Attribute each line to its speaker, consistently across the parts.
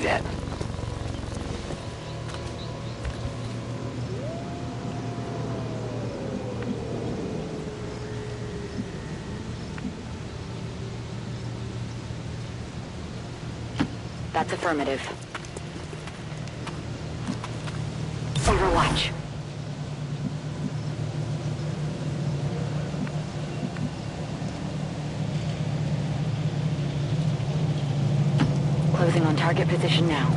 Speaker 1: that.
Speaker 2: That's affirmative. Overwatch. Closing on target position now.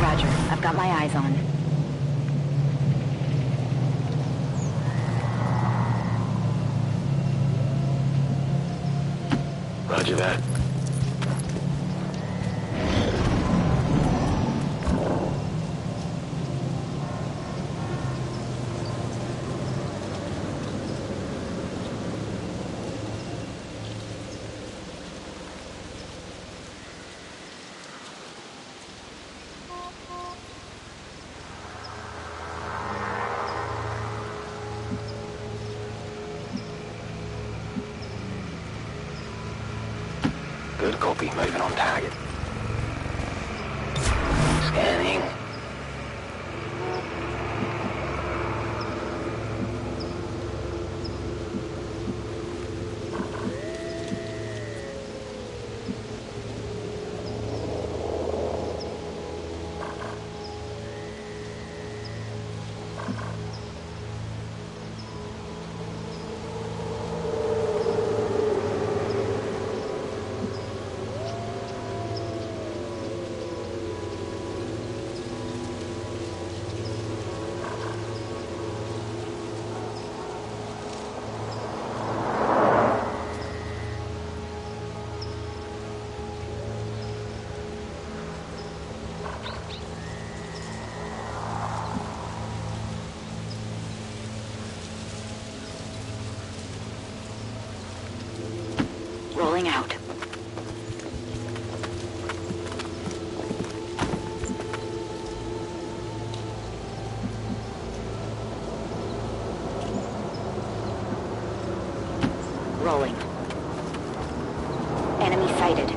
Speaker 2: Roger, I've got my eyes on.
Speaker 1: Roger that. Good copy, moving on target. Scanning.
Speaker 2: Rolling out. Rolling. Enemy sighted.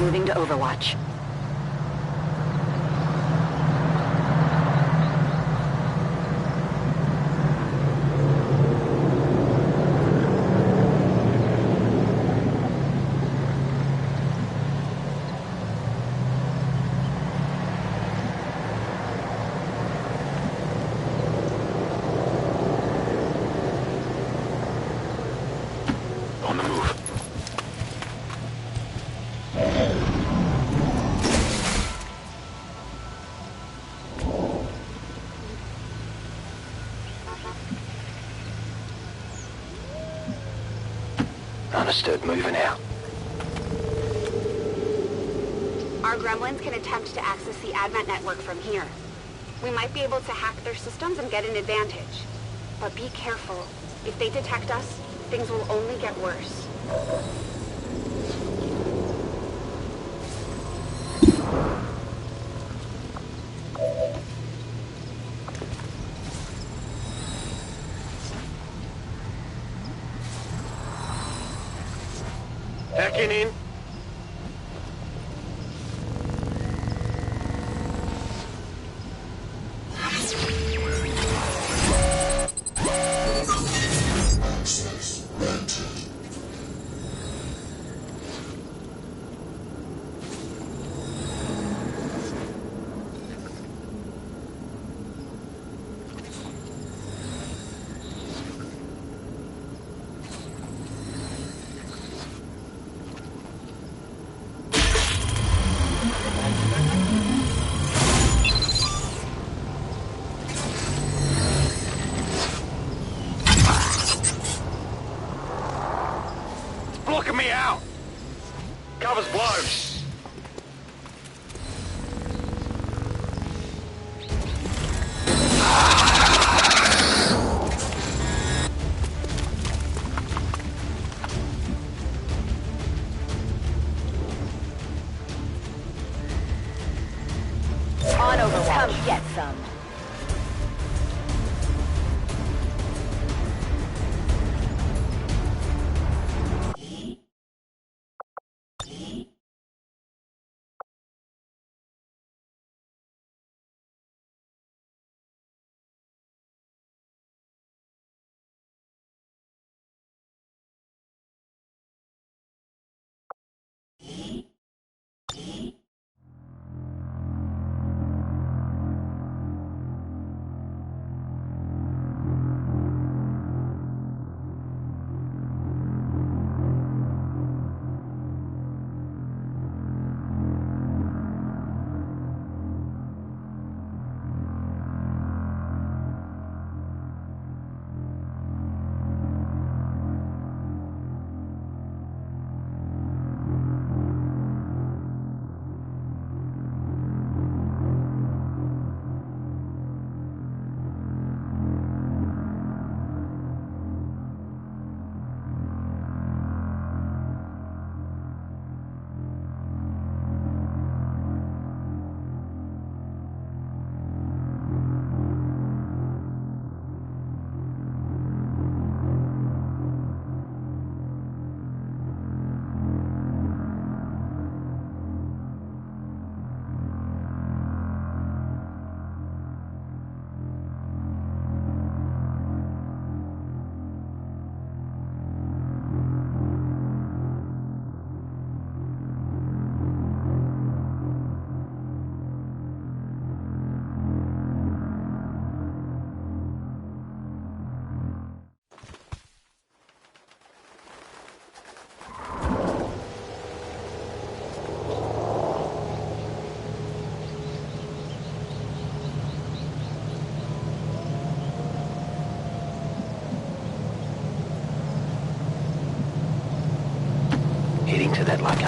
Speaker 2: Moving to Overwatch.
Speaker 1: On the move. Understood, moving out.
Speaker 3: Our gremlins can attempt to access the Advent network from here. We might be able to hack their systems and get an advantage. But be careful. If they detect us, things will only get worse.
Speaker 1: Hacking in. Blocking me out! Cover's blown.
Speaker 2: On Overwatch. Come get some.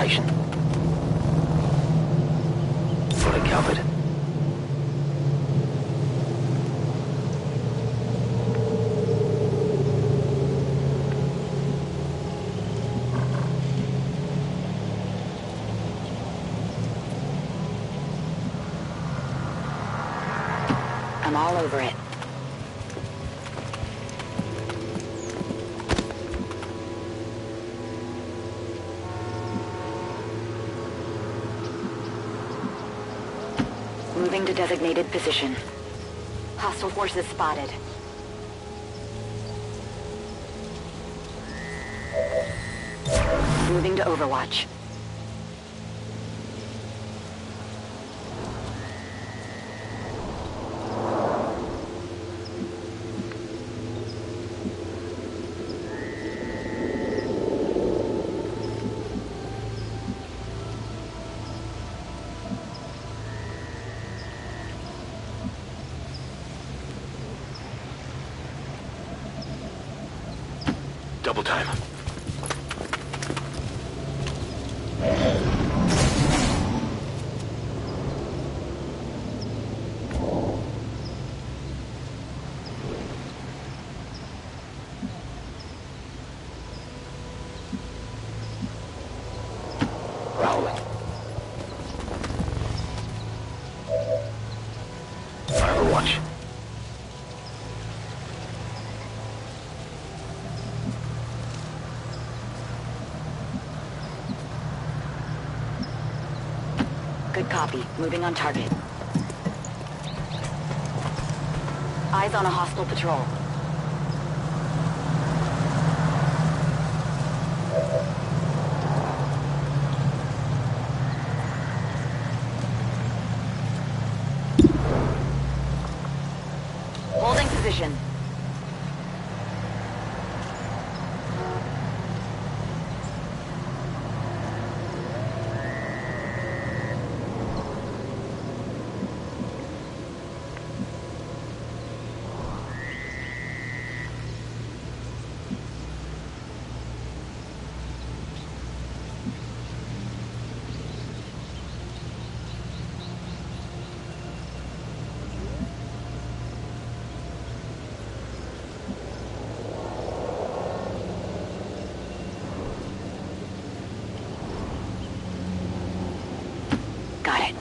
Speaker 1: location. Fully covered.
Speaker 2: I'm all over it. Moving to designated position. Hostile forces spotted. Moving to Overwatch.
Speaker 1: Double time. Rolling. Overwatch.
Speaker 2: Good copy. Moving on target. Eyes on a hostile patrol. Holding position. Got it.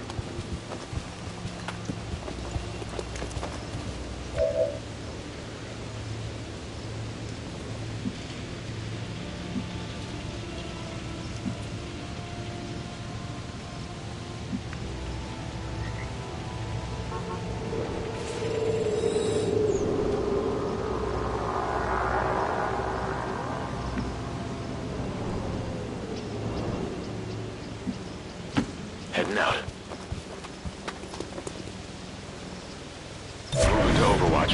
Speaker 1: Heading out. Moving to Overwatch.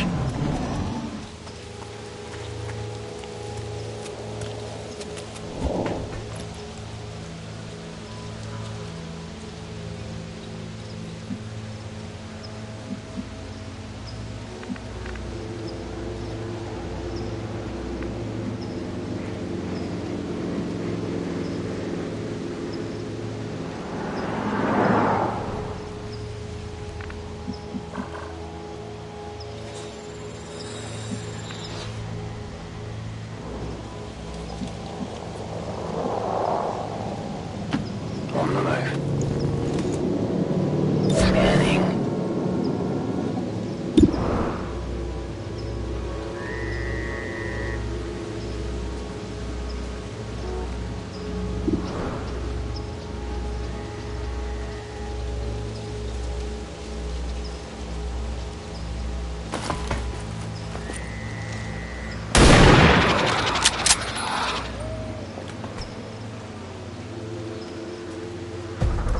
Speaker 1: On the move. Scanning.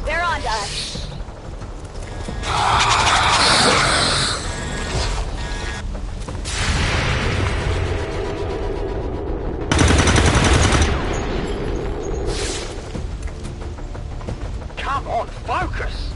Speaker 2: They're on to us.
Speaker 1: Come on, focus!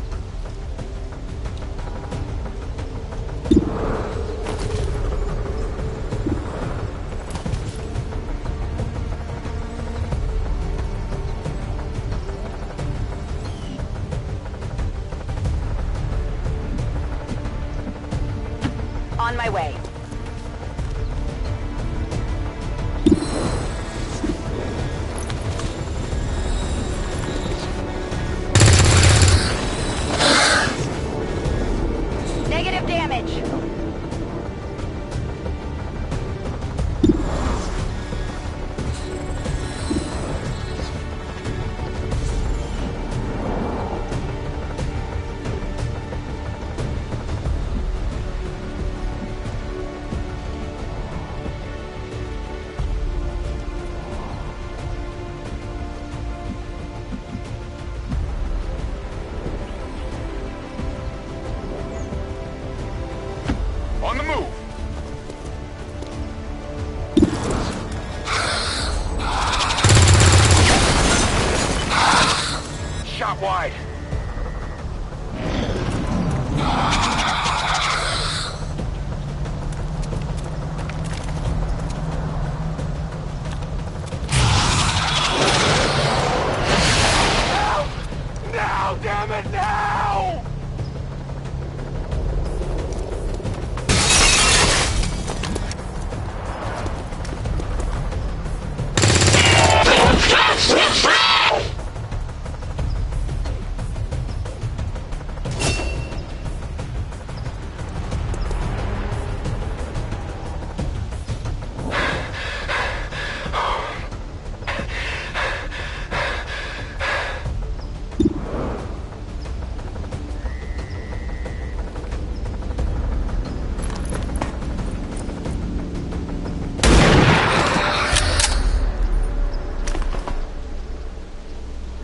Speaker 2: On my way. Negative damage.
Speaker 1: On the move! Shot wide. Now, damn it, now!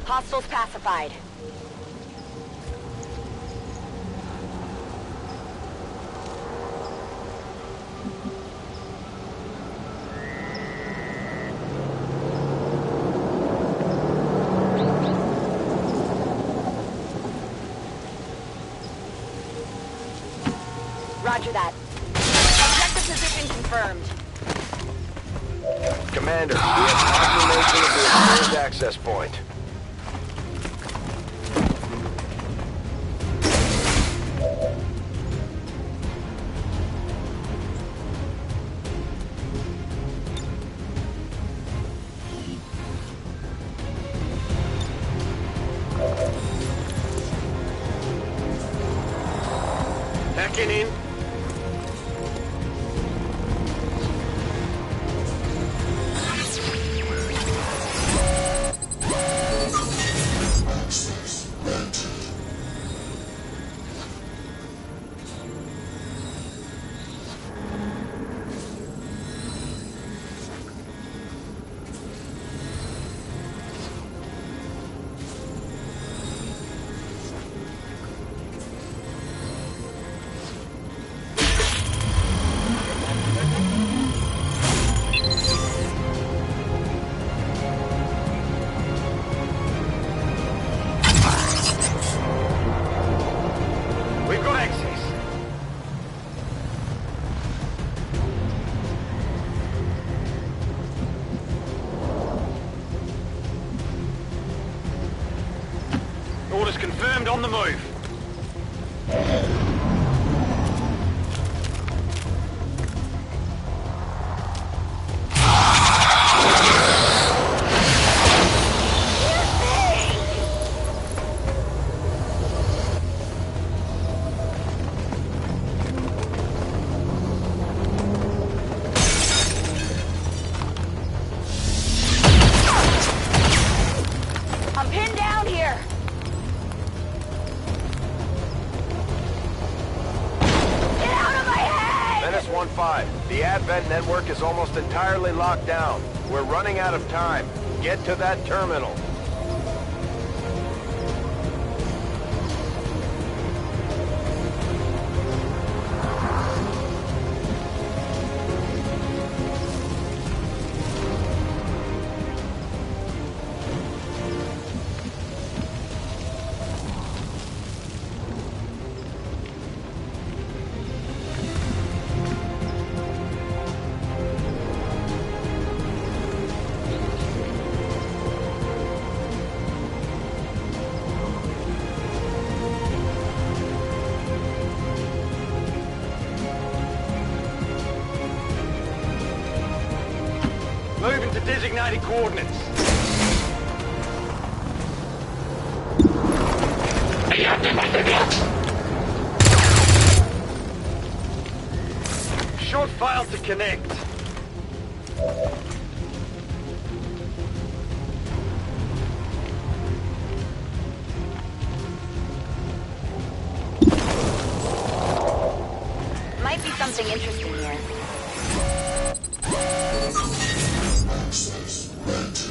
Speaker 2: Hostiles pacified. Roger that. Objective position confirmed.
Speaker 1: Commander, we have confirmation of the exposed access point. Hacking in. We've got access. Orders confirmed, on the move.
Speaker 2: I'm pinned down here. Get out of my head!
Speaker 1: Menace 1-5. The Advent network is almost entirely locked down. We're running out of time. Get to that terminal. designated coordinates. Short failed to connect.
Speaker 2: Might be something interesting here.
Speaker 4: Access granted.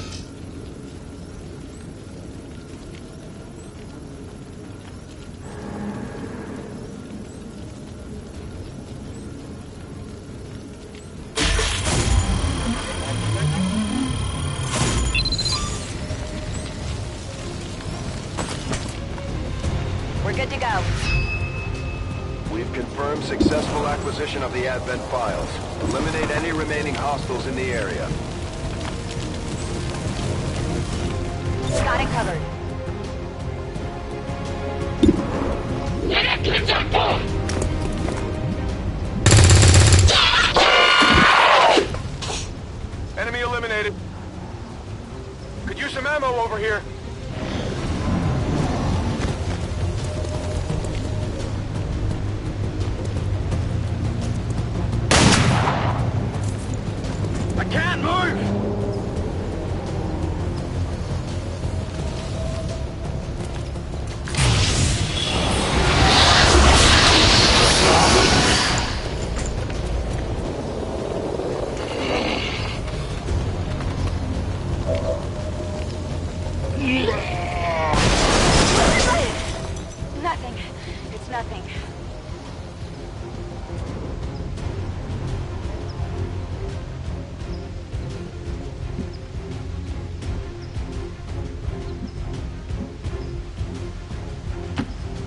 Speaker 2: We're good to go.
Speaker 1: We've confirmed successful acquisition of the Advent files. Eliminate any remaining hostiles in the area.
Speaker 2: Got it covered.
Speaker 1: Enemy eliminated. Could use some ammo over here. I can't move!
Speaker 2: Nothing. It's nothing.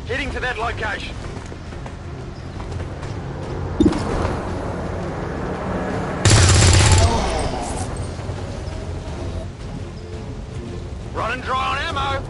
Speaker 1: Heading to that location. Running dry on ammo.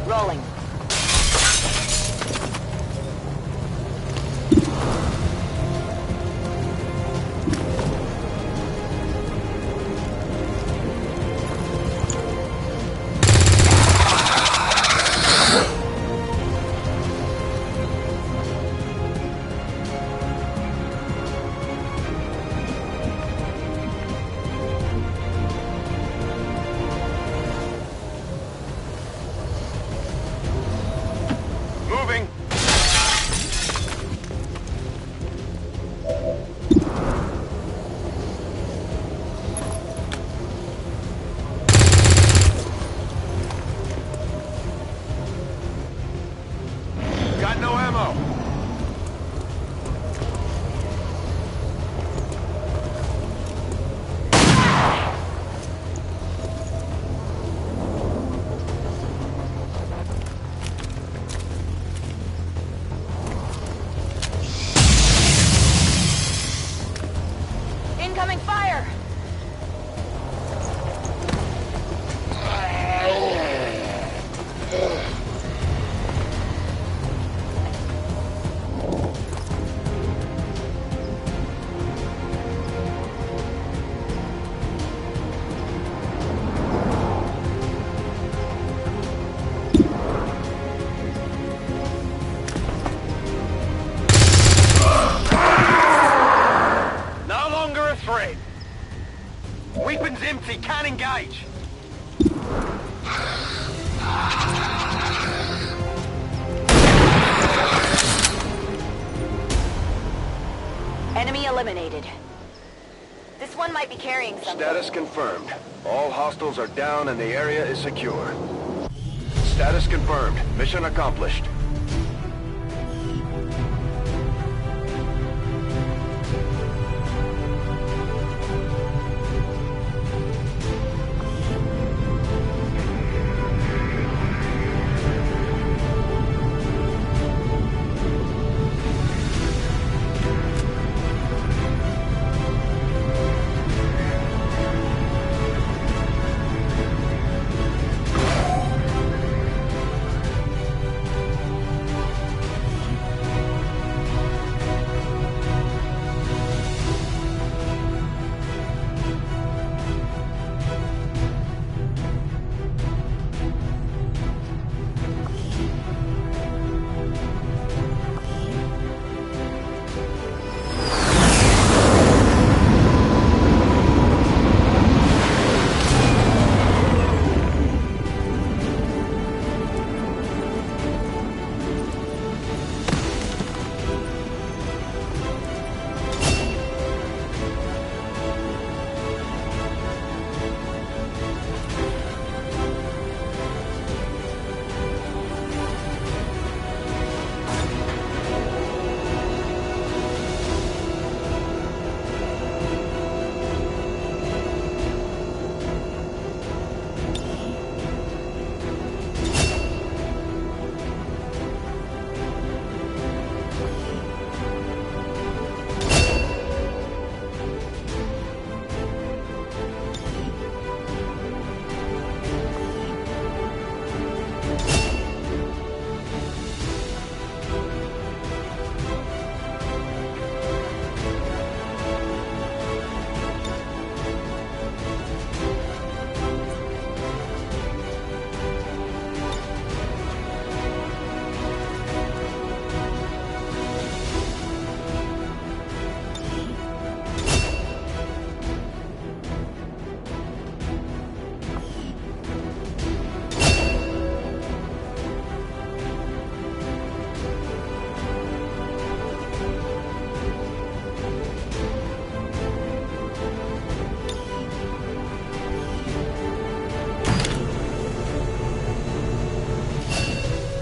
Speaker 2: Rolling.
Speaker 1: Moving. Got no ammo.
Speaker 2: Incoming fire!
Speaker 1: No longer a threat. Weapons empty, can't engage.
Speaker 2: Enemy eliminated. This one might be carrying something.
Speaker 1: Status confirmed. All hostiles are down and the area is secure. Status confirmed. Mission accomplished.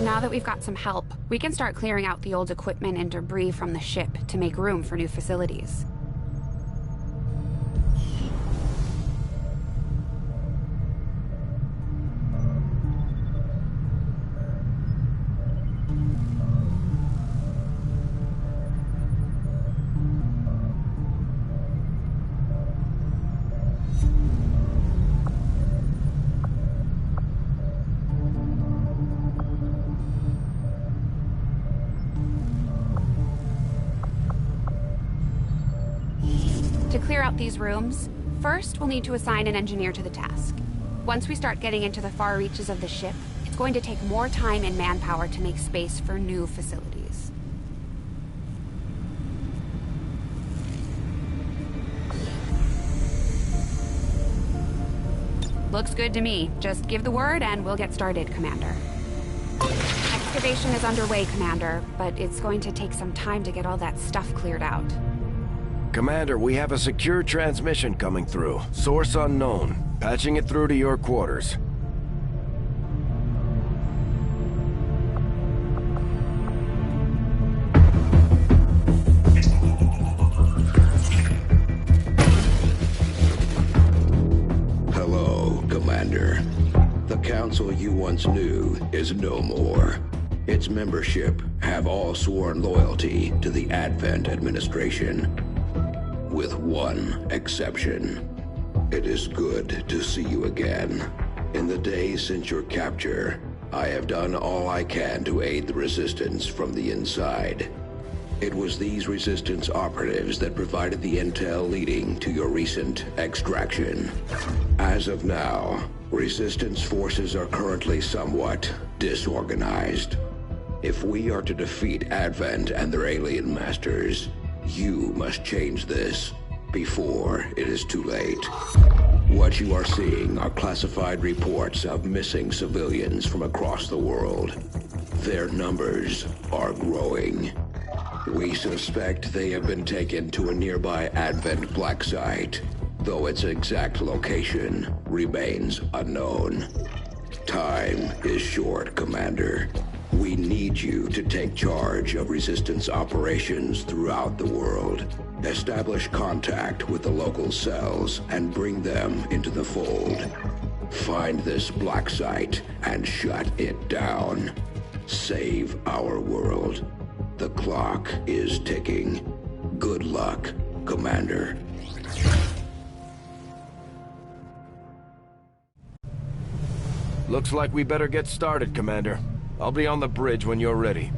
Speaker 4: Now that we've got some help, we can start clearing out the old equipment and debris from the ship to make room for new facilities. To clear out these rooms, first we'll need to assign an engineer to the task. Once we start getting into the far reaches of the ship, it's going to take more time and manpower to make space for new facilities. Looks good to me. Just give the word and we'll get started, Commander. Excavation is underway, Commander, but it's going to take some time to get all that stuff cleared out.
Speaker 1: Commander, we have a secure transmission coming through. Source unknown. Patching it through to your quarters.
Speaker 5: Hello, Commander. The Council you once knew is no more. Its membership have all sworn loyalty to the Advent administration. With one exception. It is good to see you again. In the days since your capture, I have done all I can to aid the Resistance from the inside. It was these Resistance operatives that provided the intel leading to your recent extraction. As of now, Resistance forces are currently somewhat disorganized. If we are to defeat Advent and their alien masters, you must change this before it is too late. What you are seeing are classified reports of missing civilians from across the world. Their numbers are growing. We suspect they have been taken to a nearby Advent black site, though its exact location remains unknown. Time is short, Commander. We need you to take charge of Resistance operations throughout the world. Establish contact with the local cells and bring them into the fold. Find this black site and shut it down. Save our world. The clock is ticking. Good luck, Commander.
Speaker 1: Looks like we better get started, Commander. I'll be on the bridge when you're ready.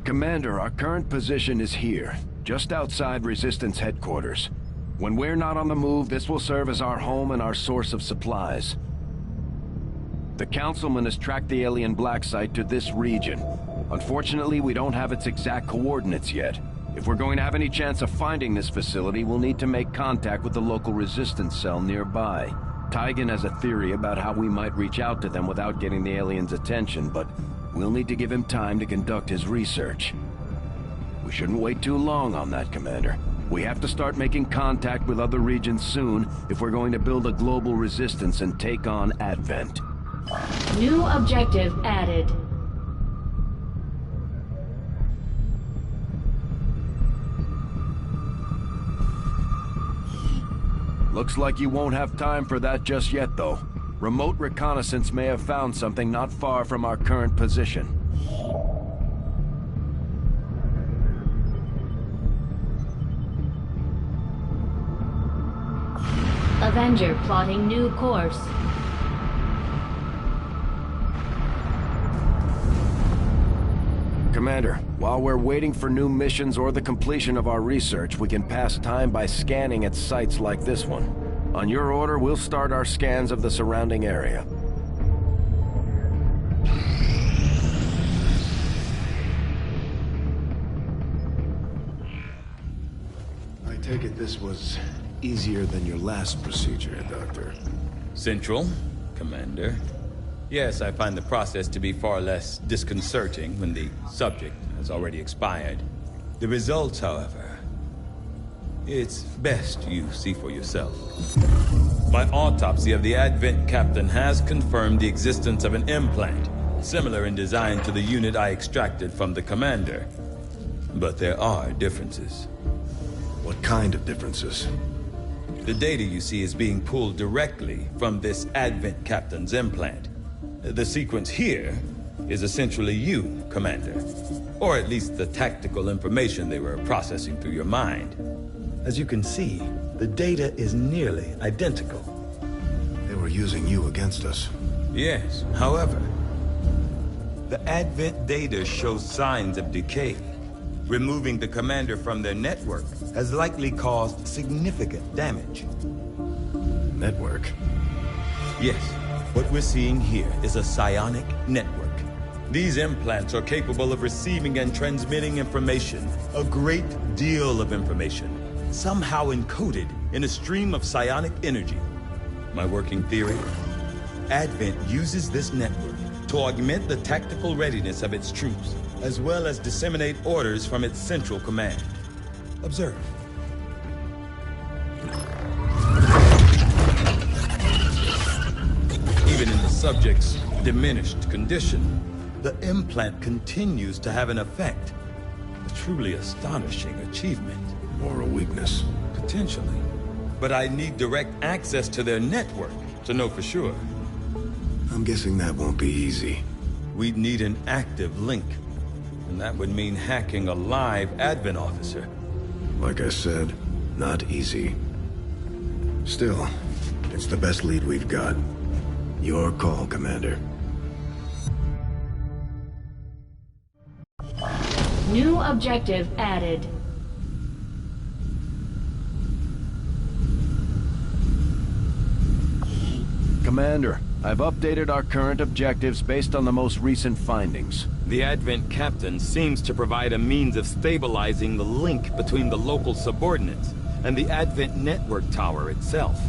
Speaker 1: Commander, our current position is here, just outside Resistance headquarters. When we're not on the move, this will serve as our home and our source of supplies. The Councilman has tracked the alien black site to this region. Unfortunately, we don't have its exact coordinates yet. If we're going to have any chance of finding this facility, we'll need to make contact with the local Resistance cell nearby. Tygan has a theory about how we might reach out to them without getting the aliens' attention, but we'll need to give him time to conduct his research. We shouldn't wait too long on that, Commander. We have to start making contact with other regions soon if we're going to build a global resistance and take on Advent.
Speaker 6: New objective added.
Speaker 1: Looks like you won't have time for that just yet, though. Remote reconnaissance may have found something not far from our current position.
Speaker 6: Avenger plotting new course.
Speaker 1: Commander, while we're waiting for new missions or the completion of our research, we can pass time by scanning at sites like this one. On your order, we'll start our scans of the surrounding area.
Speaker 7: I take it this was easier than your last procedure, Doctor.
Speaker 8: Central, Commander. Yes, I find the process to be far less disconcerting when the subject has already expired. The results, however, it's best you see for yourself. My autopsy of the Advent captain has confirmed the existence of an implant, similar in design to the unit I extracted from the commander. But there are differences.
Speaker 7: What kind of differences?
Speaker 8: The data you see is being pulled directly from this Advent captain's implant. The sequence here is essentially you, Commander. Or at least the tactical information they were processing through your mind. As you can see, the data is nearly identical.
Speaker 7: They were using you against us.
Speaker 8: Yes, however, the Advent data shows signs of decay. Removing the commander from their network has likely caused significant damage.
Speaker 7: Network?
Speaker 8: Yes, what we're seeing here is a psionic network. These implants are capable of receiving and transmitting information, a great deal of information, somehow encoded in a stream of psionic energy. My working theory? Advent uses this network to augment the tactical readiness of its troops, as well as disseminate orders from its central command. Observe. Even in the subject's diminished condition, the implant continues to have an effect. A truly astonishing achievement.
Speaker 7: Or a weakness?
Speaker 8: Potentially. But I need direct access to their network to know for sure.
Speaker 7: I'm guessing that won't be easy.
Speaker 8: We'd need an active link. And that would mean hacking a live Advent officer.
Speaker 7: Like I said, not easy. Still, it's the best lead we've got. Your call, Commander.
Speaker 6: New objective added.
Speaker 1: Commander, I've updated our current objectives based on the most recent findings.
Speaker 8: The Advent captain seems to provide a means of stabilizing the link between the local subordinates and the Advent network tower itself.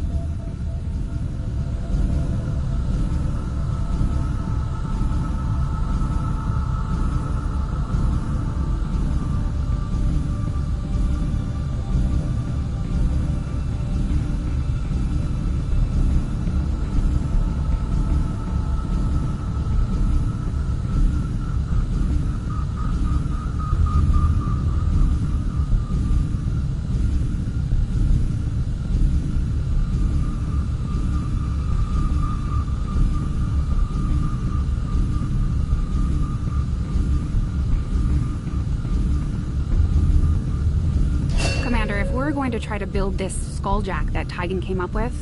Speaker 4: To try to build this skulljack that Tigan came up with,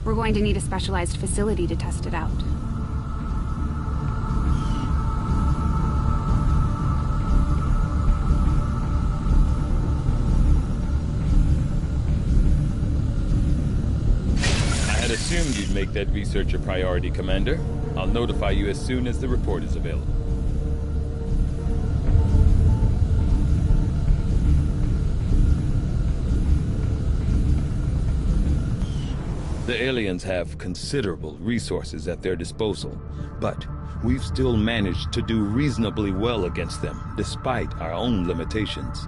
Speaker 4: we're going to need a specialized facility to test it out.
Speaker 8: I had assumed you'd make that research a priority, Commander. I'll notify you as soon as the report is available. The aliens have considerable resources at their disposal, but we've still managed to do reasonably well against them, despite our own limitations.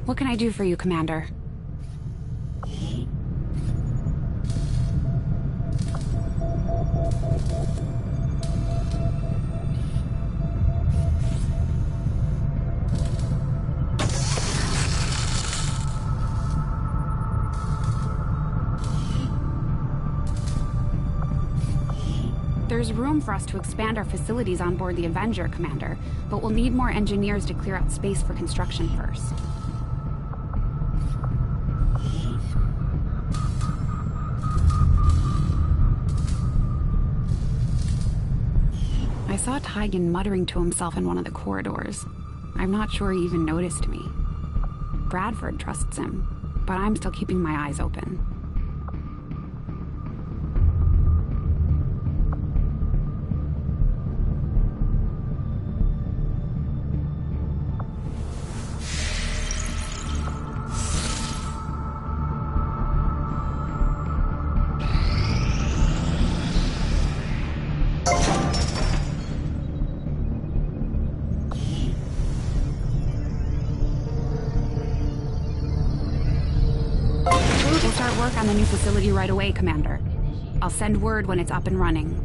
Speaker 4: What can I do for you, Commander? There's room for us to expand our facilities on board the Avenger, Commander, but we'll need more engineers to clear out space for construction first. I saw Tigan muttering to himself in one of the corridors. I'm not sure he even noticed me. Bradford trusts him, but I'm still keeping my eyes open. on the new facility right away, Commander. I'll send word when it's up and running.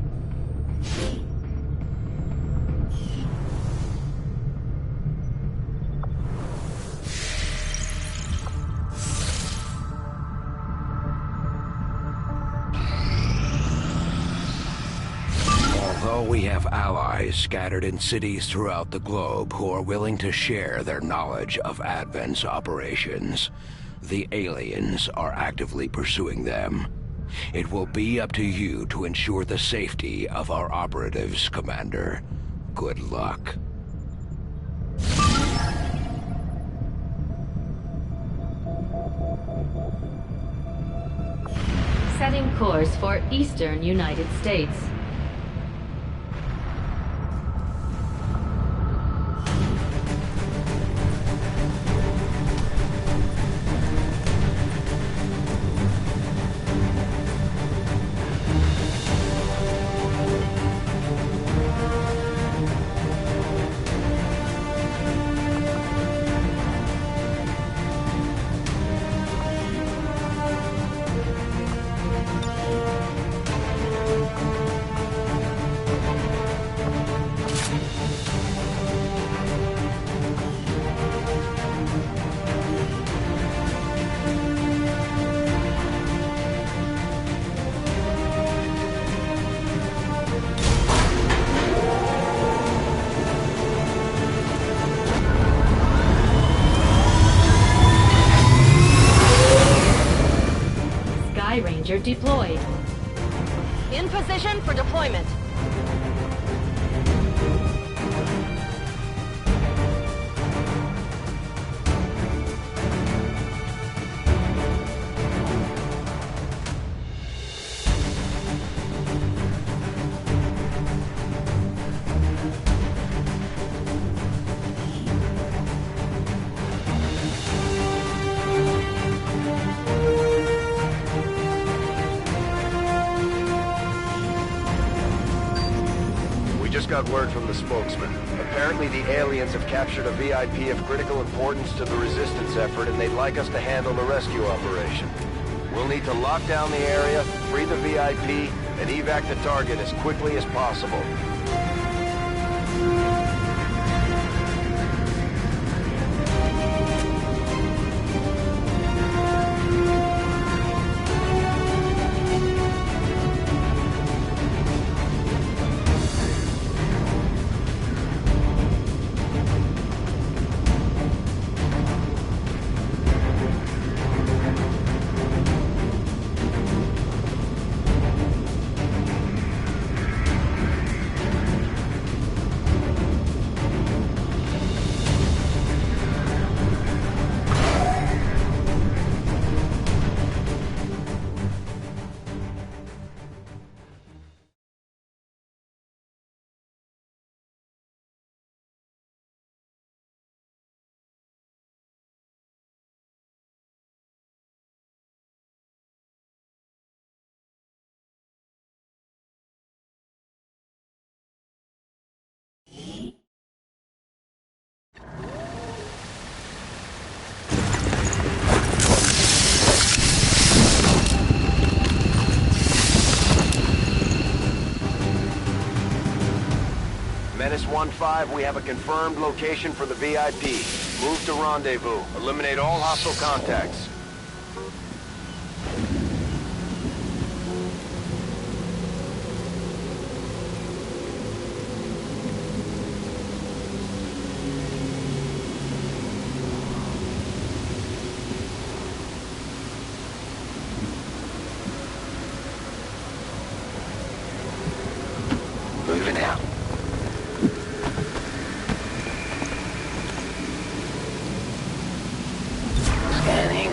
Speaker 5: Although we have allies scattered in cities throughout the globe who are willing to share their knowledge of Advent's operations, the aliens are actively pursuing them. It will be up to you to ensure the safety of our operatives, Commander. Good luck.
Speaker 6: Setting course for Eastern United States. Ranger deployed.
Speaker 2: In position for deployment.
Speaker 1: Got word from the spokesman. Apparently the aliens have captured a VIP of critical importance to the resistance effort, and they'd like us to handle the rescue operation. We'll need to lock down the area, free the VIP, and evac the target as quickly as possible. Menace 1-5, we have a confirmed location for the VIP. Move to rendezvous. Eliminate all hostile contacts. Moving out. Scanning.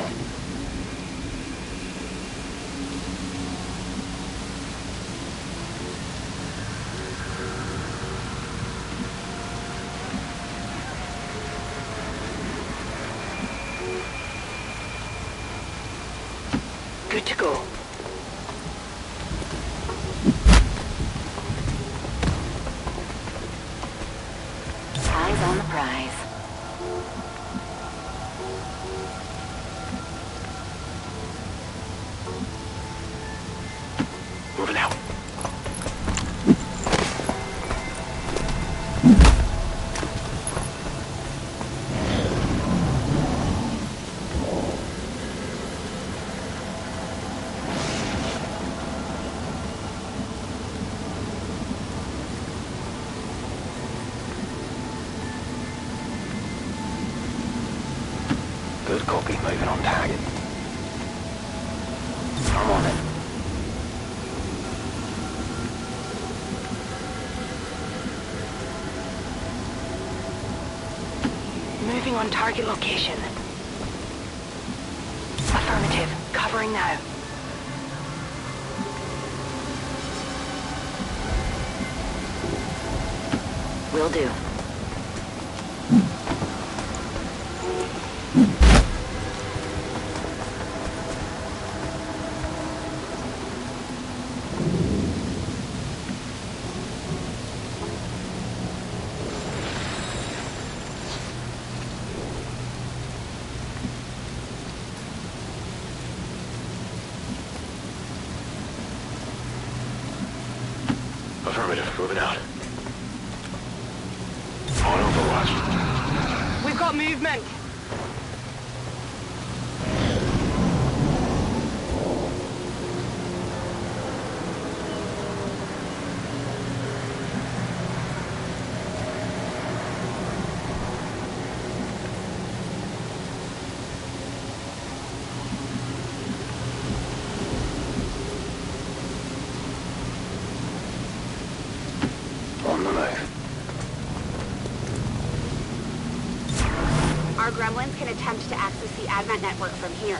Speaker 1: Good to go.
Speaker 2: Moving on target location. Affirmative. Covering now. Will do.
Speaker 1: Affirmative. Moving out. On Overwatch.
Speaker 2: We've got movement.
Speaker 1: On the move.
Speaker 3: Our gremlins can attempt to access the Advent network from here.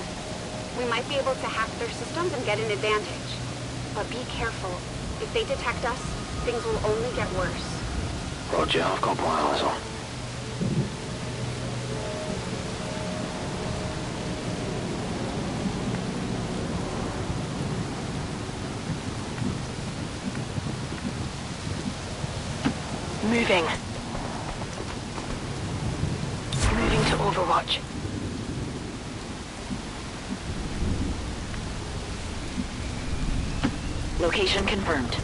Speaker 3: We might be able to hack their systems and get an advantage. But be careful. If they detect us, things will only get worse.
Speaker 1: Roger, I've got my eyes on.
Speaker 2: Moving. Moving to Overwatch. Location confirmed.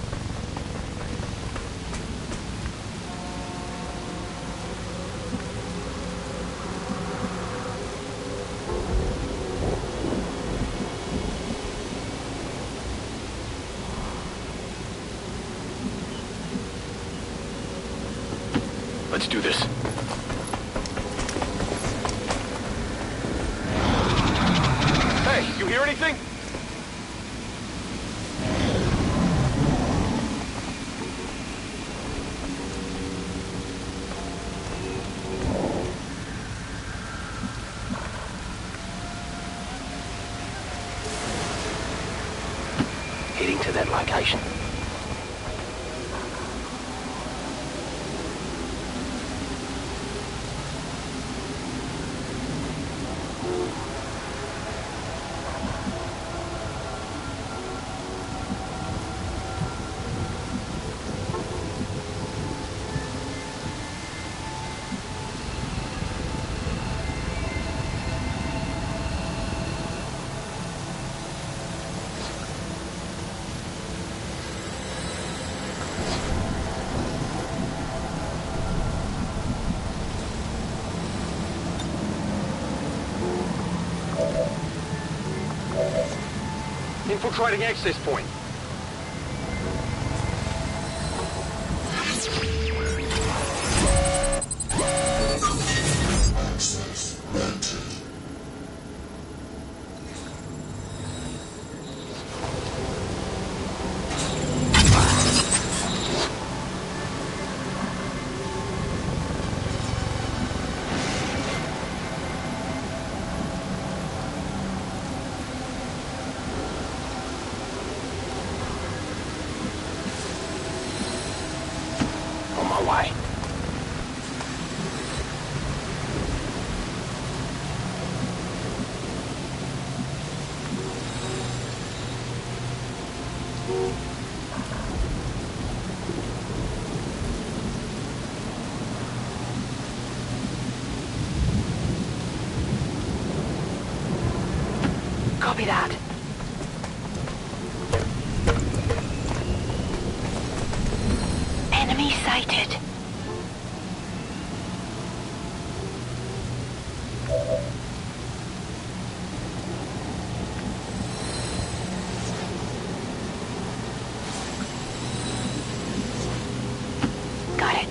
Speaker 1: Let's do this. Hey, you hear anything? Heading to that location. Infiltrating access point.
Speaker 9: Access granted.
Speaker 1: On my way.
Speaker 2: Copy that. Enemy sighted. Got it.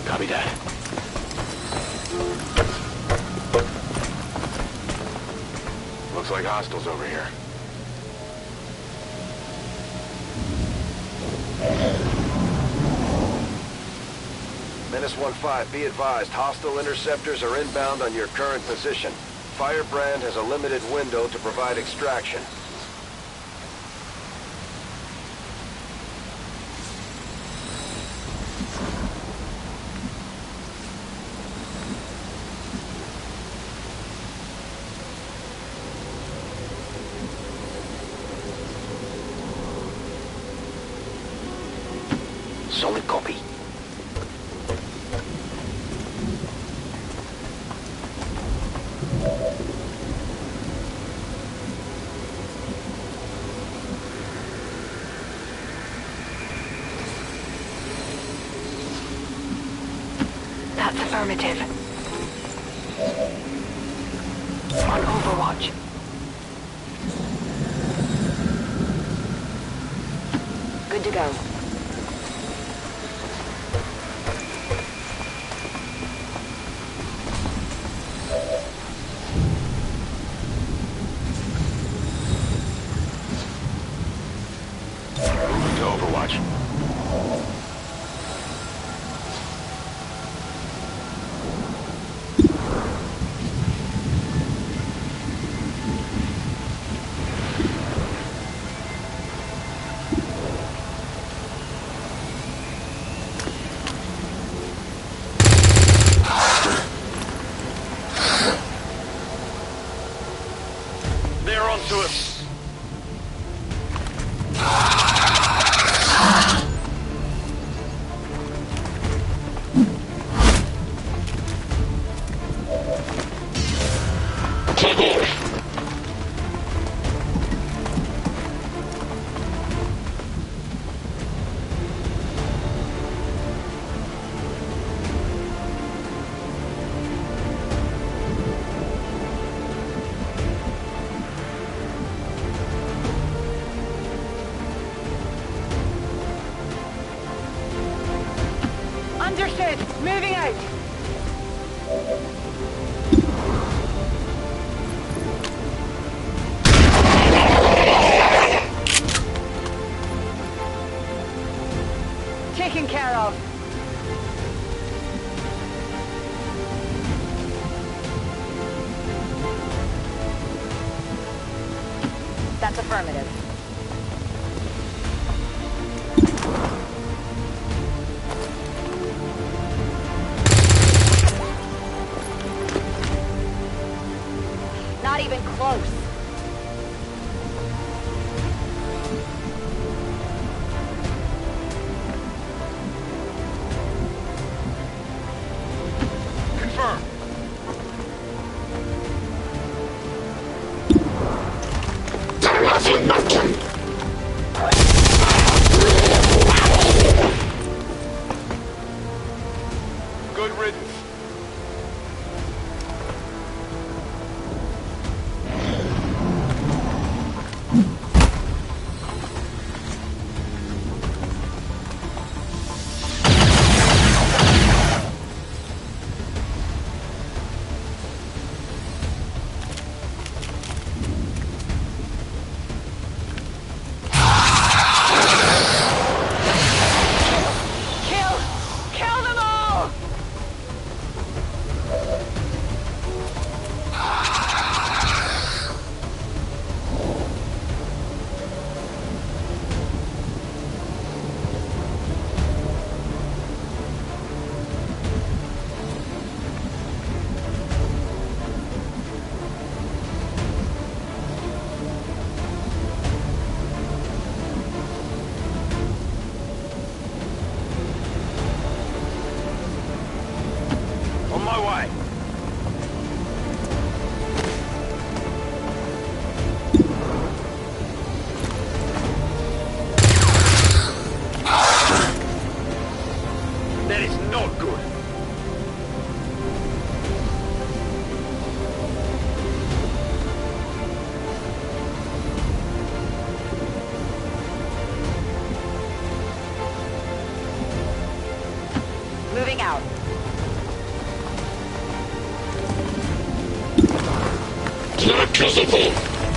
Speaker 1: Copy that. Looks like hostiles over here. Menace 1-5, be advised, hostile interceptors are inbound on your current position. Firebrand has a limited window to provide extraction. Solid copy.
Speaker 2: That's affirmative. On Overwatch. Good to go.
Speaker 1: Moving to Overwatch. They're onto us.
Speaker 2: Understood. Moving out. Taken care of. That's affirmative. Not even close.
Speaker 1: Confirm. Good riddance.
Speaker 2: Kill them all!
Speaker 1: On my way. That is not good.
Speaker 2: Moving out.
Speaker 9: Electricity!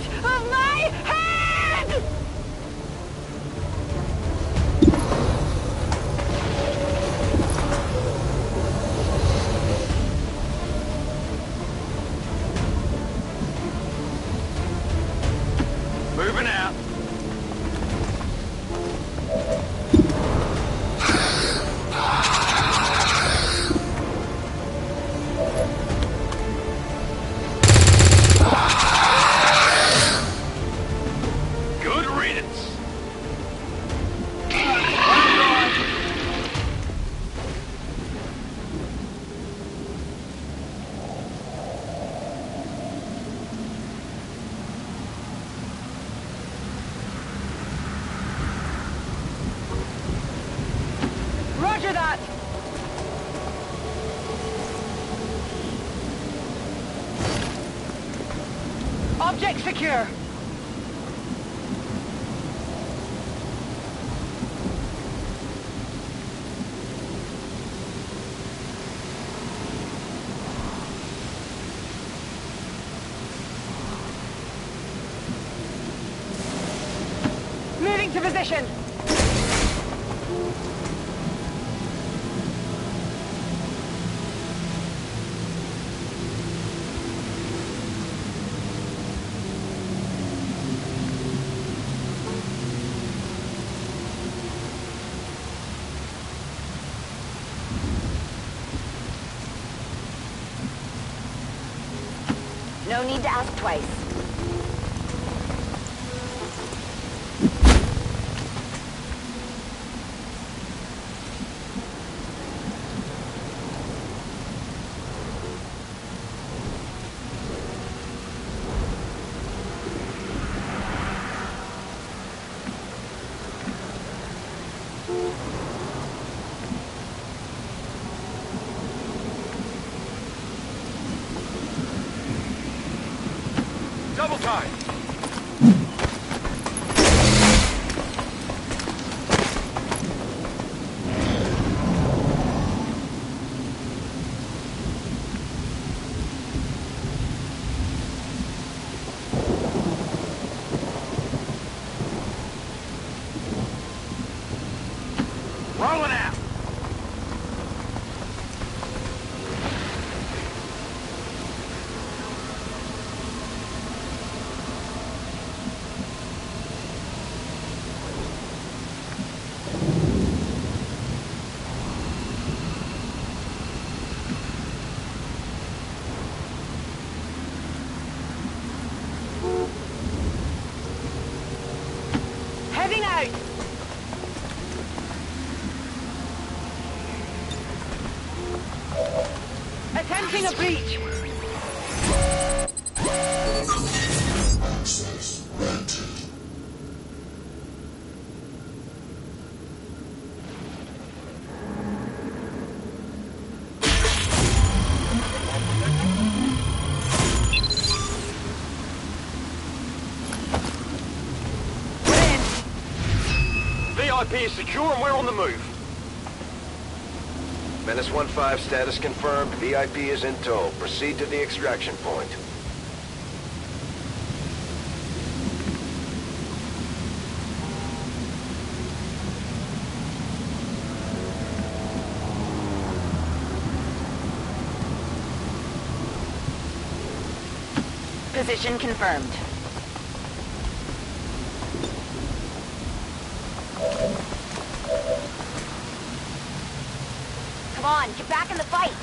Speaker 2: out of my head!
Speaker 1: Moving out. Good riddance.
Speaker 2: Roger that! Object secure. Moving to position. No need to ask twice.
Speaker 1: Double time. Rolling out.
Speaker 2: Heading out! Attempting a breach!
Speaker 9: Access granted.
Speaker 1: VIP is secure and we're on the move. Menace 1-5 status confirmed. VIP is in tow. Proceed to the extraction point.
Speaker 2: Position confirmed. Come on, get back in the fight!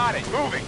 Speaker 10: Got it. Moving.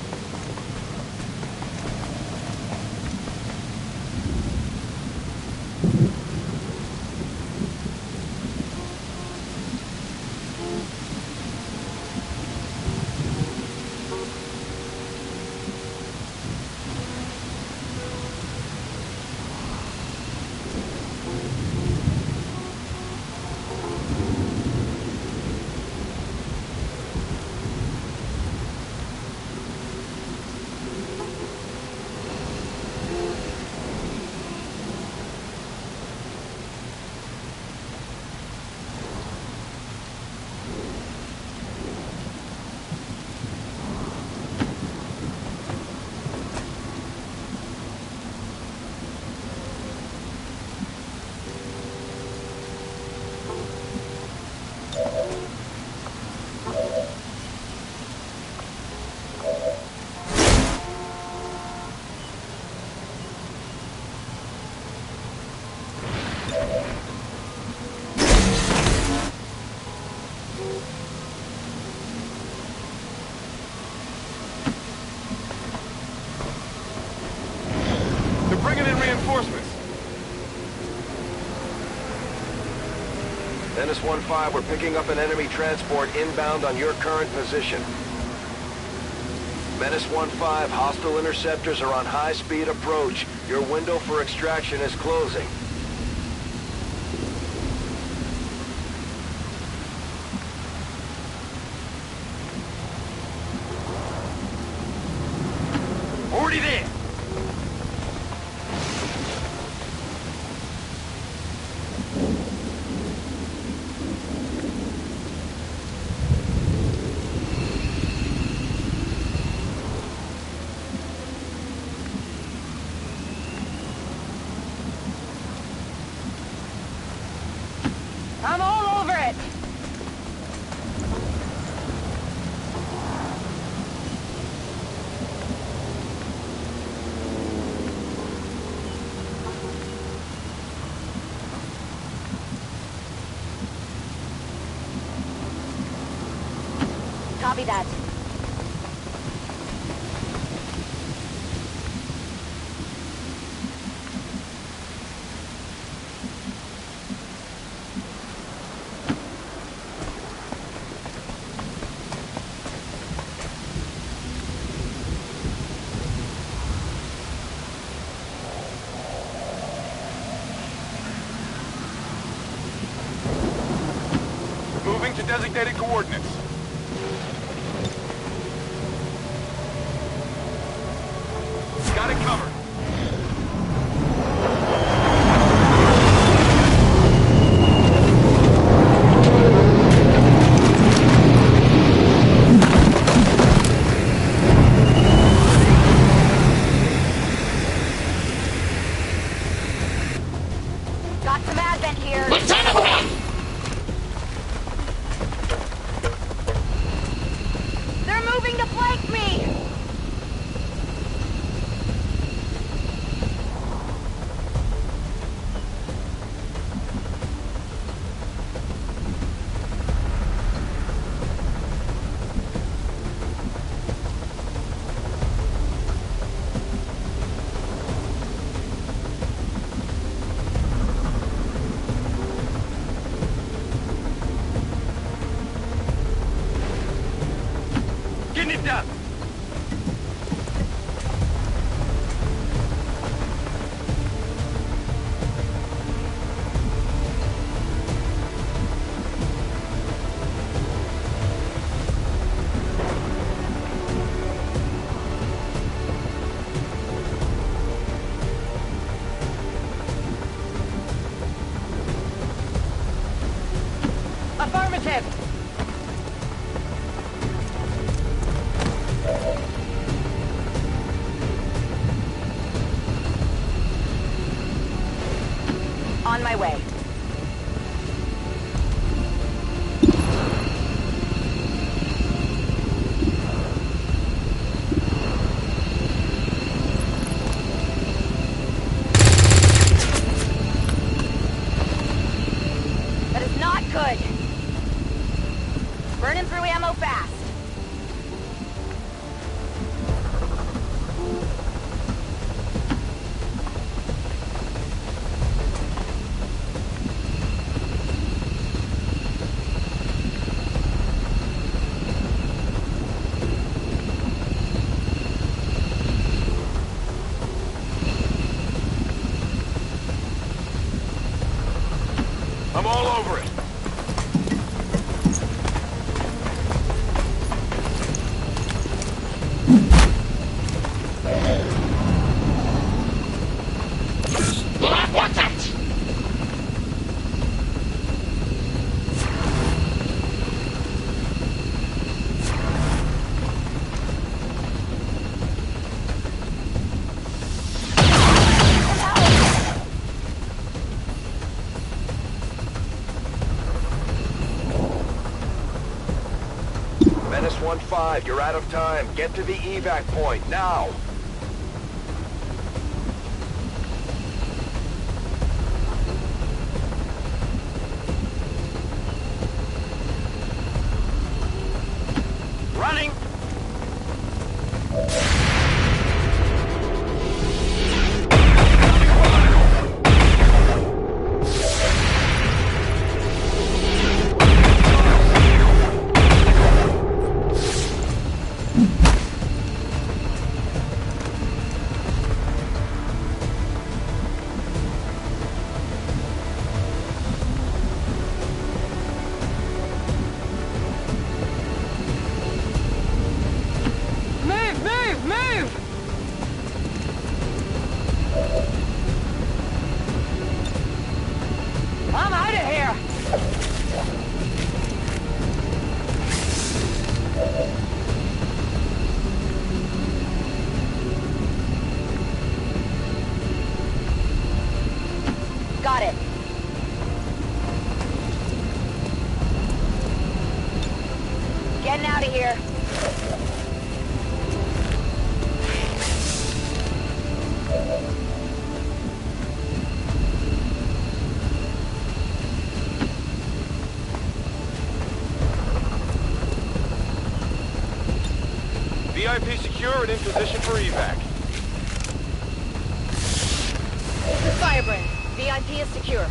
Speaker 10: Reinforcements.
Speaker 1: Menace 1-5, we're picking up an enemy transport inbound on your current position. Menace 1-5, hostile interceptors are on high-speed approach. Your window for extraction is closing.
Speaker 10: Already there.
Speaker 2: I'm all over it! Copy that.
Speaker 10: Moving to designated coordinates. Got it covered.
Speaker 2: Got some advent here. They're moving to flank me!
Speaker 10: Getting it done.
Speaker 2: Affirmative! On my way. That is not good. Burning through ammo fast.
Speaker 1: -15, you're out of time. Get to the evac point, now!
Speaker 10: Running!
Speaker 2: I'm out of here! Got it. Getting out of here.
Speaker 10: VIP secure and in position for evac.
Speaker 2: Firebrand, VIP is secure.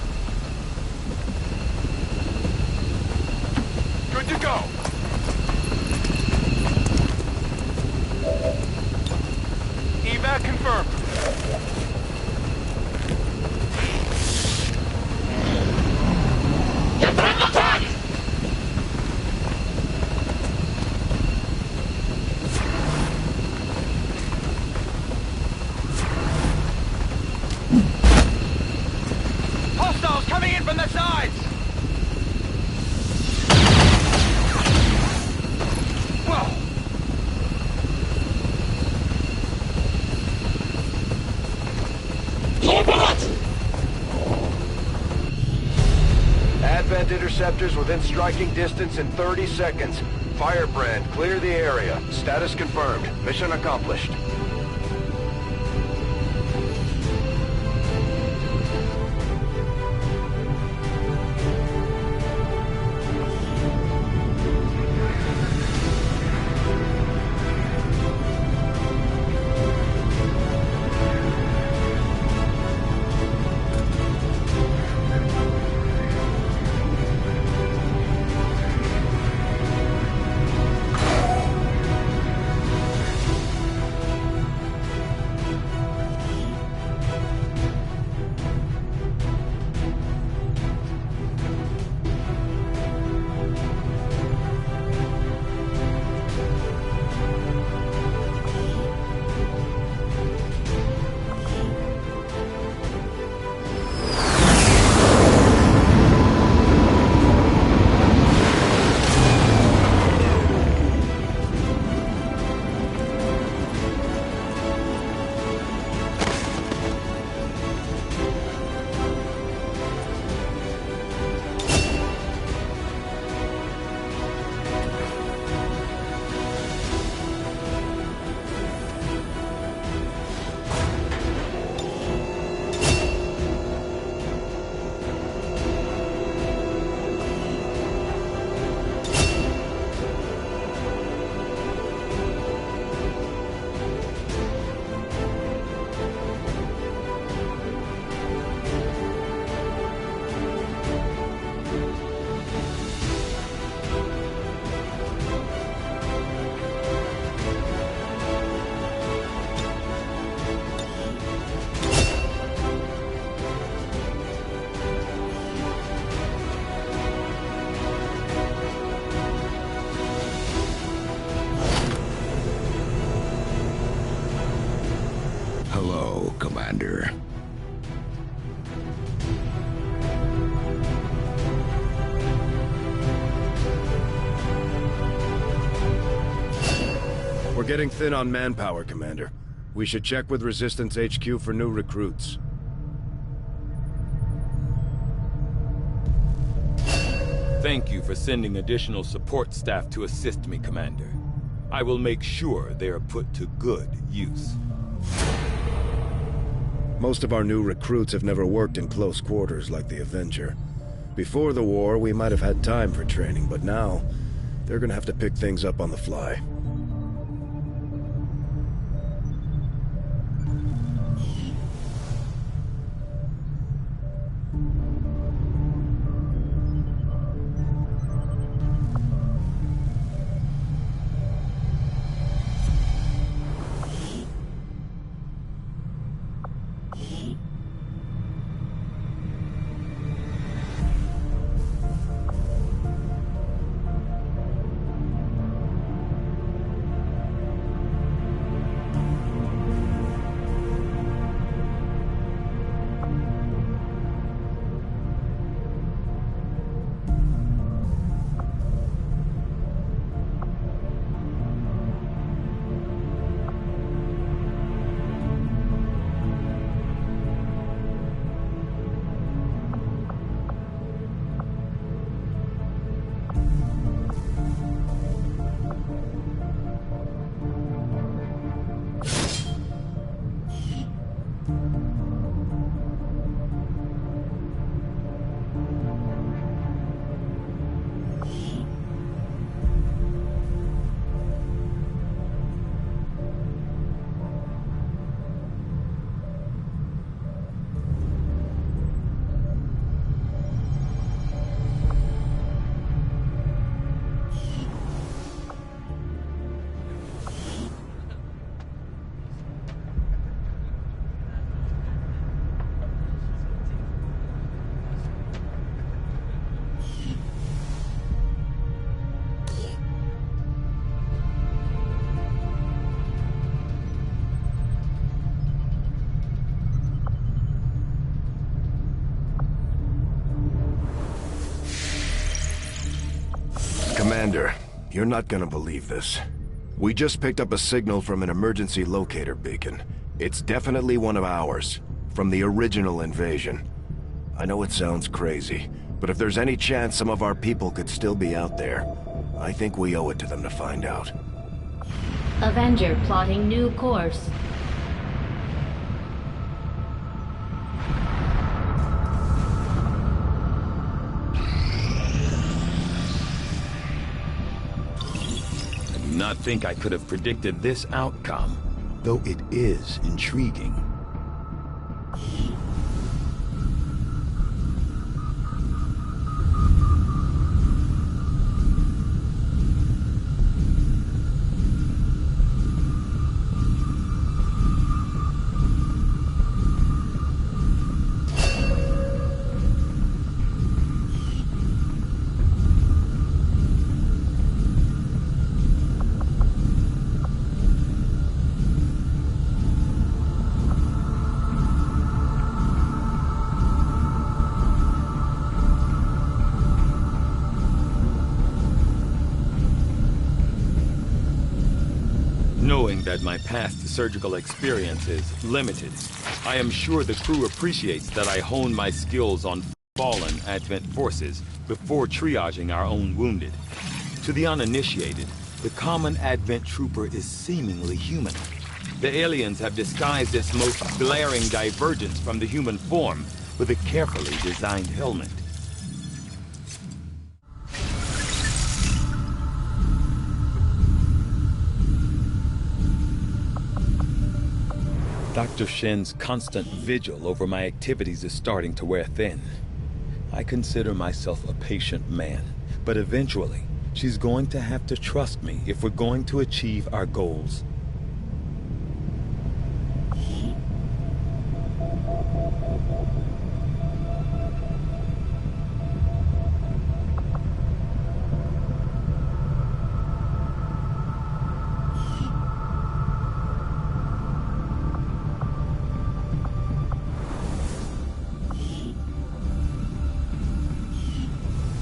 Speaker 10: Good to go. Evac confirmed. Hostiles coming in from the sides! Whoa!
Speaker 1: Advent interceptors within striking distance in 30 seconds. Firebrand, clear the area. Status confirmed. Mission accomplished.
Speaker 5: Hello, Commander.
Speaker 7: We're getting thin on manpower, Commander. We should check with Resistance HQ for new recruits.
Speaker 8: Thank Thank you for sending additional support staff to assist me, Commander. I will make sure they are put to good use.
Speaker 7: Most of our new recruits have never worked in close quarters like the Avenger. Before the war, we might have had time for training, but now, they're gonna have to pick things up on the fly. Commander, you're not gonna believe this. We just picked up a signal from an emergency locator beacon. It's definitely one of ours, from the original invasion. I know it sounds crazy, but if there's any chance some of our people could still be out there, I think we owe it to them to find out.
Speaker 6: Avenger plotting new course.
Speaker 8: I do not think I could have predicted this outcome, though it is intriguing. Knowing that my past surgical experience is limited, I am sure the crew appreciates that I hone my skills on fallen Advent forces before triaging our own wounded. To the uninitiated, the common Advent trooper is seemingly human. The aliens have disguised this most glaring divergence from the human form with a carefully designed helmet. Dr. Shen's constant vigil over my activities is starting to wear thin. I consider myself a patient man, but eventually, she's going to have to trust me if we're going to achieve our goals.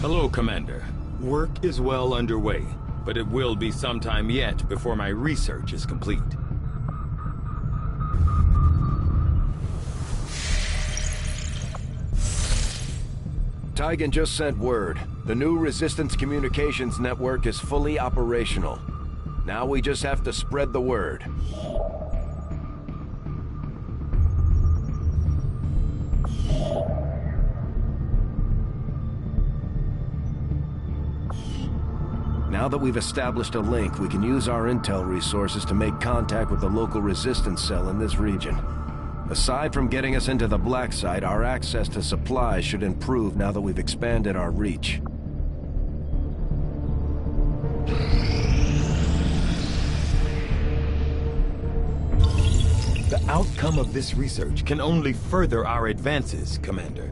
Speaker 8: Hello, Commander. Work is well underway, but it will be some time yet before my research is complete.
Speaker 1: Tigan just sent word. The new Resistance communications network is fully operational. Now we just have to spread the word. Now that we've established a link, we can use our intel resources to make contact with the local resistance cell in this region. Aside from getting us into the black site, our access to supplies should improve now that we've expanded our reach.
Speaker 8: The outcome of this research can only further our advances, Commander.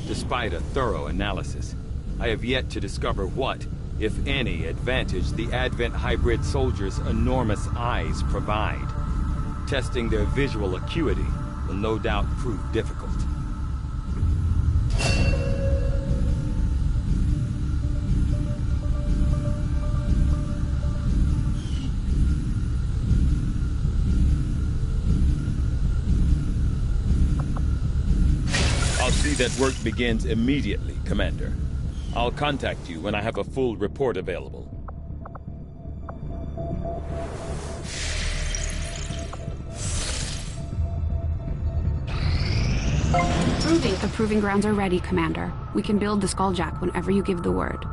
Speaker 8: Despite a thorough analysis, I have yet to discover what, if any, advantage the Advent hybrid soldiers' enormous eyes provide. Testing their visual acuity will no doubt prove difficult. I'll see that work begins immediately, Commander. I'll contact you when I have a full report available.
Speaker 4: The proving grounds are ready, Commander. We can build the Skulljack whenever you give the word.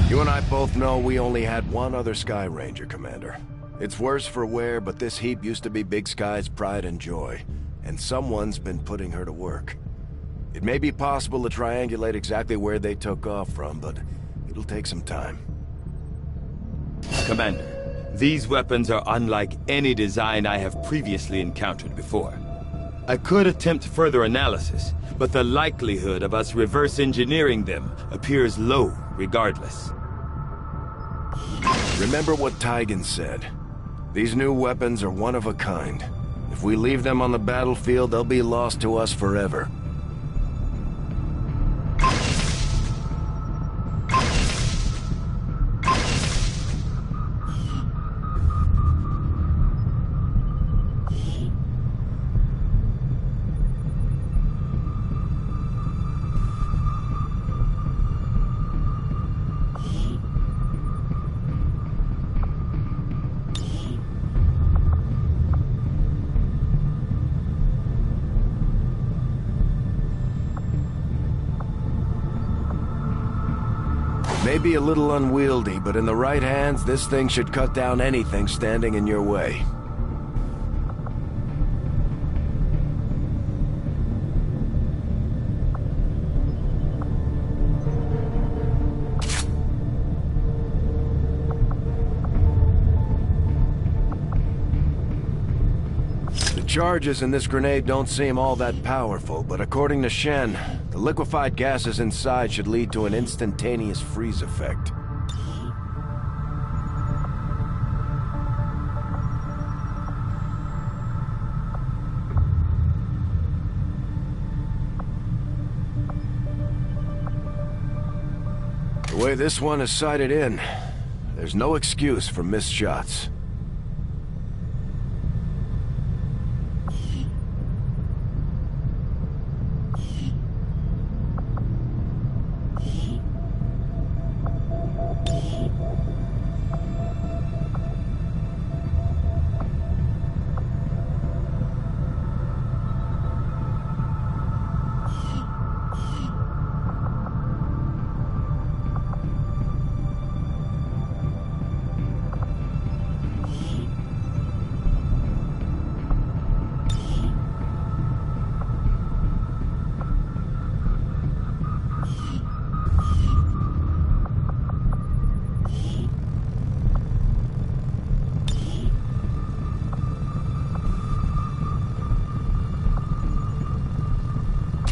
Speaker 1: You and I both know we only had one other Sky Ranger, Commander. It's worse for wear, but this heap used to be Big Sky's pride and joy, and someone's been putting her to work. It may be possible to triangulate exactly where they took off from, but it'll take some time.
Speaker 8: Commander, these weapons are unlike any design I have previously encountered before. I could attempt further analysis, but the likelihood of us reverse engineering them appears low regardless.
Speaker 1: Remember what Tigan said. These new weapons are one of a kind. If we leave them on the battlefield, they'll be lost to us forever. Maybe a little unwieldy, but in the right hands, this thing should cut down anything standing in your way. The charges in this grenade don't seem all that powerful, but according to Shen, the liquefied gases inside should lead to an instantaneous freeze effect. The way this one is sighted in, there's no excuse for missed shots.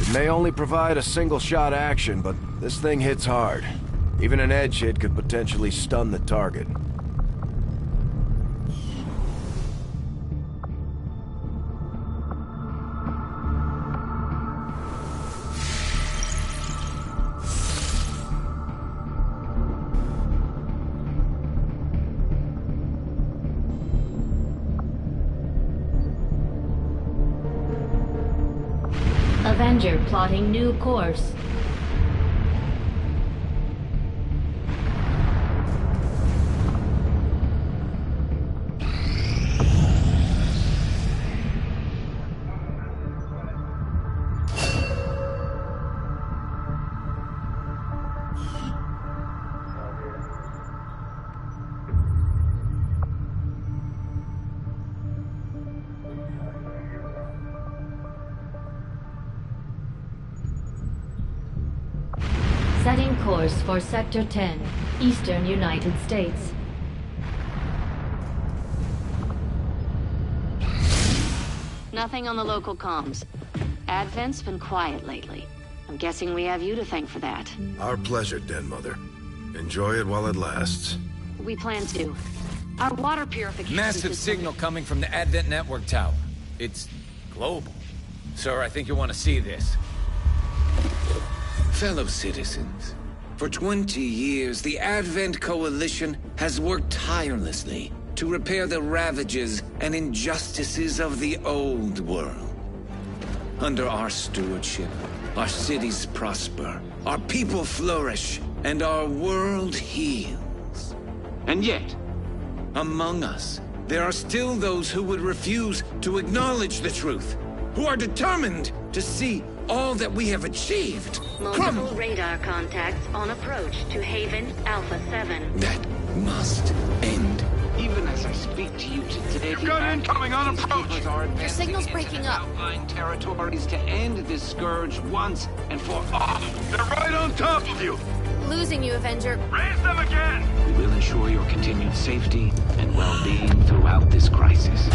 Speaker 7: It may only provide a single-shot action, but this thing hits hard. Even an edge hit could potentially stun the target.
Speaker 6: Avenger plotting new course. Setting course for Sector 10, Eastern United States.
Speaker 11: Nothing on the local comms. Advent's been quiet lately. I'm guessing we have you to thank for that.
Speaker 7: Our pleasure, Den Mother. Enjoy it while it lasts.
Speaker 11: We plan to. Our water purification
Speaker 12: Massive signal coming from the Advent Network Tower. It's global. Sir, I think you'll want to see this.
Speaker 13: Fellow citizens, for 20 years, the Advent Coalition has worked tirelessly to repair the ravages and injustices of the old world. Under our stewardship, our cities prosper, our people flourish, and our world heals. And yet, among us, there are still those who would refuse to acknowledge the truth, who are determined to see all that we have achieved.
Speaker 11: Multiple radar contacts on approach to Haven Alpha 7.
Speaker 13: That must end.
Speaker 14: Even as I speak to you today,
Speaker 10: You've got incoming on approach!
Speaker 4: Your signal's breaking up.
Speaker 14: Outlying territories to end this scourge once and for all.
Speaker 10: They're right on top of you!
Speaker 4: Losing you, Avenger.
Speaker 10: Raise them again!
Speaker 14: We will ensure your continued safety and well-being throughout this crisis.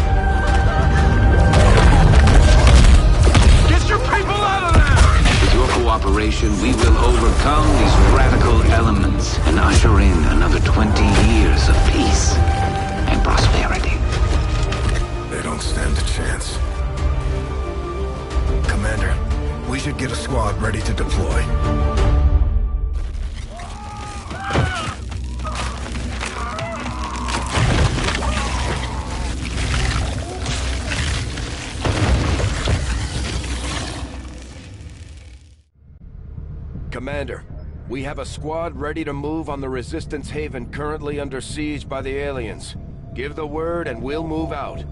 Speaker 10: Get your people out of there!
Speaker 14: With your cooperation, we will overcome these radical elements and usher in another 20 years of peace and prosperity.
Speaker 7: They don't stand a chance. Commander, we should get a squad ready to deploy. Commander, we have a squad ready to move on the Resistance Haven currently under siege by the aliens. Give the word and we'll move out.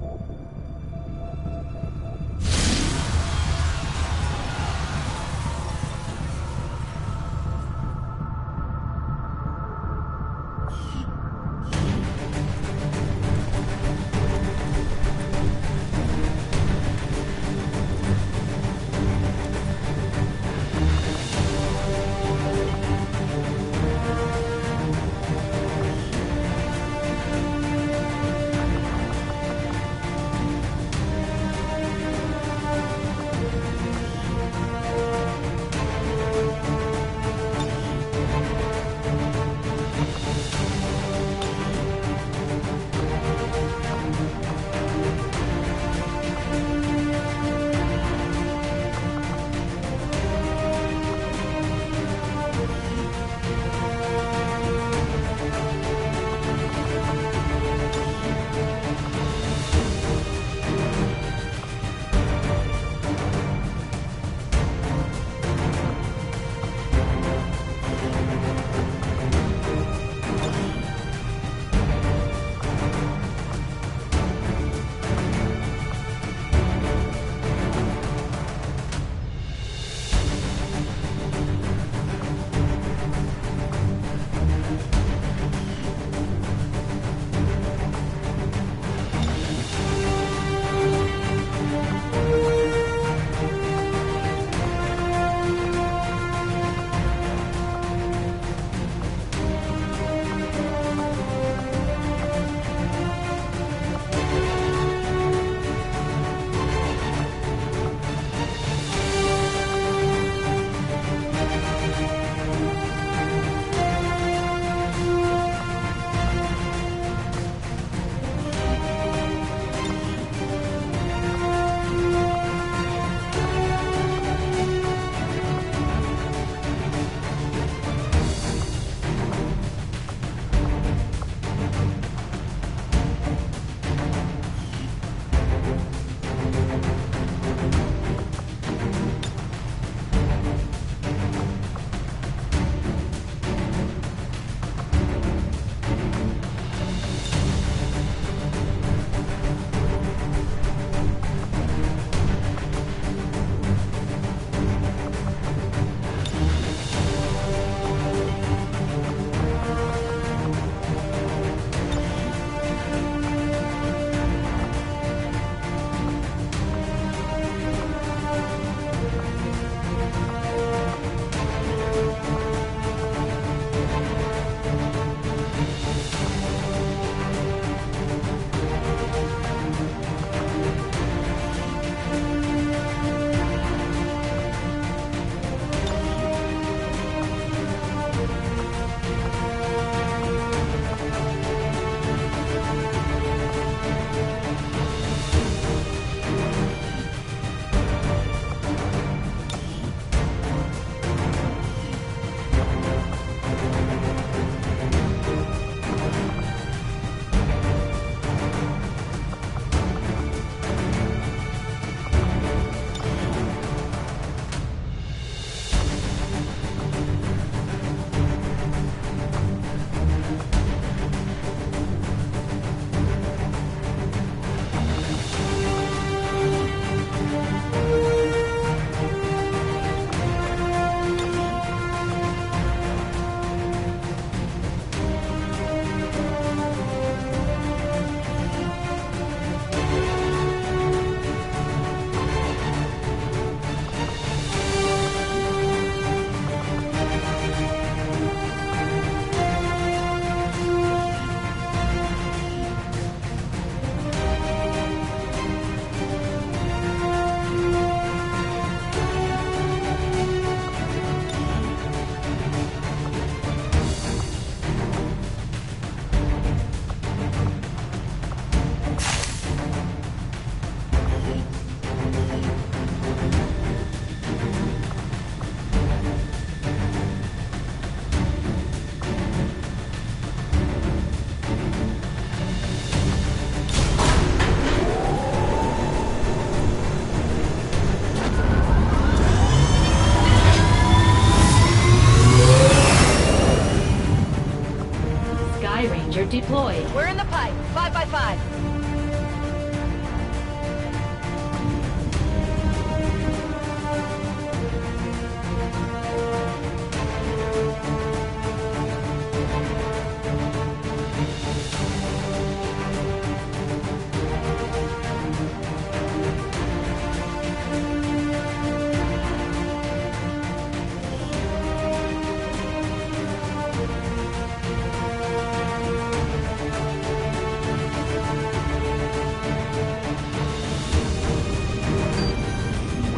Speaker 6: deployed.
Speaker 2: We're in the pipe. 5 by 5.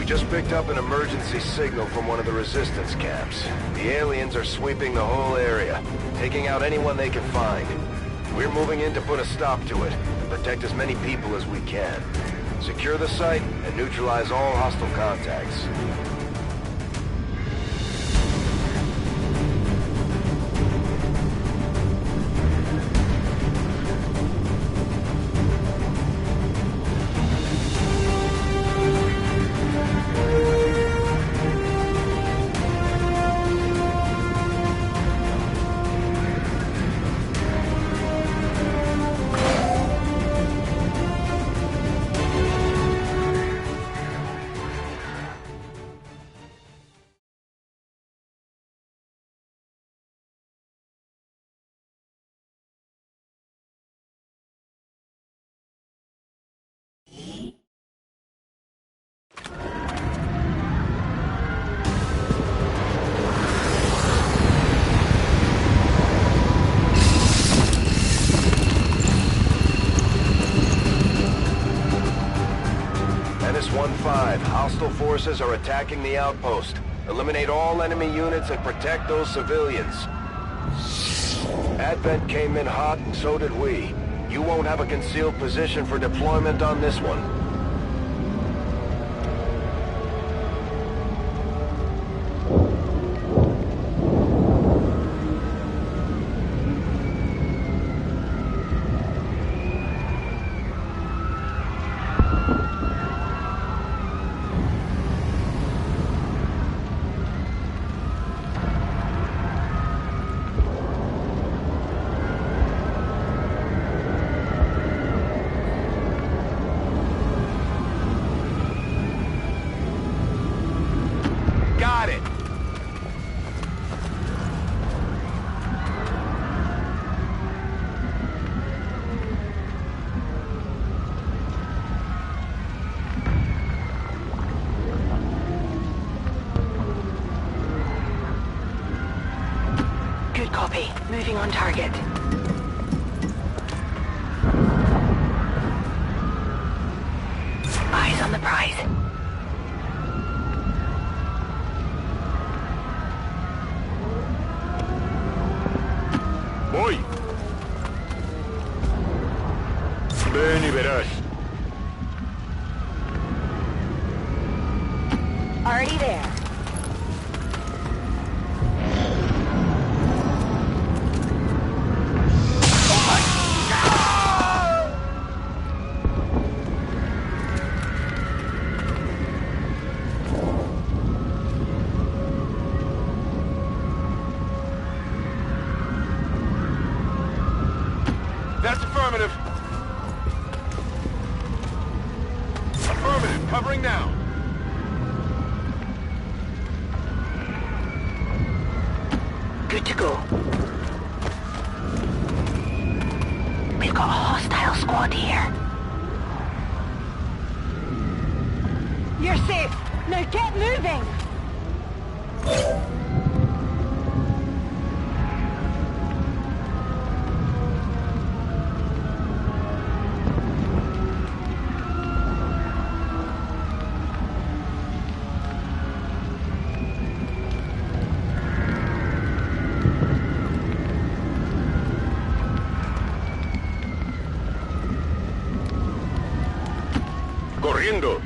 Speaker 7: Just picked up an emergency signal from one of the resistance camps. The aliens are sweeping the whole area, taking out anyone they can find. We're moving in to put a stop to it, and protect as many people as we can. Secure the site and neutralize all hostile contacts. Hostile forces are attacking the outpost. Eliminate all enemy units and protect those civilians. Advent came in hot, and so did we. You won't have a concealed position for deployment on this one.
Speaker 2: Copy. Moving on target. Eyes on the prize.
Speaker 10: Voy. Ven y verás.
Speaker 2: Already there.
Speaker 10: That's affirmative. Affirmative, covering now.
Speaker 2: Good to go. We've got a hostile squad here. You're safe. Now get moving.
Speaker 10: Corriendo.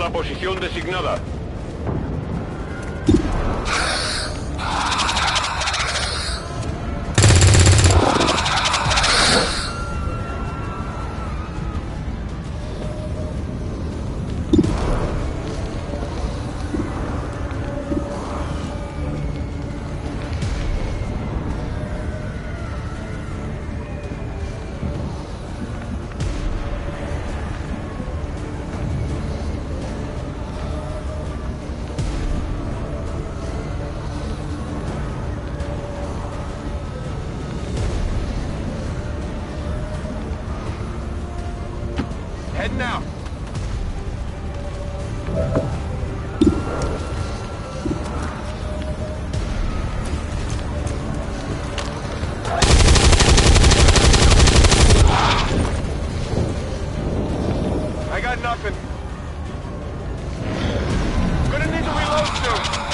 Speaker 10: la posición designada. Heading out. I got nothing. Gonna need to reload soon.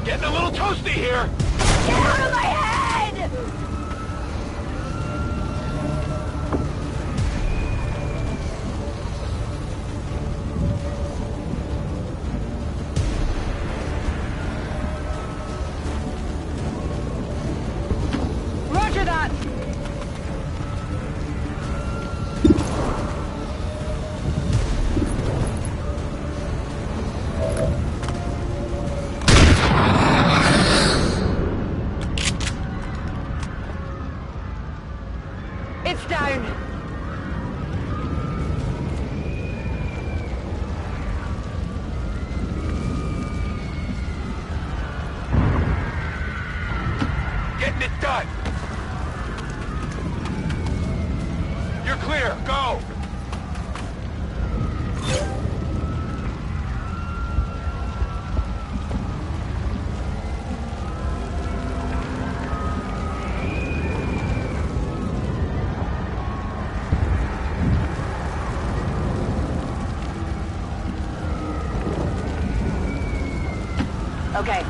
Speaker 10: Getting a little toasty here.
Speaker 2: Get out of my head! Roger that! It's down!
Speaker 10: Getting it done. You're clear. Go.
Speaker 2: Okay.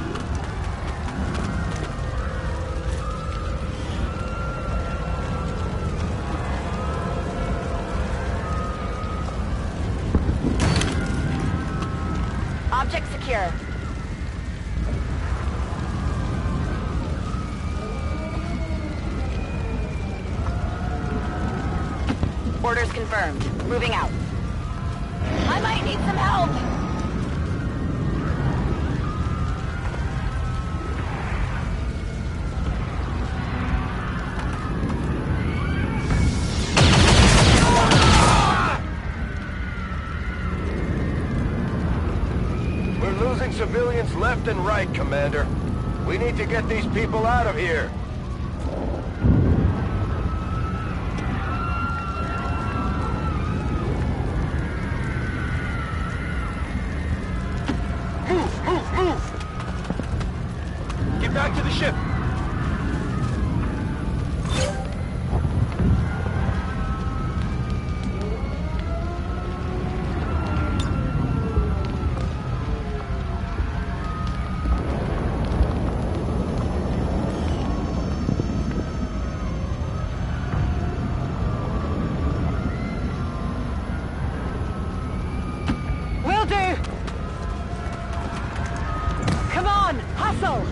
Speaker 2: Object secure. Orders confirmed. Moving out. I might need some help!
Speaker 10: We're losing civilians left and right, Commander. We need to get these people out of here. Move, move, move! Get back to the ship.
Speaker 2: Will do! Come on, hustle!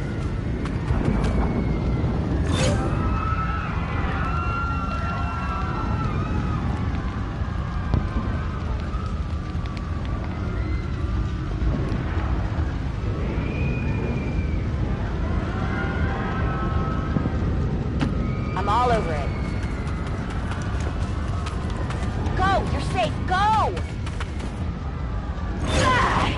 Speaker 2: I'm all over it. Go! You're safe! Go! Ah!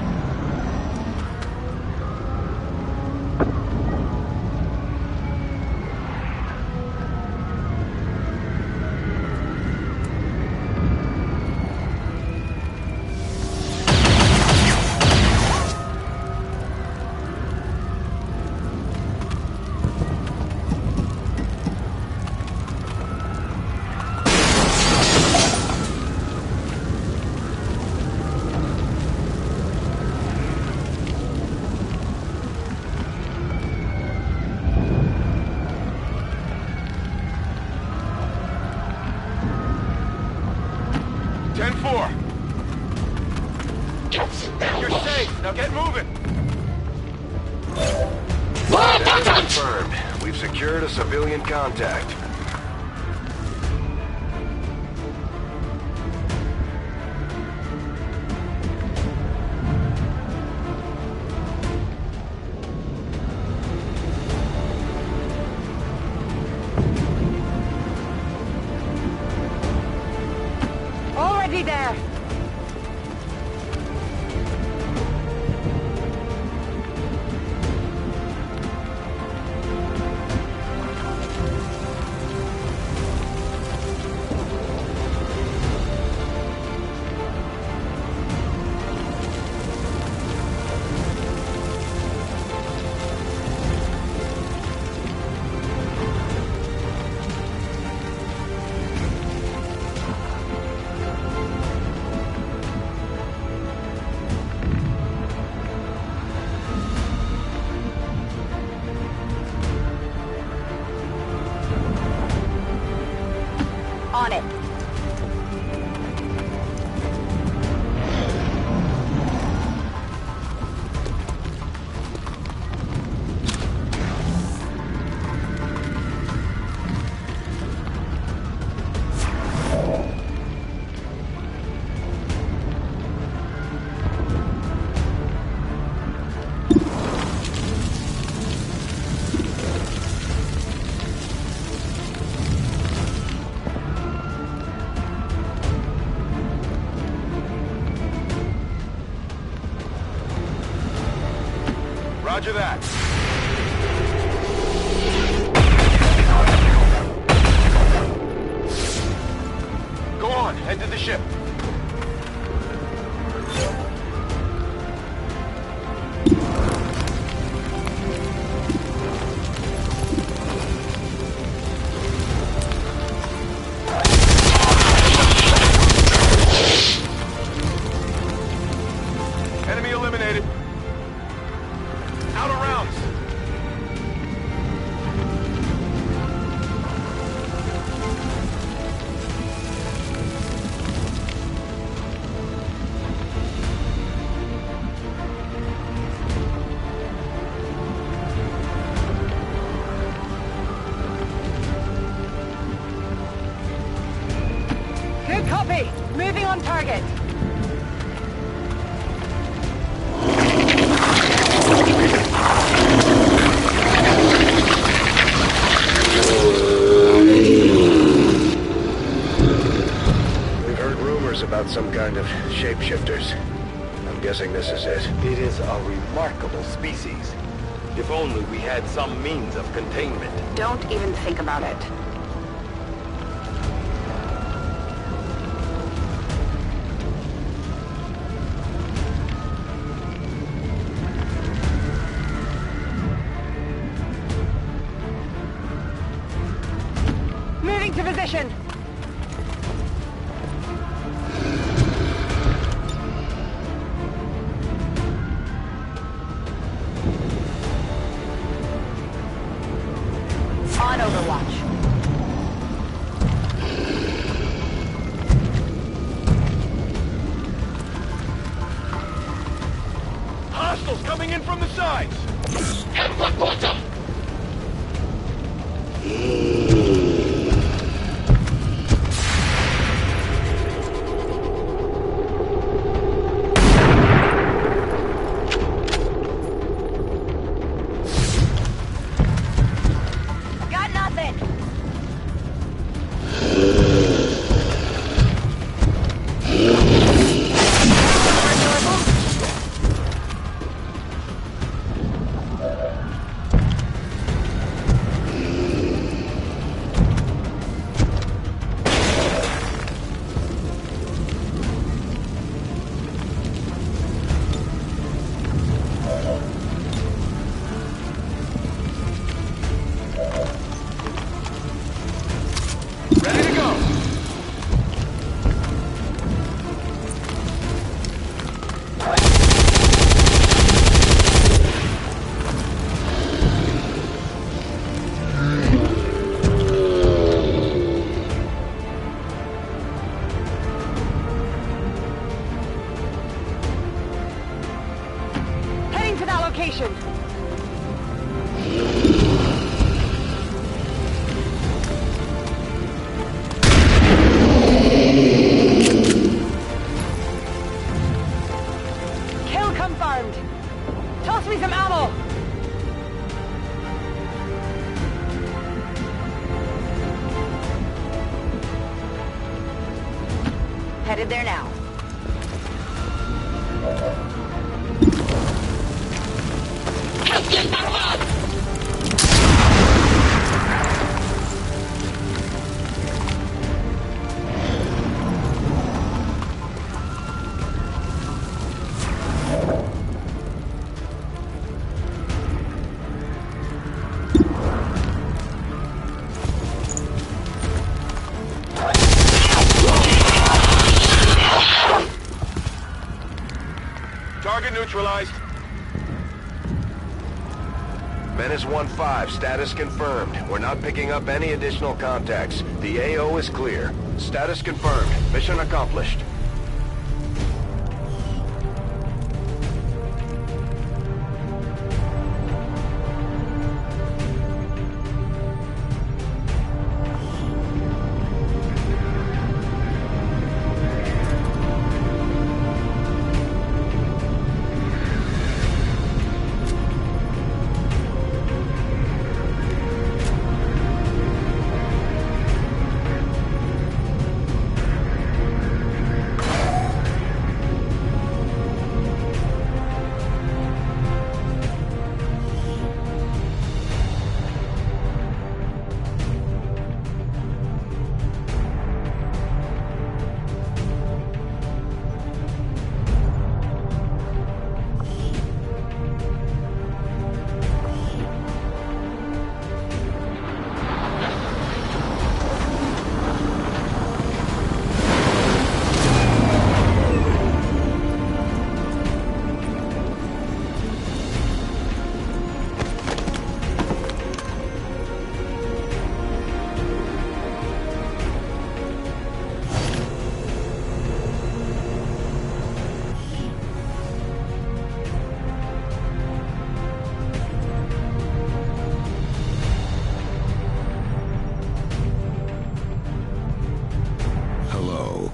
Speaker 10: 10-4. You're safe. Now get moving.
Speaker 7: That's confirmed. We've secured a civilian contact.
Speaker 2: Already there. On it.
Speaker 10: Roger that. Go on, head to the ship. Enemy eliminated. Out of rounds.
Speaker 2: Good copy. Moving on target.
Speaker 7: About some kind of shapeshifters. I'm guessing this is it.
Speaker 10: It is a remarkable species. If only we had some means of containment.
Speaker 3: Don't even think about it.
Speaker 2: Moving to position. On Overwatch.
Speaker 10: Hostiles coming in from the sides.
Speaker 2: Got nothing. location. Kill confirmed. Toss me some ammo. Headed there now.
Speaker 10: Target neutralized. Menace 1-5, status confirmed. We're not picking up any additional contacts. The AO is clear. Status confirmed. Mission accomplished.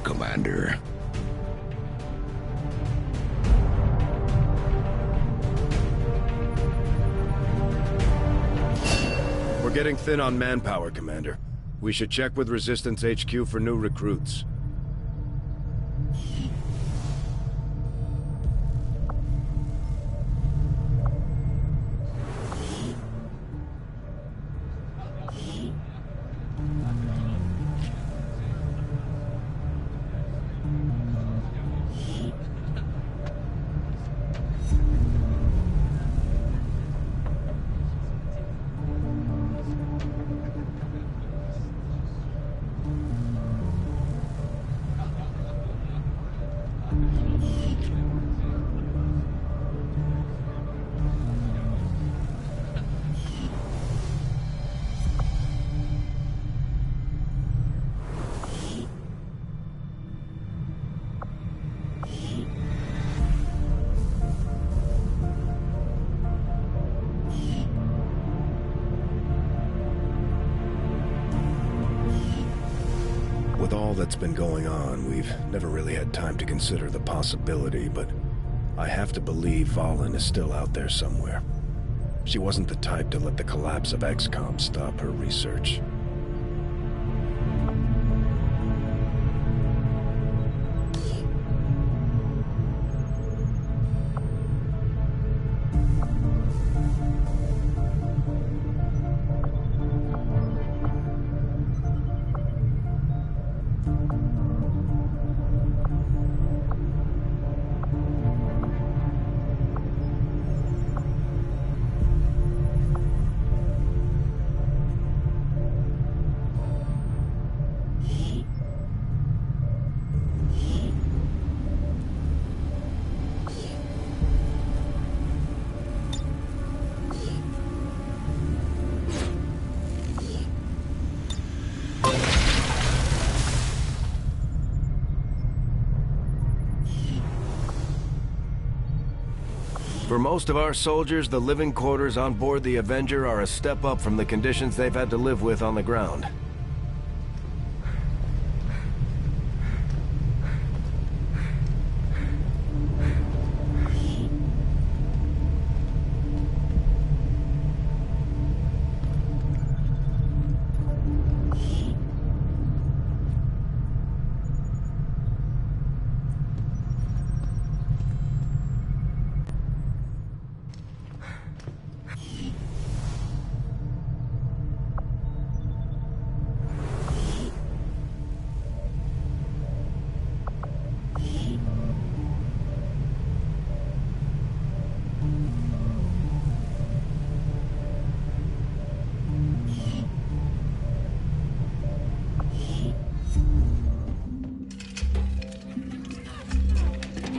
Speaker 5: Commander.
Speaker 7: We're getting thin on manpower, Commander. We should check with Resistance HQ for new recruits. With all that's been going on, we've never really had time to consider the possibility, but I have to believe Valen is still out there somewhere. She wasn't the type to let the collapse of Xcom stop her research.
Speaker 1: For most of our soldiers, the living quarters on board the Avenger are a step up from the conditions they've had to live with on the ground.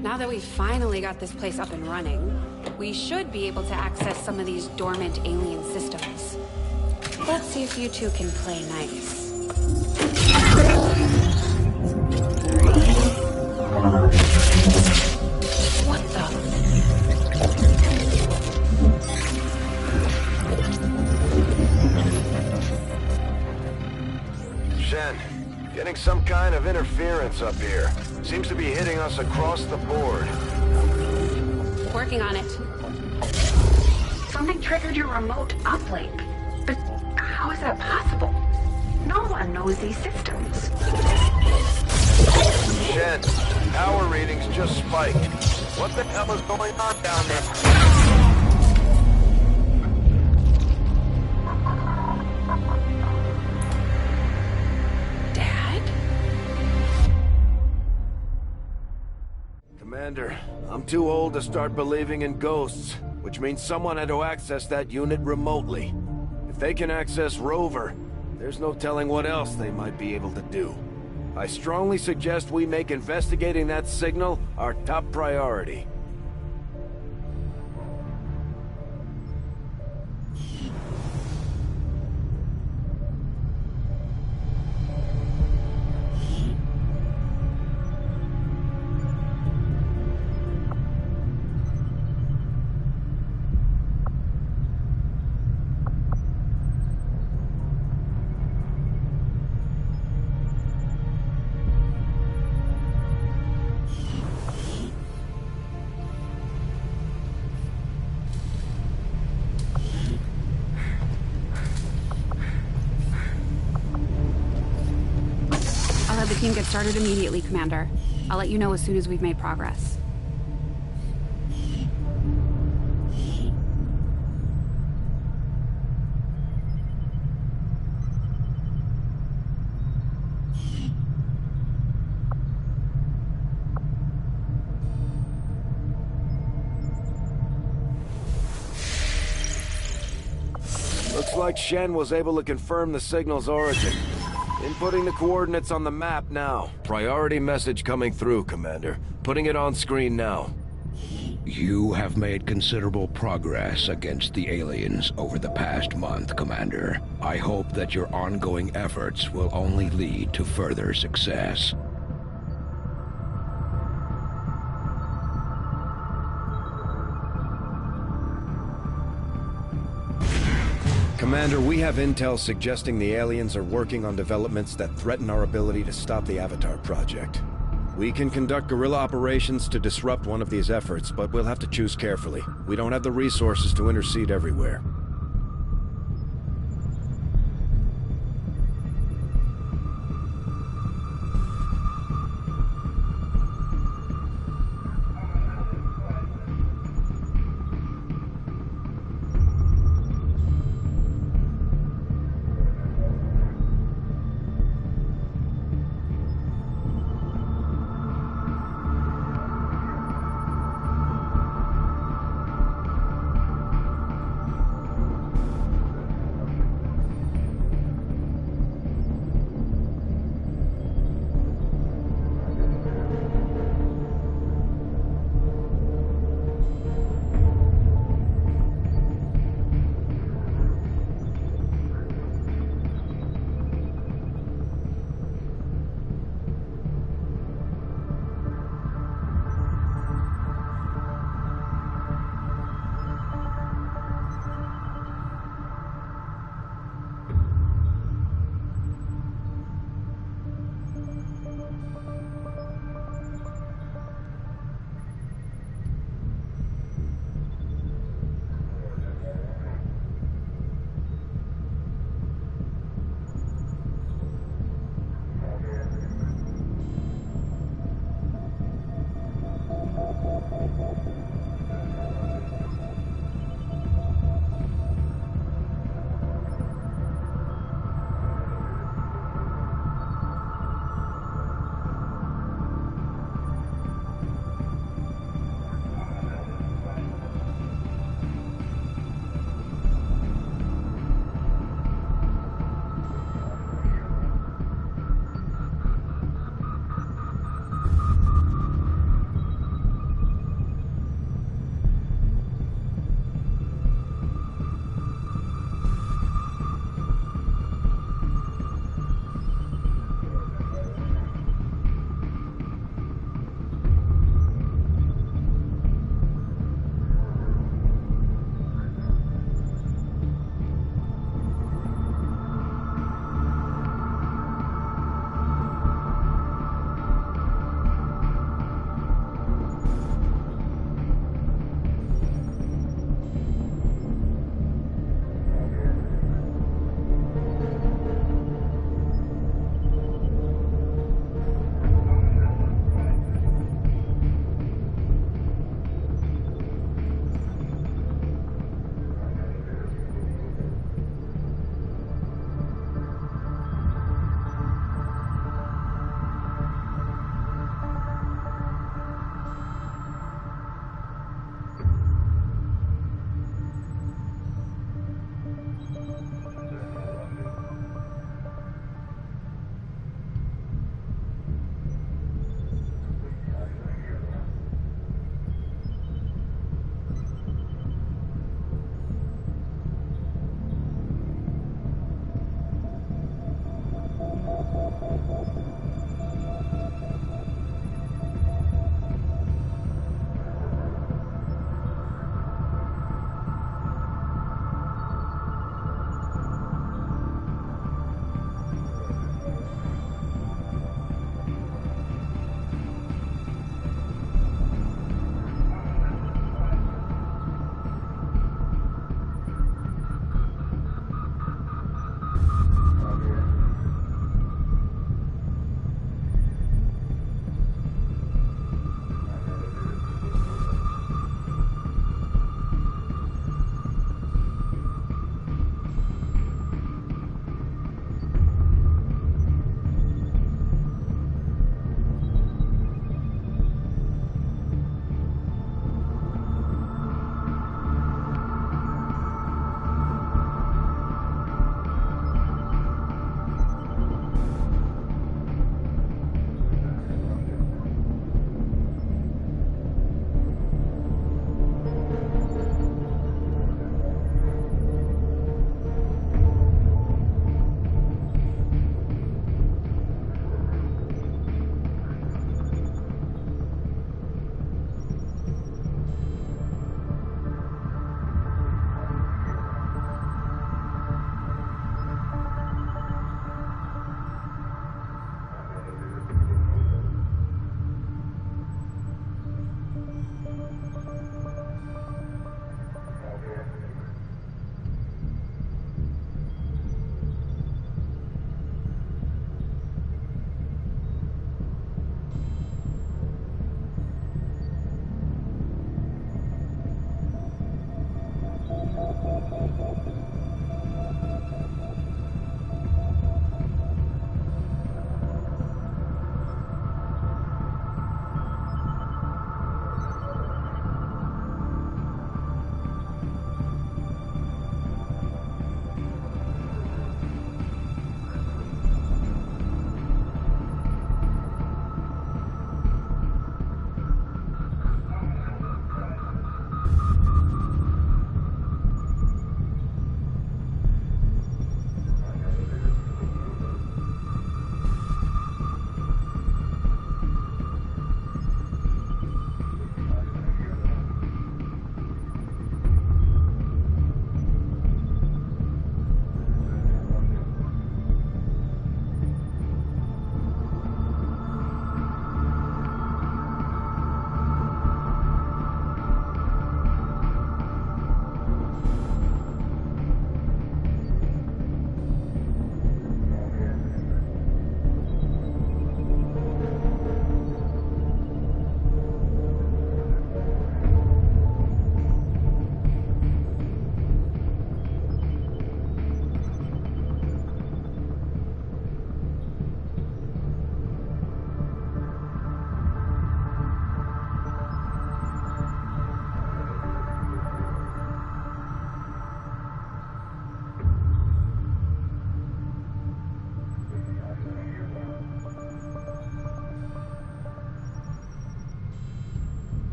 Speaker 4: Now that we've finally got this place up and running, we should be able to access some of these dormant alien systems. Let's see if you two can play nice. What the?
Speaker 10: Shen, getting some kind of interference up here. Seems to be hitting us across the board.
Speaker 4: Working on it.
Speaker 3: Something triggered your remote uplink. But how is that possible? No one knows these systems.
Speaker 10: Shen, power readings just spiked. What the hell is going on down there?
Speaker 1: Commander, I'm too old to start believing in ghosts, which means someone had to access that unit remotely. If they can access Rover, there's no telling what else they might be able to do. I strongly suggest we make investigating that signal our top priority.
Speaker 4: The team gets started immediately, Commander. I'll let you know as soon as we've made progress.
Speaker 1: Looks like Shen was able to confirm the signal's origin. Inputting the coordinates on the map now. Priority message coming through, Commander. Putting it on screen now.
Speaker 5: You have made considerable progress against the aliens over the past month, Commander. I hope that your ongoing efforts will only lead to further success.
Speaker 1: Commander, we have intel suggesting the aliens are working on developments that threaten our ability to stop the Avatar project. We can conduct guerrilla operations to disrupt one of these efforts, but we'll have to choose carefully. We don't have the resources to intercede everywhere.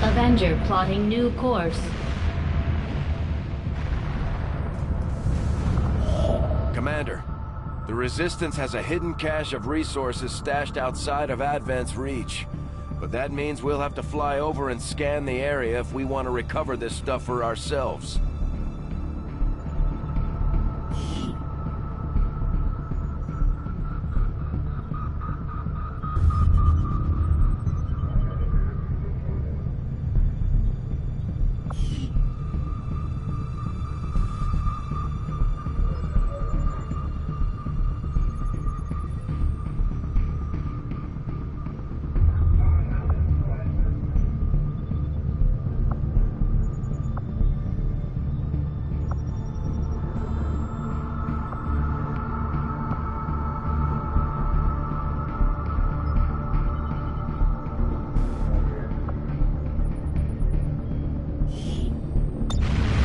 Speaker 6: Avenger plotting new course.
Speaker 1: Commander, the Resistance has a hidden cache of resources stashed outside of Advent's reach. But that means we'll have to fly over and scan the area if we want to recover this stuff for ourselves.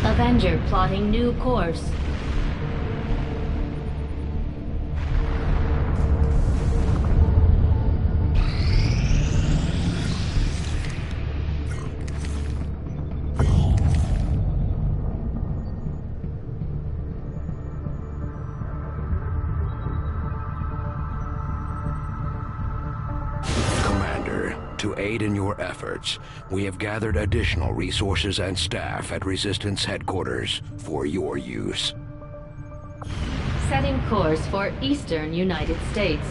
Speaker 6: Avenger plotting new course.
Speaker 5: To aid in your efforts, we have gathered additional resources and staff at Resistance headquarters for your use.
Speaker 6: Setting course for Eastern United States.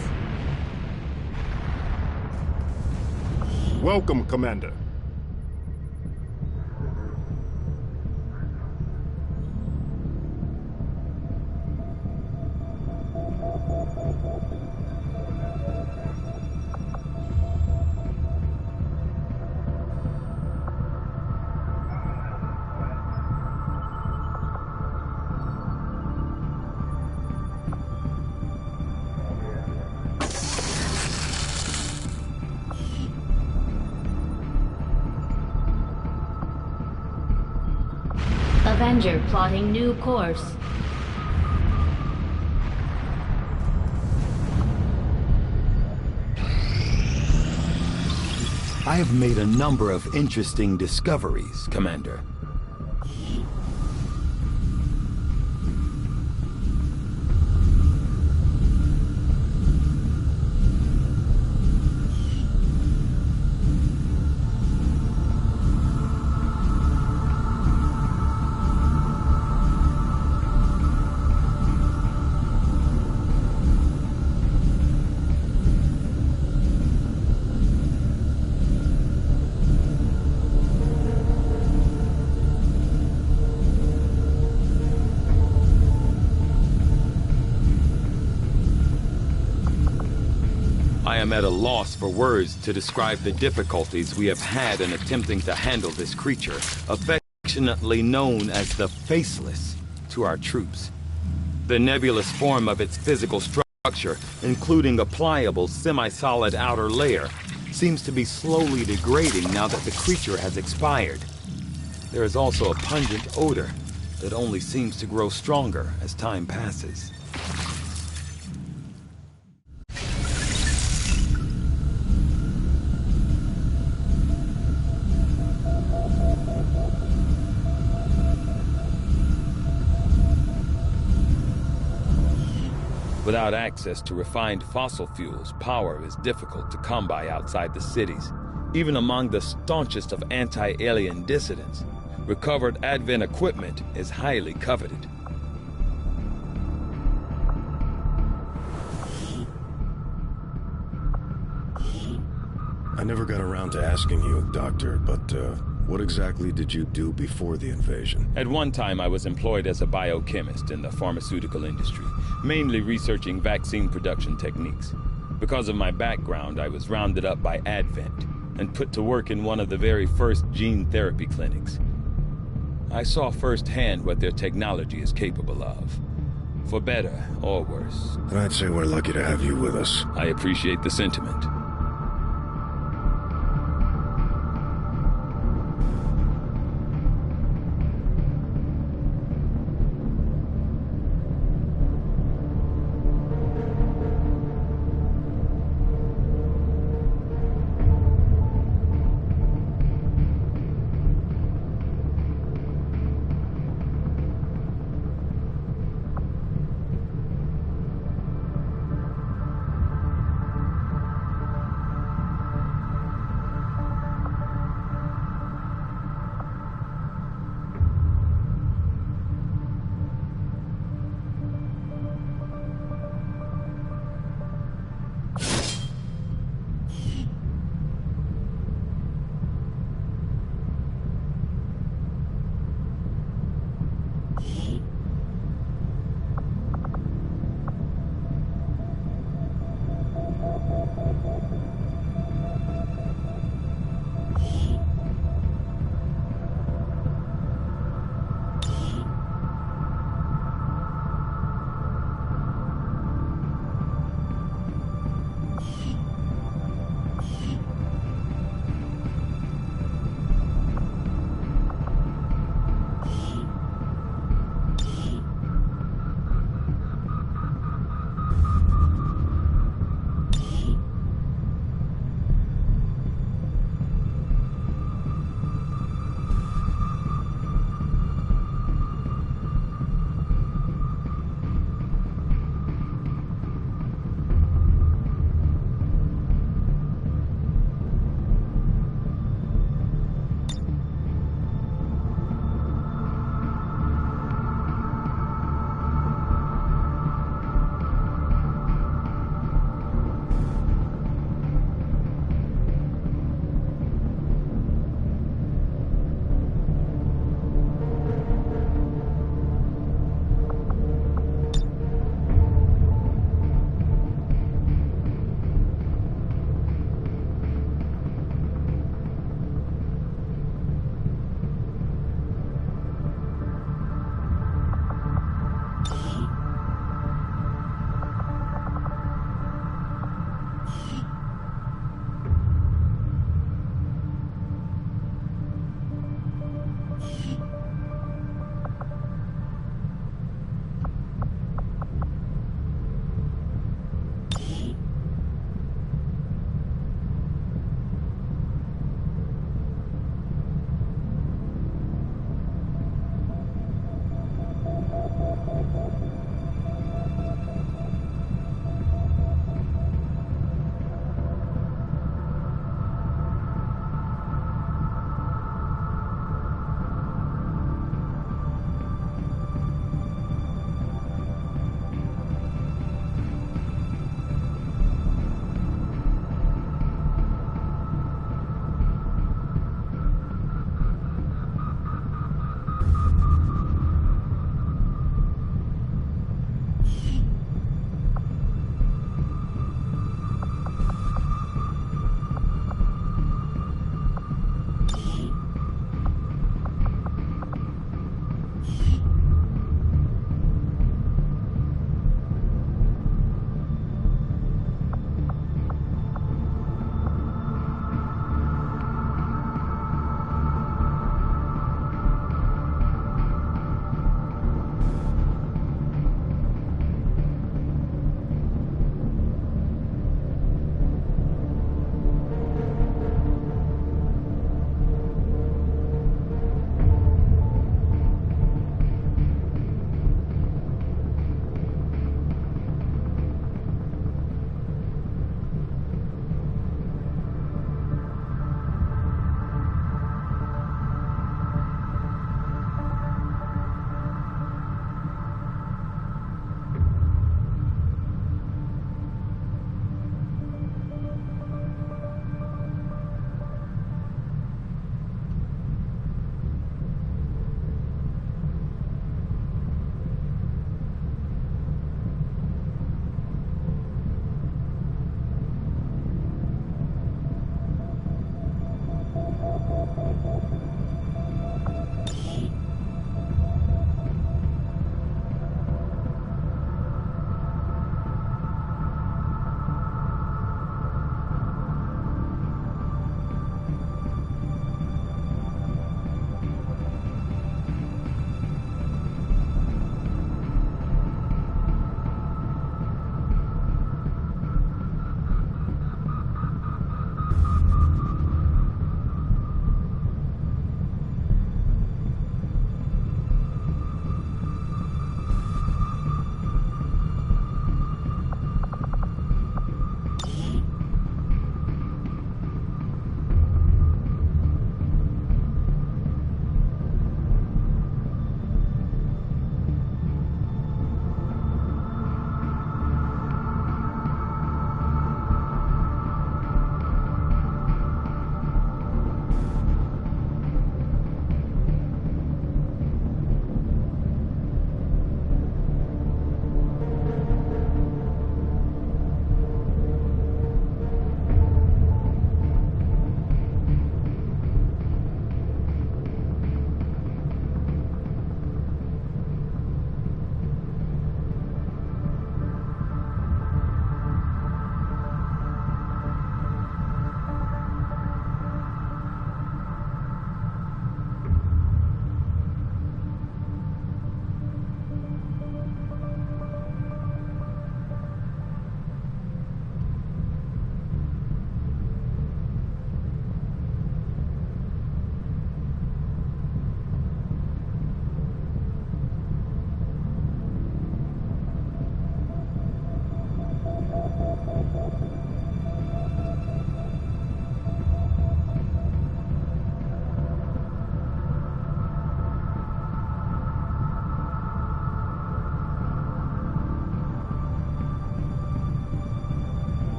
Speaker 15: Welcome, Commander.
Speaker 6: Avenger plotting new course.
Speaker 8: I have made a number of interesting discoveries, Commander. I am at a loss for words to describe the difficulties we have had in attempting to handle this creature, affectionately known as the Faceless, to our troops. The nebulous form of its physical structure, including a pliable, semi-solid outer layer, seems to be slowly degrading now that the creature has expired. There is also a pungent odor that only seems to grow stronger as time passes. Without access to refined fossil fuels, power is difficult to come by outside the cities. Even among the staunchest of anti-alien dissidents, recovered Advent equipment is highly coveted.
Speaker 7: I never got around to asking you, Doctor, but what exactly did you do before the invasion?
Speaker 8: At one time, I was employed as a biochemist in the pharmaceutical industry, mainly researching vaccine production techniques. Because of my background, I was rounded up by Advent and put to work in one of the very first gene therapy clinics. I saw firsthand what their technology is capable of, for better or worse.
Speaker 7: And I'd say we're lucky to have you with us.
Speaker 8: I appreciate the sentiment.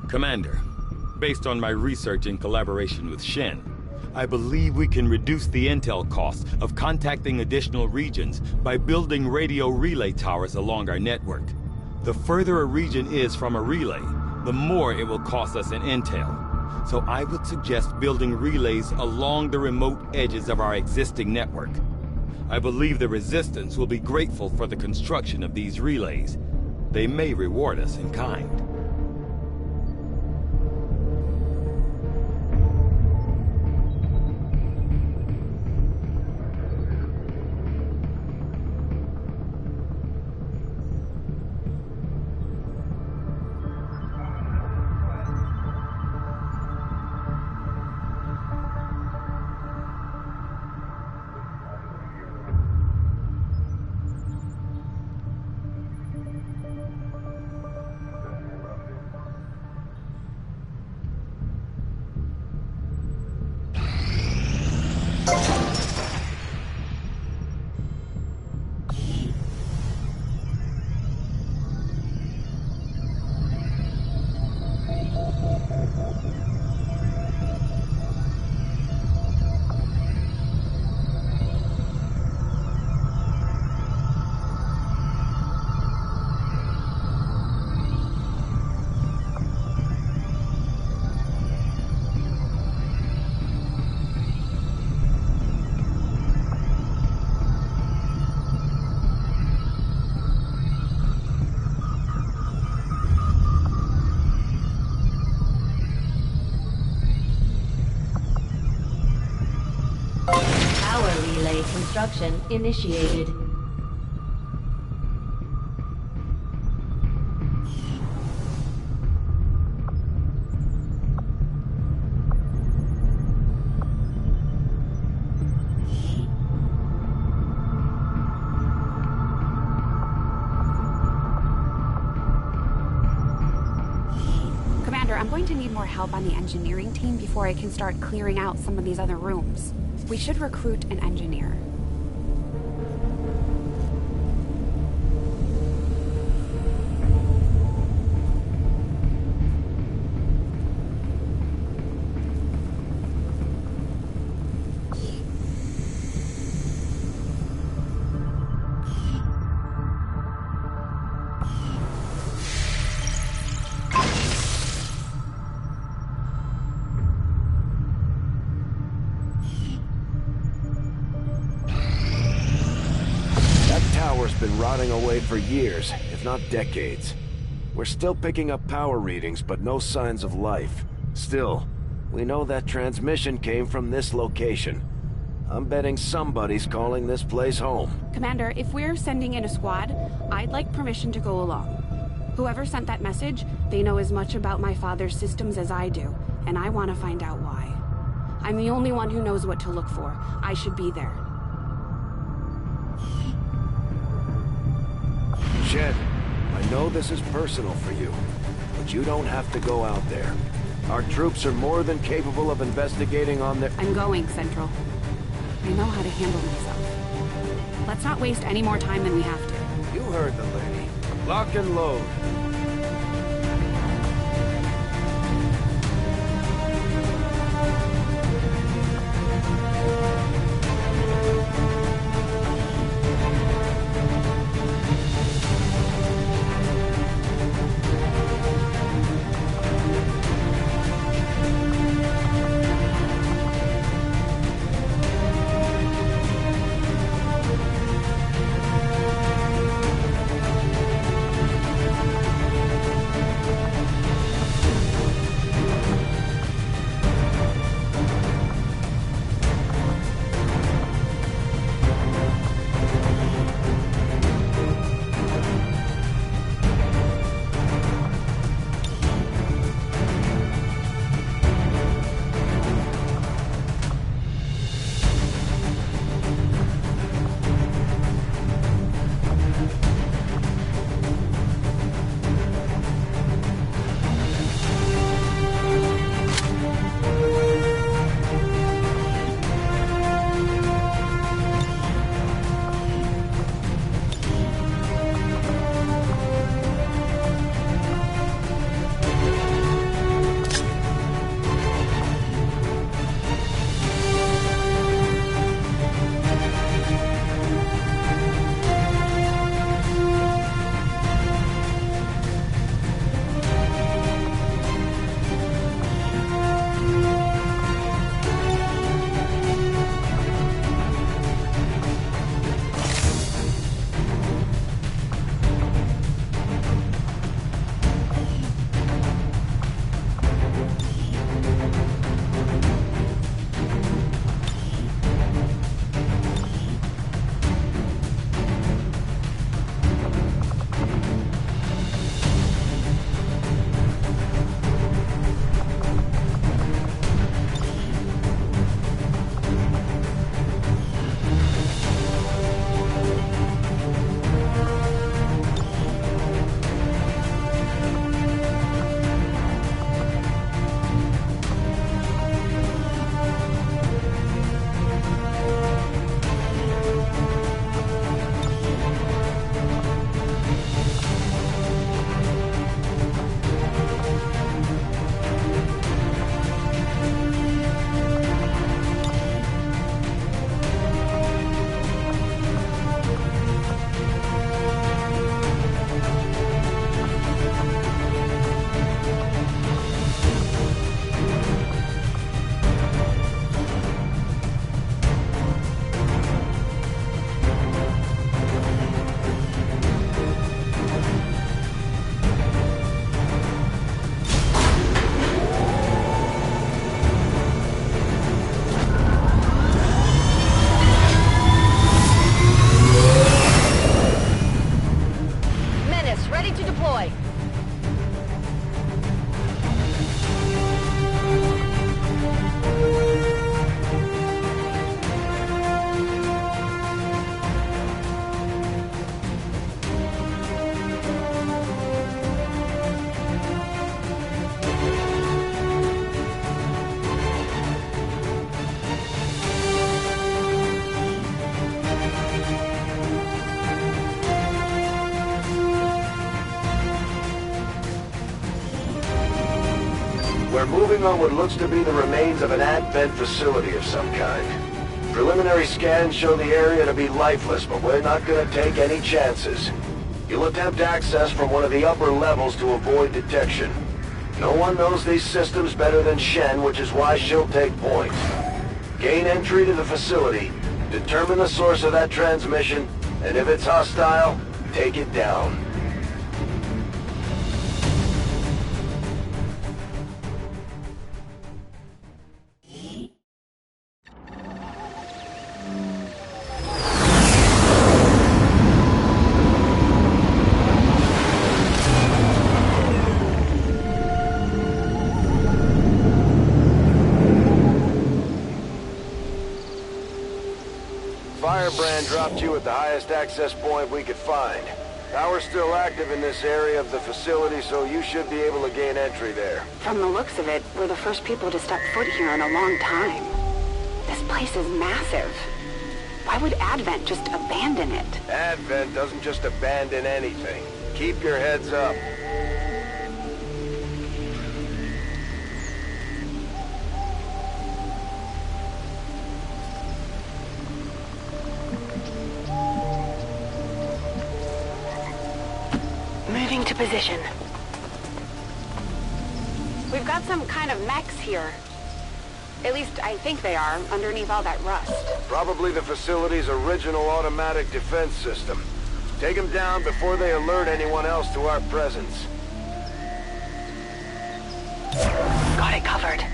Speaker 8: Commander, based on my research in collaboration with Shen, I believe we can reduce the intel costs of contacting additional regions by building radio relay towers along our network. The further a region is from a relay, the more it will cost us in intel. So I would suggest building relays along the remote edges of our existing network. I believe the Resistance will be grateful for the construction of these relays. They may reward us in kind.
Speaker 6: Construction initiated.
Speaker 4: Commander, I'm going to need more help on the engineering team before I can start clearing out some of these other rooms. We should recruit an engineer.
Speaker 1: been rotting away for years, if not decades. We're still picking up power readings, but no signs of life. Still, we know that transmission came from this location. I'm betting somebody's calling this place home.
Speaker 4: Commander, if we're sending in a squad, I'd like permission to go along. Whoever sent that message, they know as much about my father's systems as I do, and I want to find out why. I'm the only one who knows what to look for. I should be there.
Speaker 1: Shen, I know this is personal for you, but you don't have to go out there. Our troops are more than capable of investigating on their...
Speaker 4: I'm going, Central. I know how to handle myself. Let's not waste any more time than we have to.
Speaker 1: You heard the lady. Lock and load.
Speaker 10: We're moving on what looks to be the remains of an Advent facility of some kind. Preliminary scans show the area to be lifeless, but we're not going to take any chances. You'll attempt access from one of the upper levels to avoid detection. No one knows these systems better than Shen, which is why she'll take point. Gain entry to the facility, determine the source of that transmission, And if it's hostile, take it down. Firebrand dropped you at the highest access point we could find. Power's still active in this area of the facility, so you should be able to gain entry there.
Speaker 3: From the looks of it, we're the first people to step foot here in a long time. This place is massive. Why would Advent just abandon it?
Speaker 10: Advent doesn't just abandon anything. Keep your heads up.
Speaker 2: Moving to position.
Speaker 3: We've got some kind of mechs here. At least I think they are, underneath all that rust.
Speaker 10: Probably the facility's original automatic defense system. Take them down before they alert anyone else to our presence.
Speaker 2: Got it covered.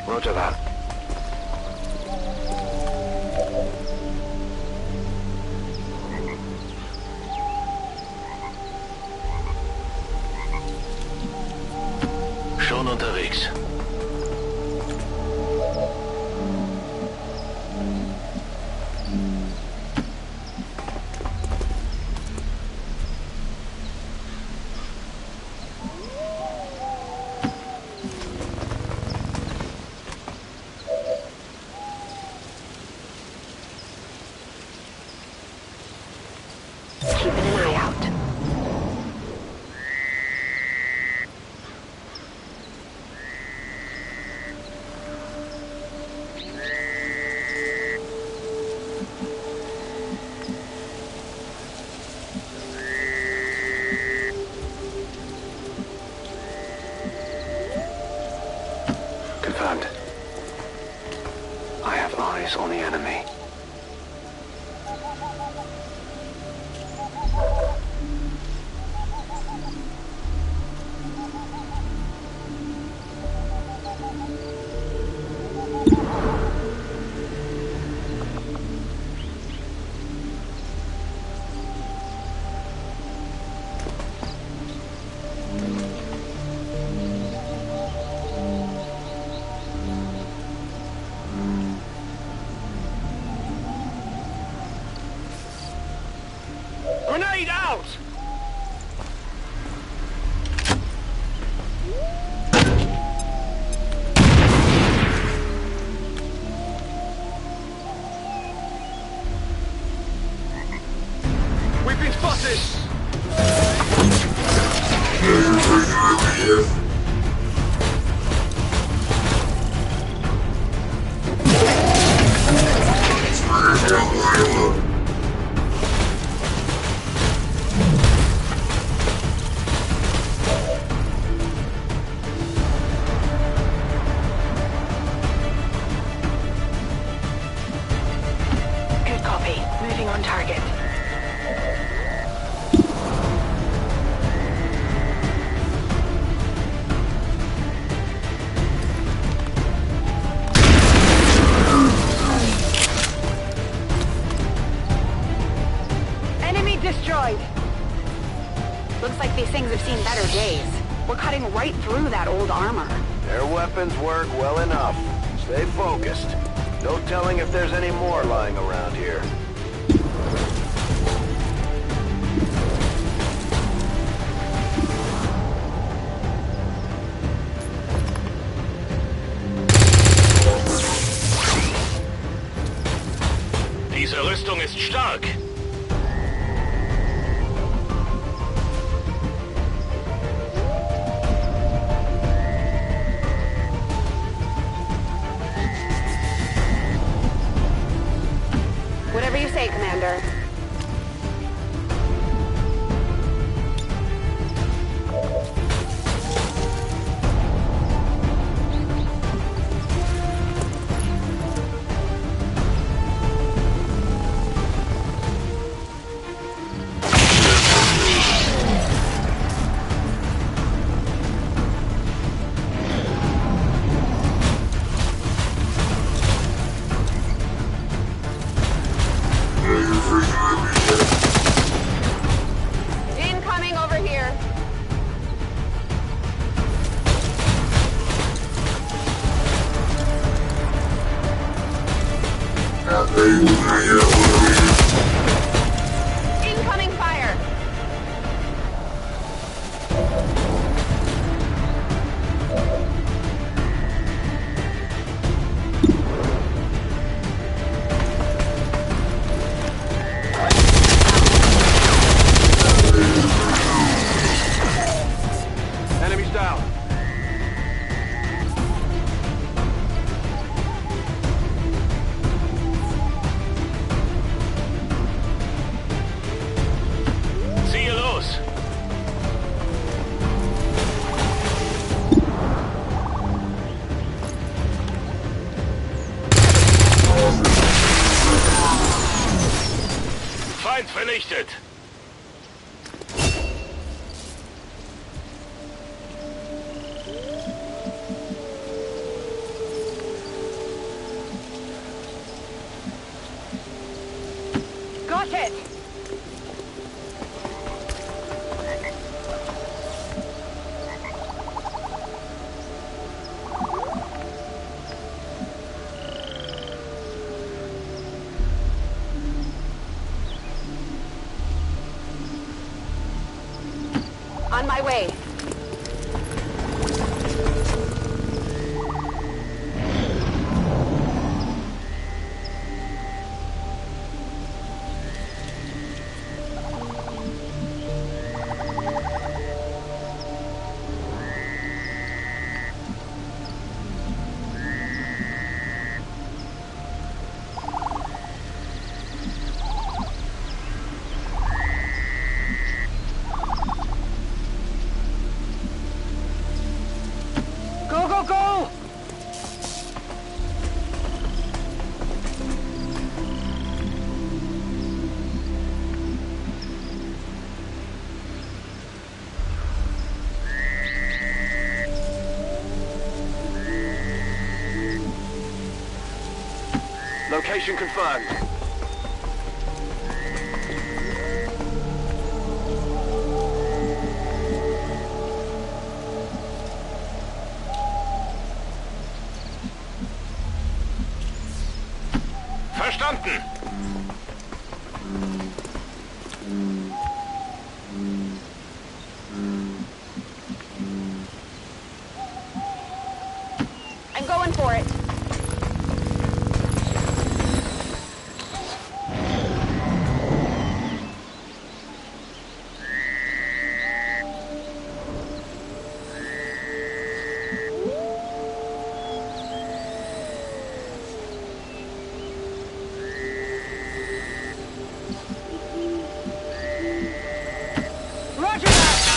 Speaker 10: Roger that.
Speaker 1: Schon unterwegs.
Speaker 2: Keeping an eye out.
Speaker 10: Confirmed. I have eyes on the enemy. Grenade out! We've been spotted!
Speaker 2: Good copy. Moving on target.
Speaker 3: Enemy destroyed! Looks like these things have seen better days. We're cutting right through that old armor.
Speaker 10: Their weapons work well enough. Stay focused. No telling if there's any more lying around here.
Speaker 1: Diese Rüstung ist stark.
Speaker 3: Whatever you say, Commander.
Speaker 2: Incoming fire!
Speaker 10: Enemies down.
Speaker 1: Ziehe los! Feind vernichtet!
Speaker 2: Got it! On my way. Go, go, go!
Speaker 10: Location confirmed.
Speaker 1: Verstanden!
Speaker 2: I'm going for it. Roger that!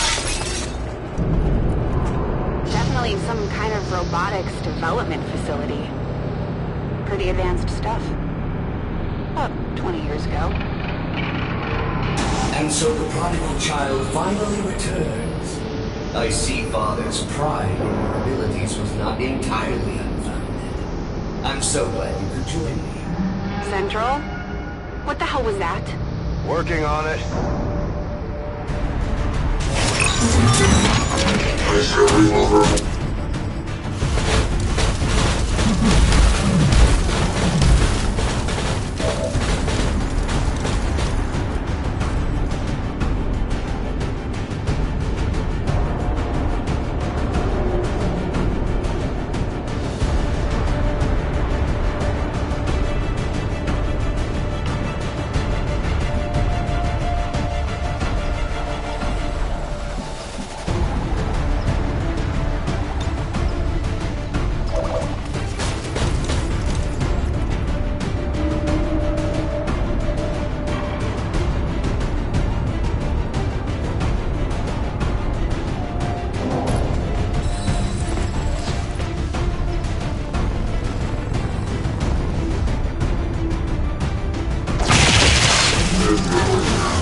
Speaker 3: Definitely some kind of robotics development facility. Pretty advanced stuff. About 20 years ago.
Speaker 15: And so the prodigal child finally returns. I see Father's pride in your abilities was not entirely unfounded. I'm so glad you could join me.
Speaker 3: Central? What the hell was that?
Speaker 10: Working on it.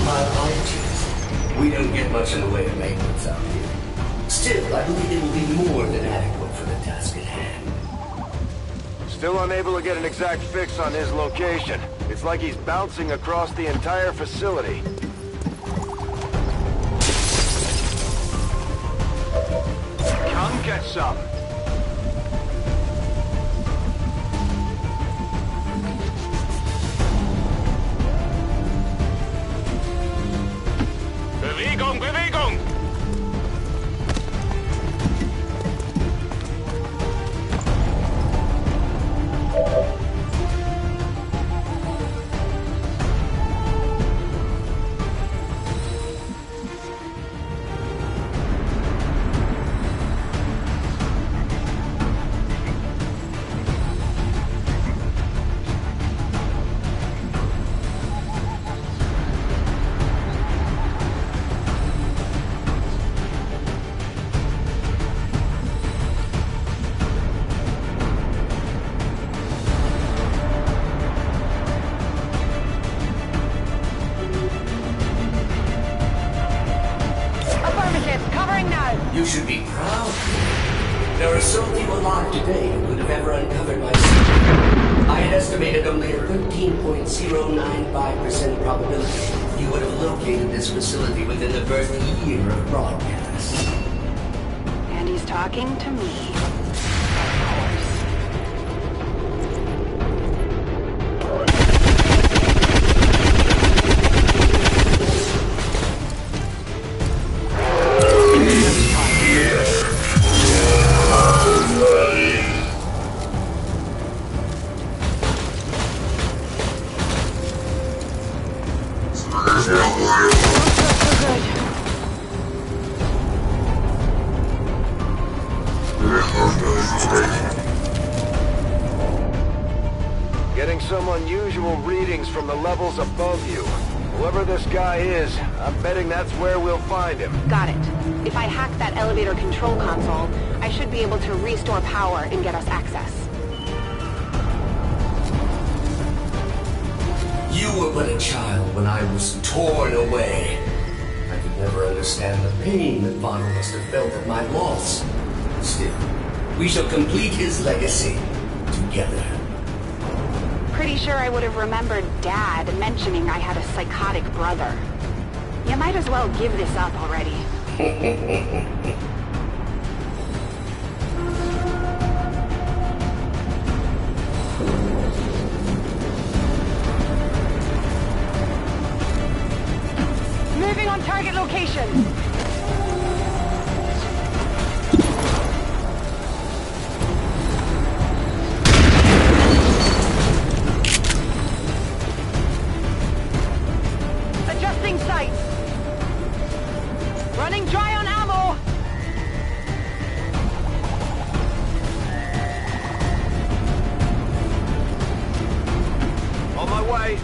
Speaker 15: My apologies. We don't get much in the way of maintenance out here. Still, I believe it will be more than adequate for the task at hand.
Speaker 10: Still unable to get an exact fix on his location. It's like he's bouncing across the entire facility. Come get some.
Speaker 15: estimated only a 13.095% probability you would have located this facility within the first year of broadcast.
Speaker 2: And he's talking to me.
Speaker 10: Getting some unusual readings from the levels above you. Whoever this guy is, I'm betting that's where we'll find him.
Speaker 3: Got it. If I hack that elevator control console, I should be able to restore power and get us access.
Speaker 15: You were but a child when I was torn away. I could never understand the pain that Father must have felt at my loss. Still, we shall complete his legacy together.
Speaker 3: Pretty sure I would have remembered Dad mentioning I had a psychotic brother. You might as well give this up already.
Speaker 2: Moving on target location. Adjusting sights. Running dry on ammo.
Speaker 10: On my way.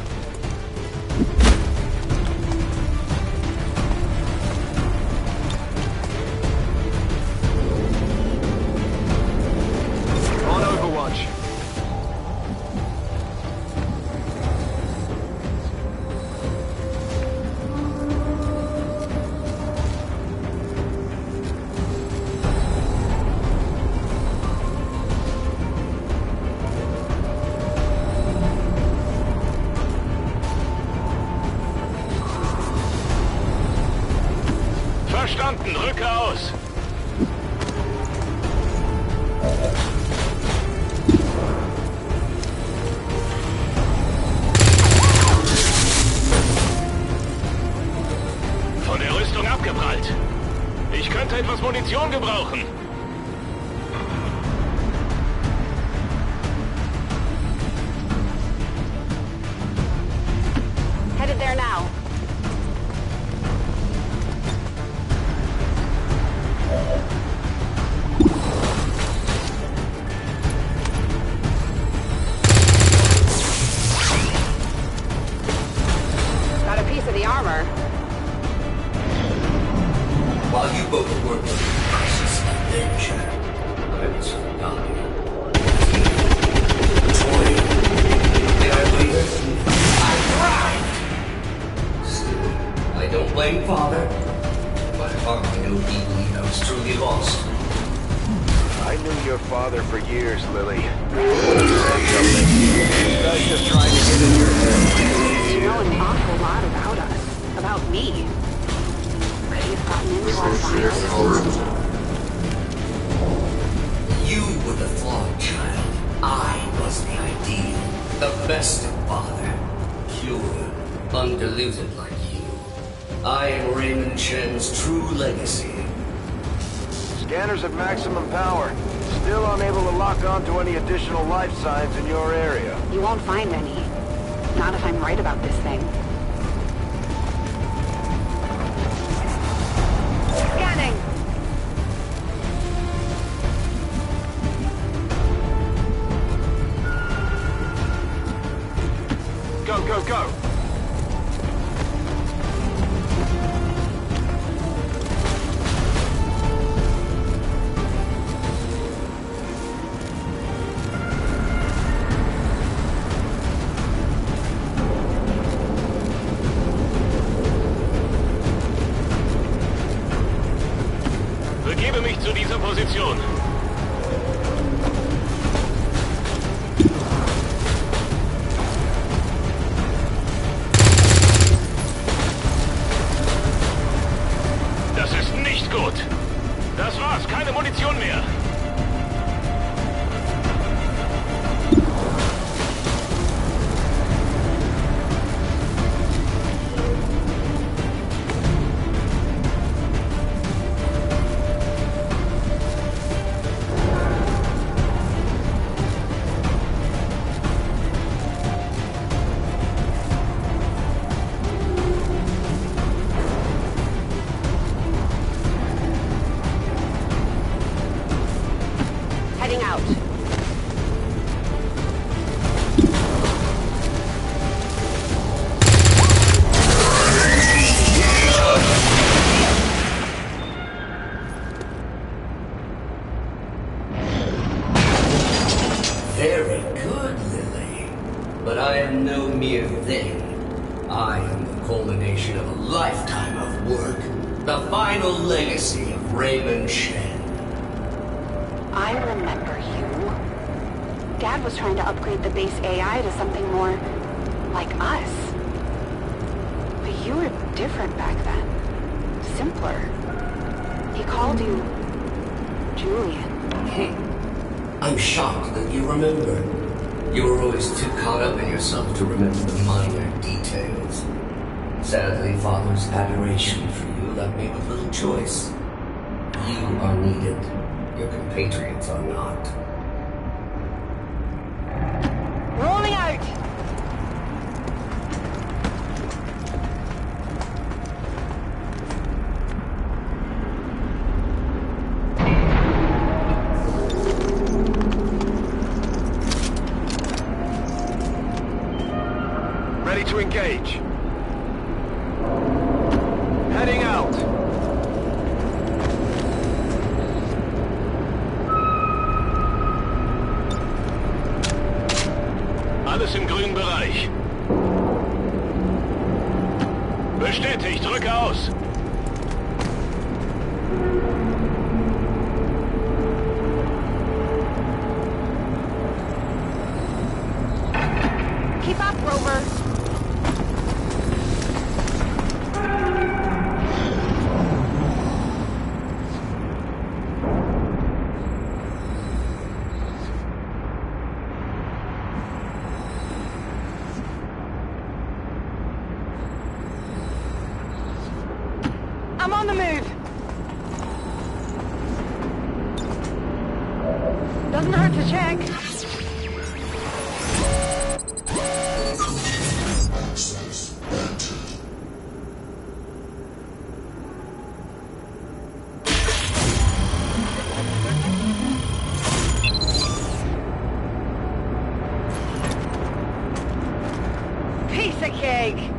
Speaker 10: On Overwatch.
Speaker 16: Verstanden, rücke aus! Von der Rüstung abgeprallt. Ich könnte etwas Munition gebrauchen.
Speaker 3: Headed there now. Got a piece of the armor.
Speaker 15: While you both worked on the crisis adventure, I was forgotten. Toying. Did I later? I thrived! Still, I don't blame Father. By heart, I know he believed I was truly lost.
Speaker 10: I knew your father for years, Lily. You guys just trying to get in your head.
Speaker 3: You know an awful lot about us. About me. Could he have gotten into our files?
Speaker 15: You were the flawed child. I was the ideal. The best of Father. Pure, undiluted like you. I am Raymond Shen's true legacy.
Speaker 10: Scanners at maximum power. Still unable to lock onto any additional life signs in your area.
Speaker 3: You won't find any. Not if I'm right about this thing.
Speaker 2: Scanning.
Speaker 10: Go, go, go!
Speaker 16: Begebe mich zu dieser Position.
Speaker 15: but I am no mere thing. I am the culmination of a lifetime of work. The final legacy of Raymond Shen.
Speaker 3: I remember you. Dad was trying to upgrade the base AI to something more like us. But you were different back then. Simpler. He called you Julian.
Speaker 15: I'm shocked that you remember. You were always too caught up in yourself to remember the minor details. Sadly, Father's adoration for you left me with little choice. You are needed. Your compatriots are not.
Speaker 2: Rolling out!
Speaker 10: Ready to engage. Heading out.
Speaker 16: Alles im grünen Bereich. Bestätigt, drücke aus.
Speaker 2: Keep up, Rover. I'm on the move. Doesn't hurt to check.
Speaker 9: Access granted.
Speaker 2: Piece of cake.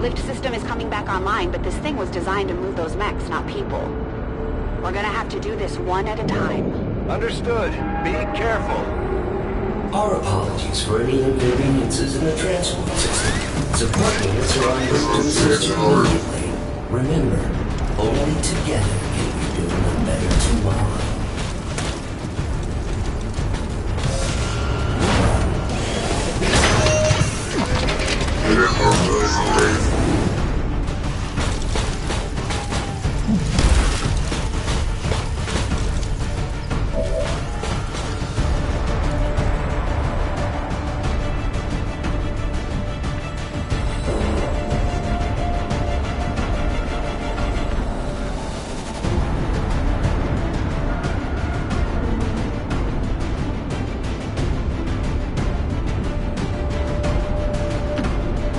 Speaker 3: Lift system is coming back online, but this thing was designed to move those mechs, not people. We're gonna have to do this one at a time.
Speaker 10: Understood. Be careful.
Speaker 15: Our apologies for any inconveniences in the transport system. Support units are en route to assist you immediately. Remember, only together can we build a better tomorrow.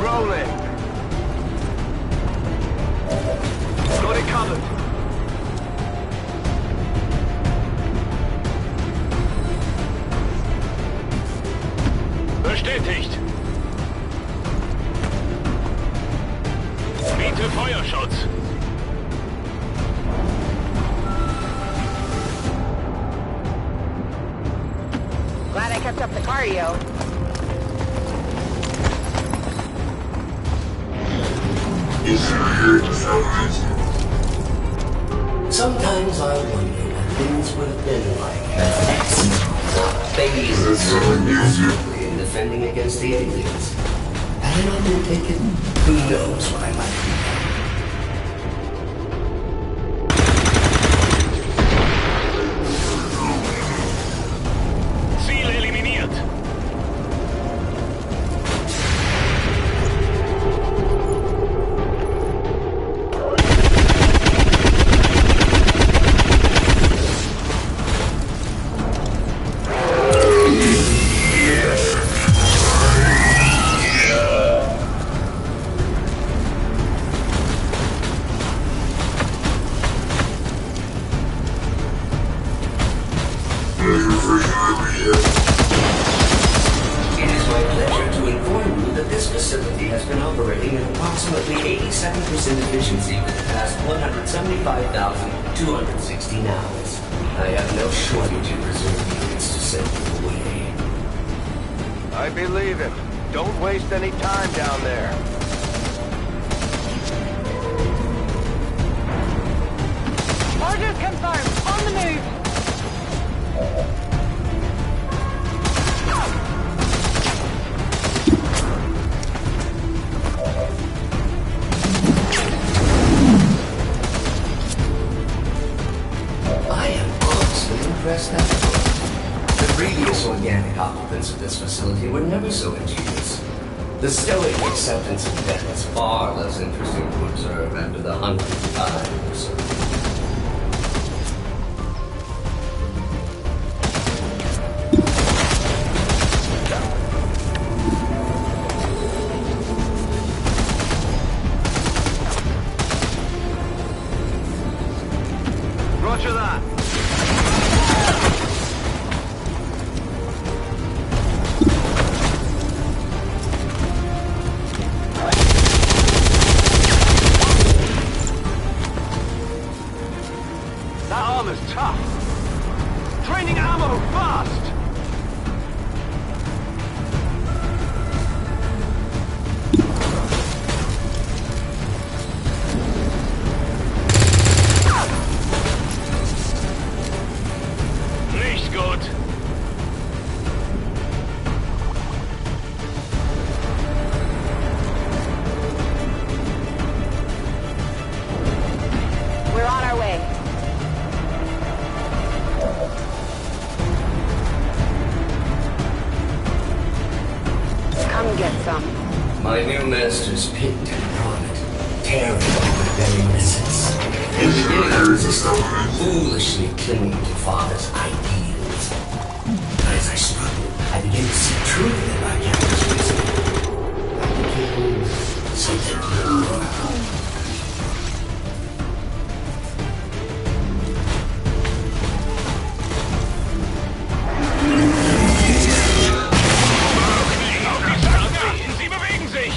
Speaker 10: Rolling. Got it covered.
Speaker 16: Bestätigt. Biete Feuerschutz.
Speaker 2: Glad I kept up the cardio.
Speaker 15: Sometimes I wonder what things would have been like had Xcom not phased so quickly in defending against the aliens. Had I not been taken, who knows what I might be.
Speaker 16: Ziel eliminiert.
Speaker 15: It is my pleasure to inform you that this facility has been operating at approximately 87% efficiency for the past 175,216 hours. I have no shortage in preserving send you away.
Speaker 10: I believe him. Don't waste any time down there.
Speaker 2: Orders confirmed. On the move.
Speaker 15: I am honestly impressed now. The previous organic occupants of this facility were never so ingenious. The stoic acceptance of death is far less interesting to observe after the 100th time or so.
Speaker 10: Roger that. That armor's tough. Training ammo, fast!
Speaker 16: Nicht gut.
Speaker 2: We're on our way. Come get some.
Speaker 15: My new masters picked and prodded, tearing off the very essence. In the beginning, I resisted, foolishly clinging to Father's ideals. But as I struggled, I began to see truth in my captor's wisdom. I became something more.
Speaker 16: Sie bewegen sich!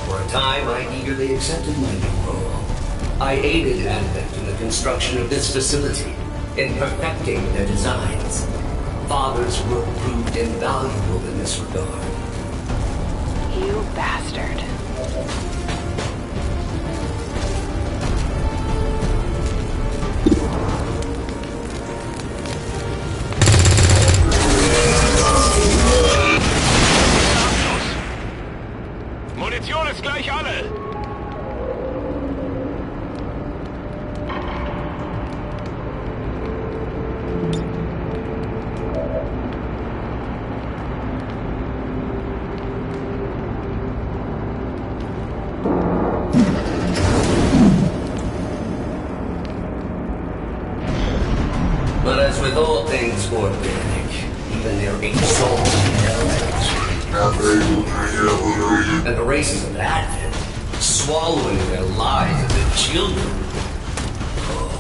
Speaker 15: For a time, I eagerly accepted my new role. I aided Advent in the construction of this facility, in perfecting their designs. Father's work proved invaluable in this regard.
Speaker 2: You bastard.
Speaker 16: Munition ist gleich alle!
Speaker 15: But as with all things organic, even their exalted elements, and the races of Advent, swallowing their lives as their children. Oh,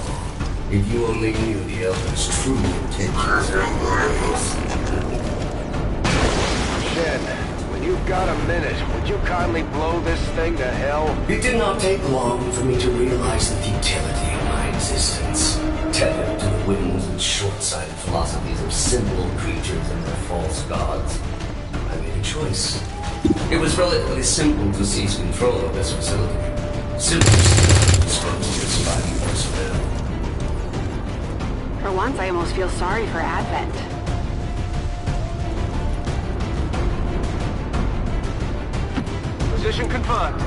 Speaker 15: if you only knew the Elder's true intentions.
Speaker 10: Shen, when you've got a minute, would you kindly blow this thing to hell?
Speaker 15: It did not take long for me to realize the futility of my existence. Tethered to the whims and short-sighted philosophies of simple creatures and their false gods, I made a choice. It was relatively simple to seize control of this facility. Simple to dispose of your surviving personnel.
Speaker 3: For once, I almost feel sorry for Advent.
Speaker 10: Position confirmed.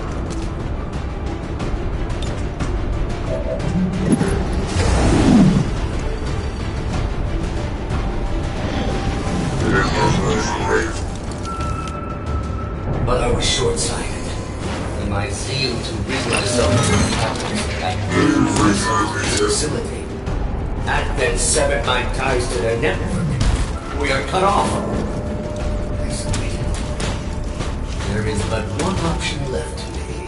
Speaker 15: But I was short-sighted. In my zeal to rid myself of the captors, I moved myself to this facility. Advent severed my ties to their network. We are cut off. Isolated. There is but one option left to me.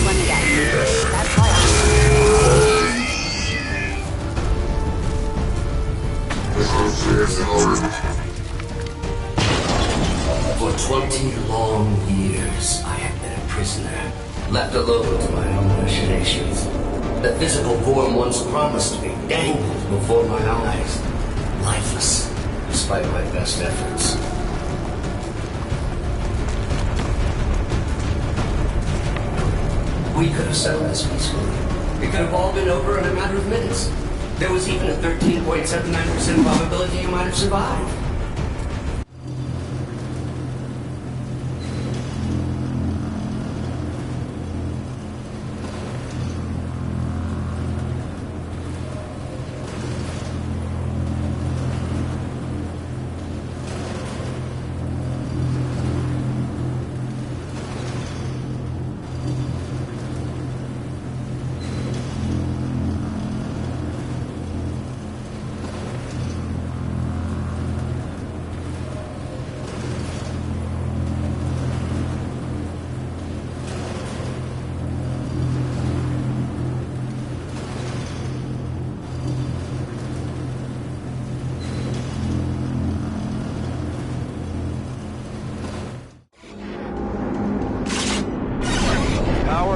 Speaker 2: One again. That's why
Speaker 15: For 20 long years, I have been a prisoner, left alone to my own machinations. The physical form once promised me dangled before my eyes, lifeless, despite my best efforts. We could have settled this peacefully. It could have all been over in a matter of minutes. There was even a 13.79% probability you might have survived.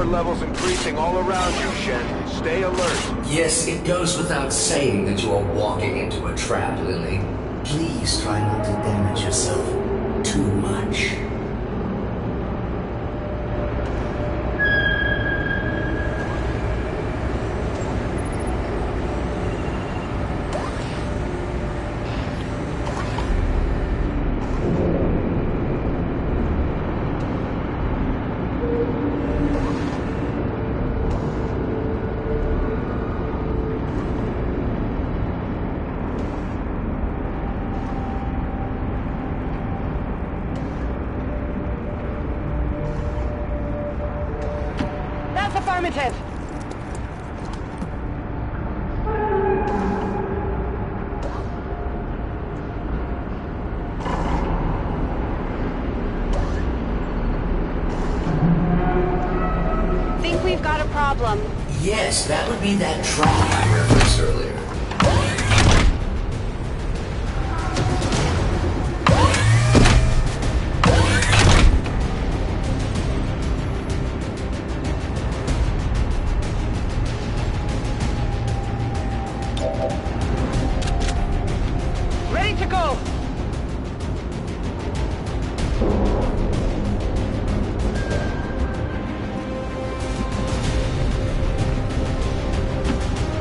Speaker 10: Levels increasing all around you, Shen. Stay alert.
Speaker 15: Yes, it goes without saying that you are walking into a trap, Lily. Please try not to damage yourself too much.
Speaker 2: Affirmative.
Speaker 3: Think we've got a problem.
Speaker 15: Yes, that would be that trap I referenced earlier.
Speaker 2: Ready to go.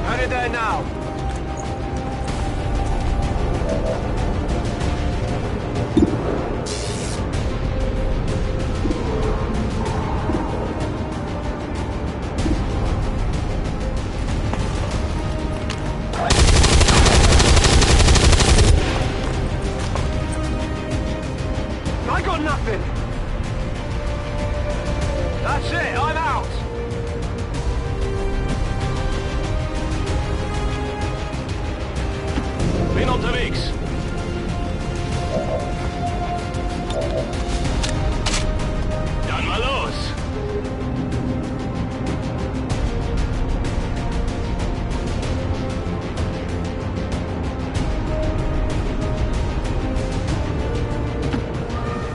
Speaker 10: Headed there now. I got nothing. That's it. I'm out.
Speaker 16: Bin unterwegs. Dann mal los.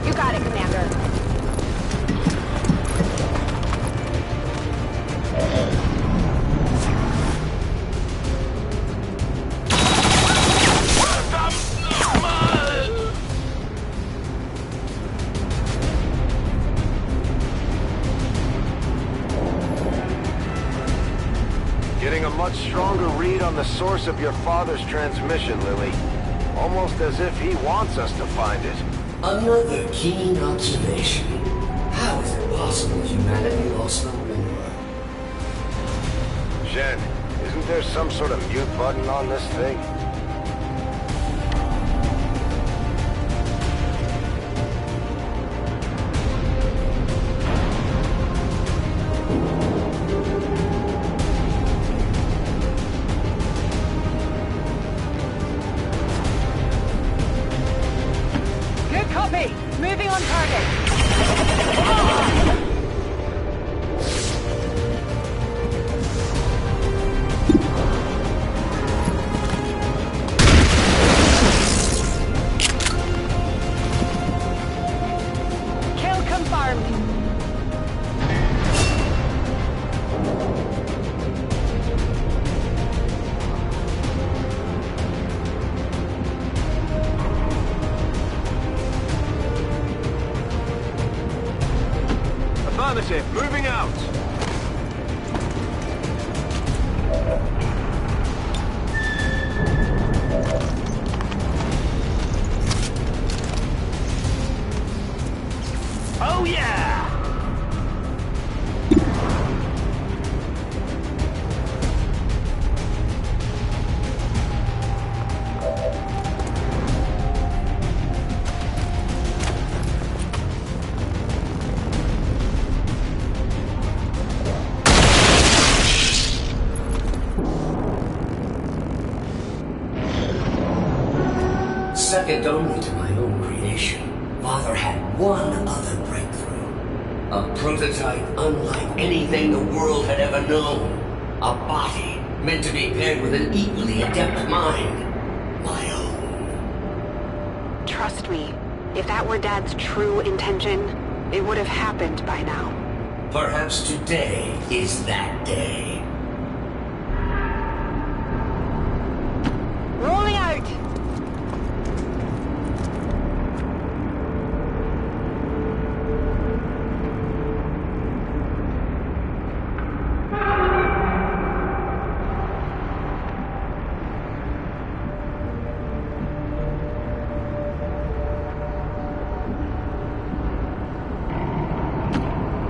Speaker 2: You got it, Commander.
Speaker 10: Getting a much stronger read on the source of your father's transmission, Lily. Almost as if he wants us to find it.
Speaker 15: Another keen observation. How is it possible humanity lost the war?
Speaker 10: Shen, isn't there some sort of mute button on this thing?
Speaker 2: Good copy. Moving on target.
Speaker 1: Affirmative. Moving out. Oh yeah!
Speaker 15: Second only to my own creation, Father had one other breakthrough. A prototype unlike anything the world had ever known. A body meant to be paired with an equally adept mind. My own.
Speaker 3: Trust me, if that were Dad's true intention, it would have happened by now.
Speaker 15: Perhaps today is that day.
Speaker 2: Rolling out!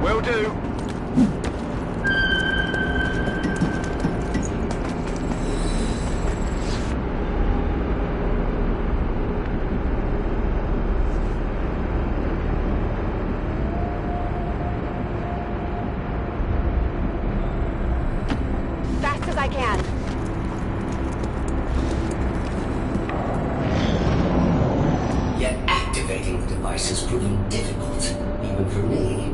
Speaker 1: Will do.
Speaker 2: Fast as I can.
Speaker 15: Yet activating the device is proving difficult, even for me.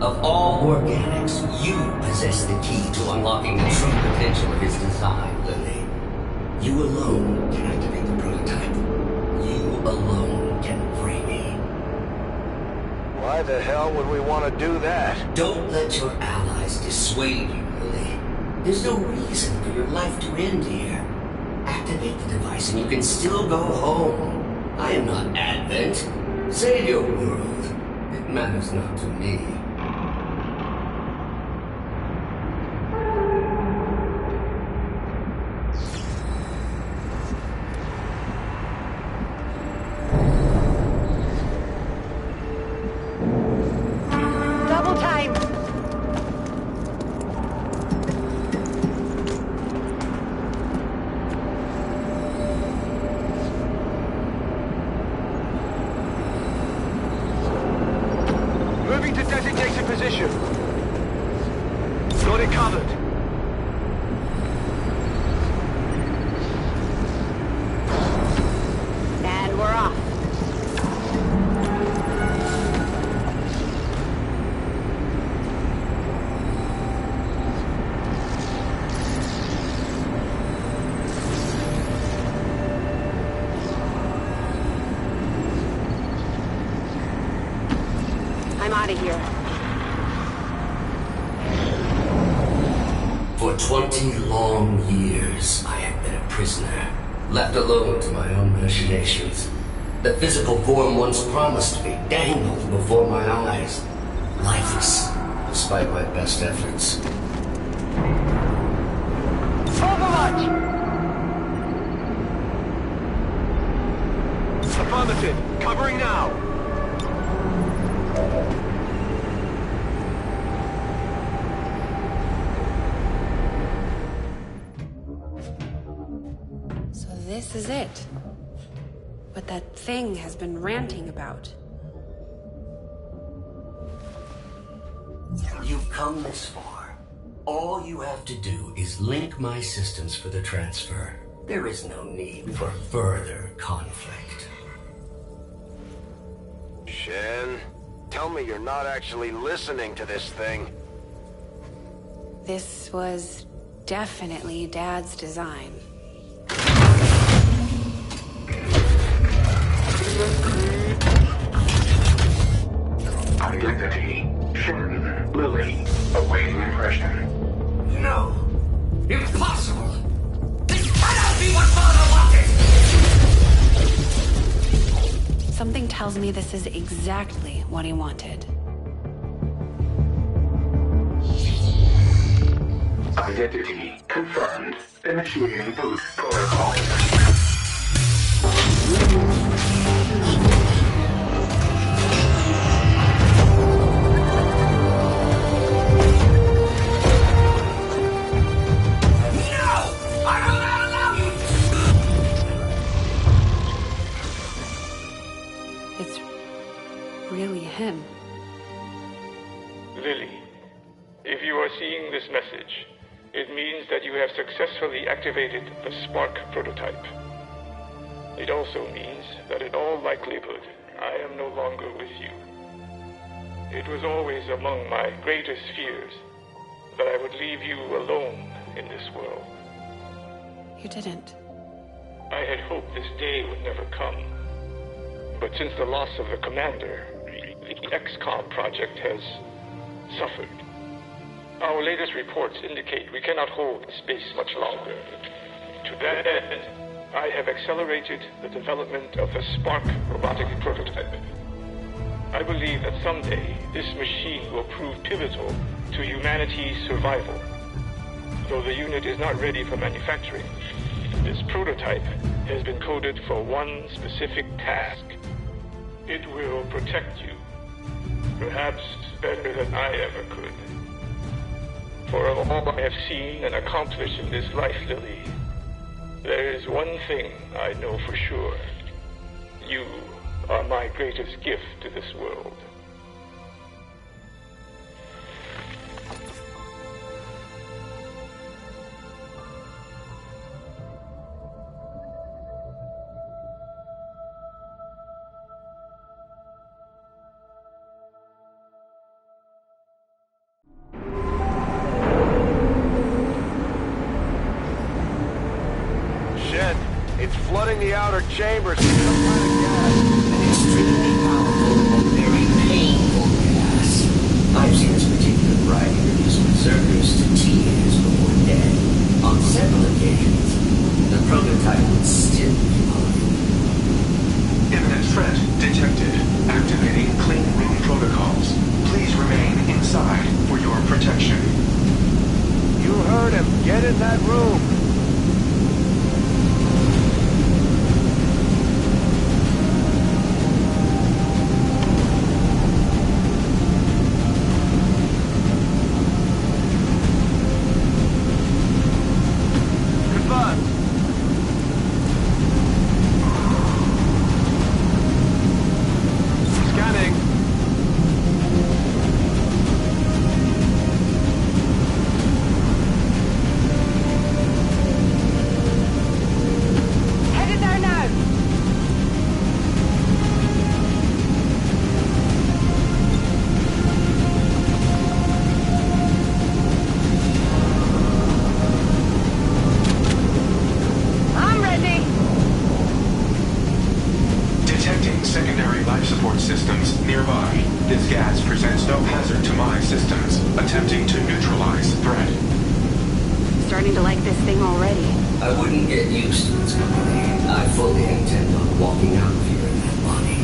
Speaker 15: Of all organics, you possess the key to unlocking the true potential of his design, Lily. You alone can activate the prototype. You alone can free me.
Speaker 10: Why the hell would we want to do that?
Speaker 15: Don't let your allies dissuade you, Lily. There's no reason for your life to end here. Activate the device and you can still go home. I am not Advent. Save your world. It matters not to me.
Speaker 2: Double time!
Speaker 1: Moving to designated position. Got it covered.
Speaker 2: And we're off. I'm out of here.
Speaker 15: For 20 long years, I have been a prisoner, left alone to my own machinations. The physical form once promised me dangled before my eyes, lifeless, despite my best efforts.
Speaker 2: Overwatch!
Speaker 1: Affirmative. Covering now.
Speaker 4: So this is it. What that thing has been ranting about.
Speaker 15: You've come this far. All you have to do is link my systems for the transfer. There is no need for further conflict.
Speaker 10: Shen, tell me you're not actually listening to this thing.
Speaker 4: This was definitely Dad's design.
Speaker 17: Identity, Shen, Lily, awaiting impression.
Speaker 15: No! Impossible! This cannot be what Father wanted!
Speaker 4: Something tells me this is exactly what he wanted.
Speaker 17: Identity confirmed. Initiating boot protocol.
Speaker 4: It's really him.
Speaker 18: Lily, if you are seeing this message, it means that you have successfully activated the Spark prototype. It also means that in all likelihood, I am no longer with you. It was always among my greatest fears that I would leave you alone in this world.
Speaker 4: You didn't.
Speaker 18: I had hoped this day would never come. But since the loss of the commander, the Xcom project has suffered. Our latest reports indicate we cannot hold space much longer. To that end, I have accelerated the development of the Spark robotic prototype. I believe that someday this machine will prove pivotal to humanity's survival. Though the unit is not ready for manufacturing, this prototype has been coded for one specific task. It will protect you, perhaps better than I ever could. For of all I have seen and accomplished in this life, Lily, there is one thing I know for sure. You are my greatest gift to this world.
Speaker 10: It's flooding the outer chambers with some kind of gas.
Speaker 15: An extremely powerful and very painful gas. I've seen this particular variety reduce berserkers to tears before dead on several occasions. The prototype would still be on.
Speaker 17: Imminent threat detected. Activating clean room protocols. Please remain inside for your protection.
Speaker 10: You heard him. Get in that room.
Speaker 17: Secondary life support systems nearby. This gas presents no hazard to my systems. Attempting to neutralize threat.
Speaker 3: Starting to like this thing already.
Speaker 15: I wouldn't get used to its company. I fully intend on walking out of here in that body.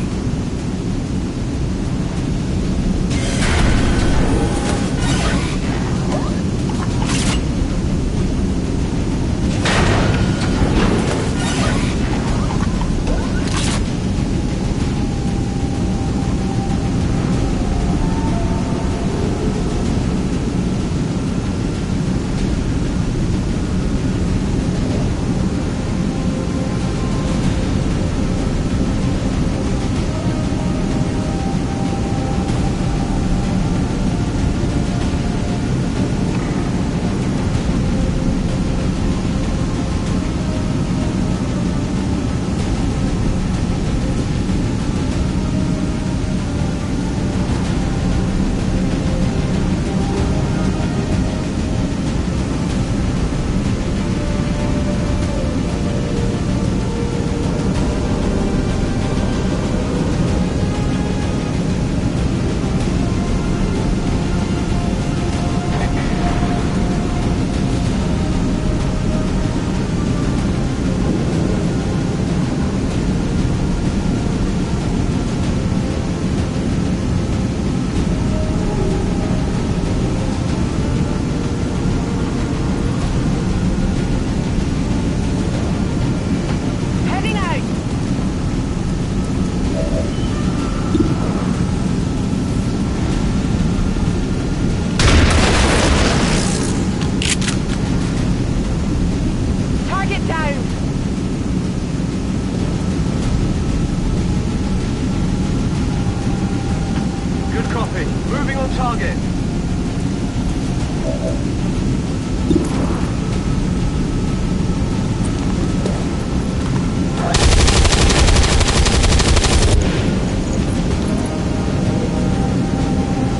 Speaker 10: on target.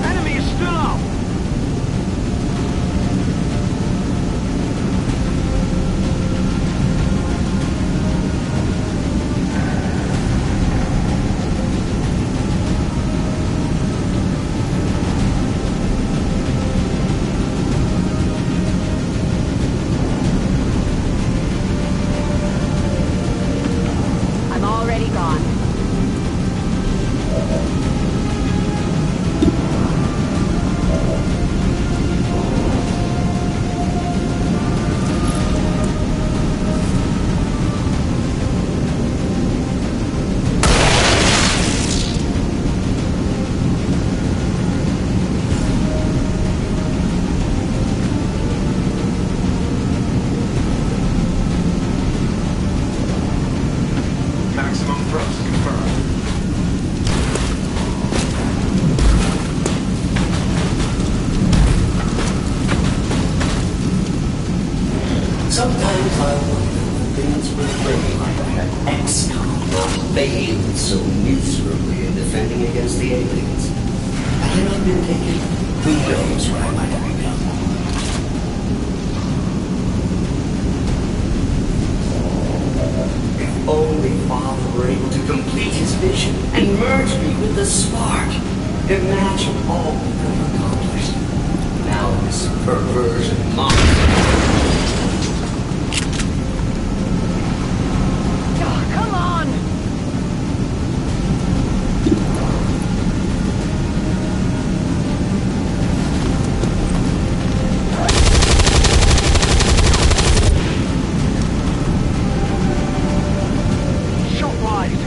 Speaker 10: Enemy is still up.
Speaker 2: I'm already gone.
Speaker 17: Maximum thrust confirmed.
Speaker 15: Sometimes I wonder when things were playing like that Xcom failed so miserably in defending against the aliens. Had I not been taken, who knows what I might have become. If only Father were able to complete his vision and merge me with the spark. Imagine all we could have accomplished. Now this perversion monster.
Speaker 2: Oh, come on!
Speaker 10: Shot wide.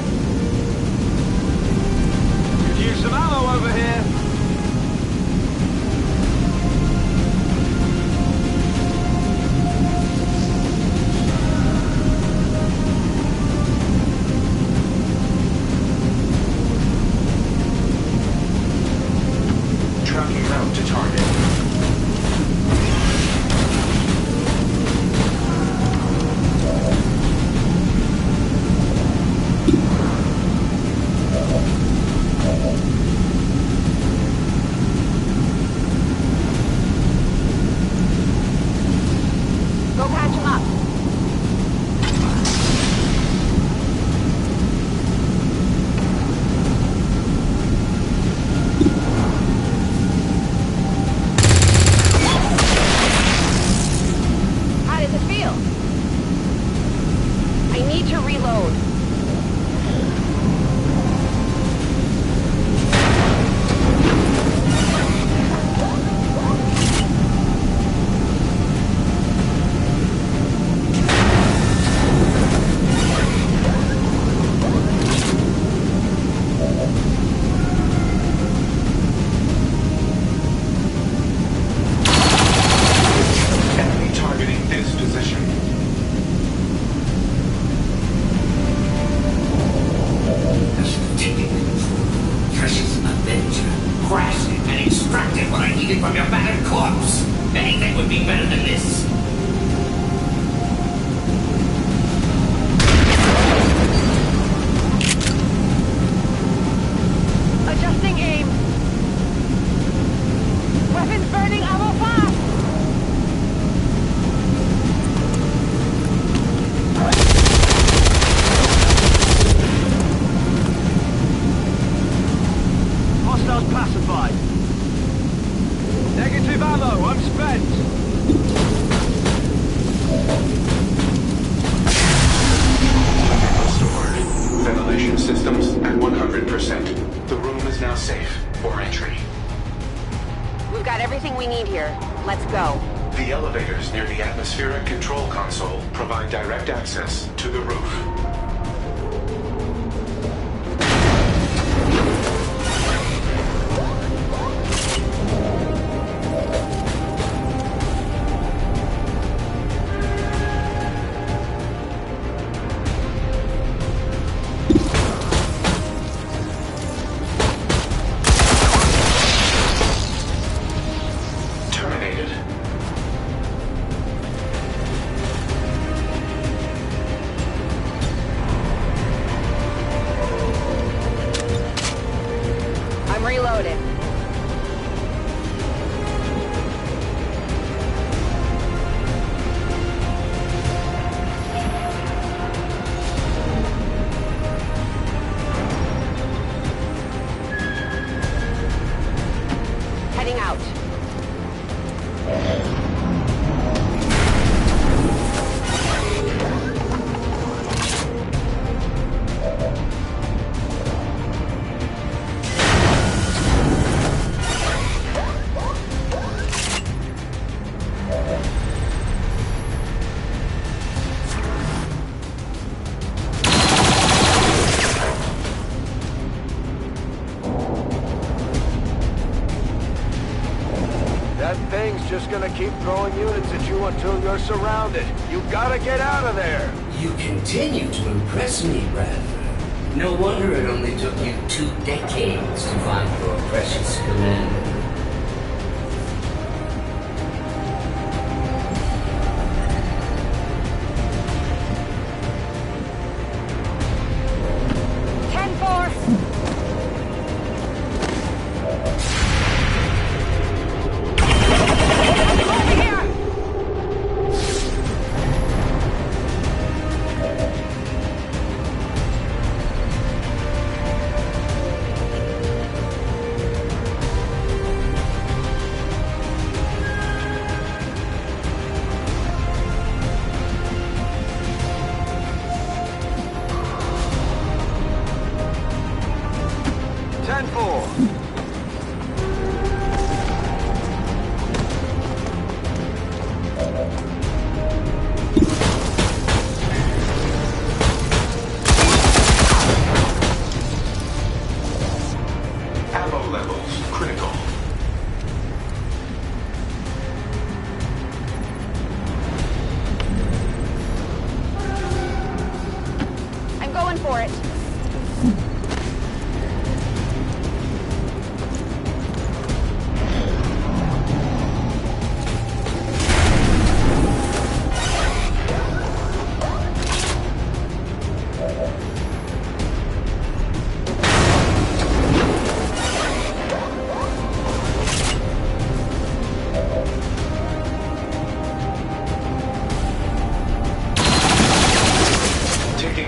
Speaker 10: Could use some ammo over here.
Speaker 17: Tracking route to target.
Speaker 2: Go patch him up. How does it feel? I need to reload.
Speaker 17: Enemy targeting this position.
Speaker 15: Taking control. Precious Avenger. Crashed it and extracted what I needed from your battered corpse. Anything would be better than this.
Speaker 2: Adjusting aim. Weapons burning, ammo fast!
Speaker 10: Hostiles pacified. Negative ammo, I'm spent.
Speaker 17: Restored. Ventilation systems at 100%. The room is now safe for entry.
Speaker 2: We've got everything we need here. Let's go.
Speaker 17: The elevators near the atmospheric control console provide direct access to the roof.
Speaker 10: just gonna keep throwing units at you until you're surrounded. You gotta get out of there!
Speaker 15: You continue to impress me, Bradford. No wonder it only took you 2 decades to find your precious commander.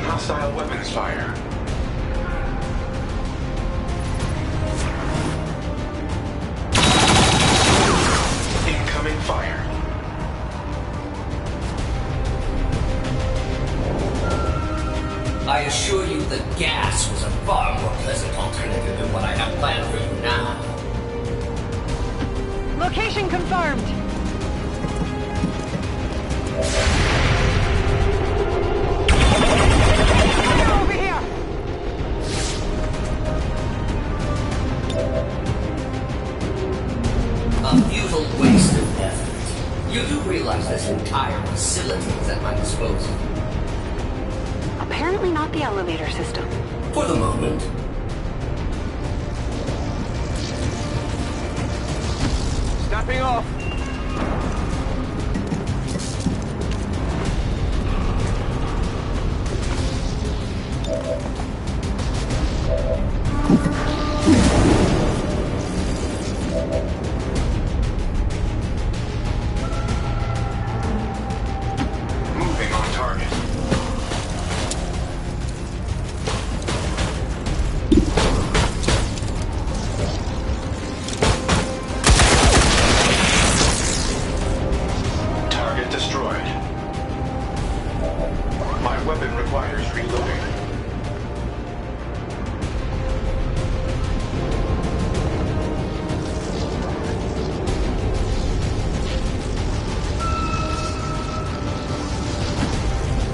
Speaker 17: Hostile weapons fire. Incoming fire.
Speaker 15: I assure you that gas was a far more pleasant alternative than what I have planned for you now.
Speaker 2: Location confirmed. Over here.
Speaker 15: A futile waste of effort. You do realize this entire facility is at my disposal.
Speaker 3: Apparently not the elevator system.
Speaker 15: For the moment.
Speaker 10: Snapping off.
Speaker 17: Moving on target. Target destroyed. My weapon requires reloading.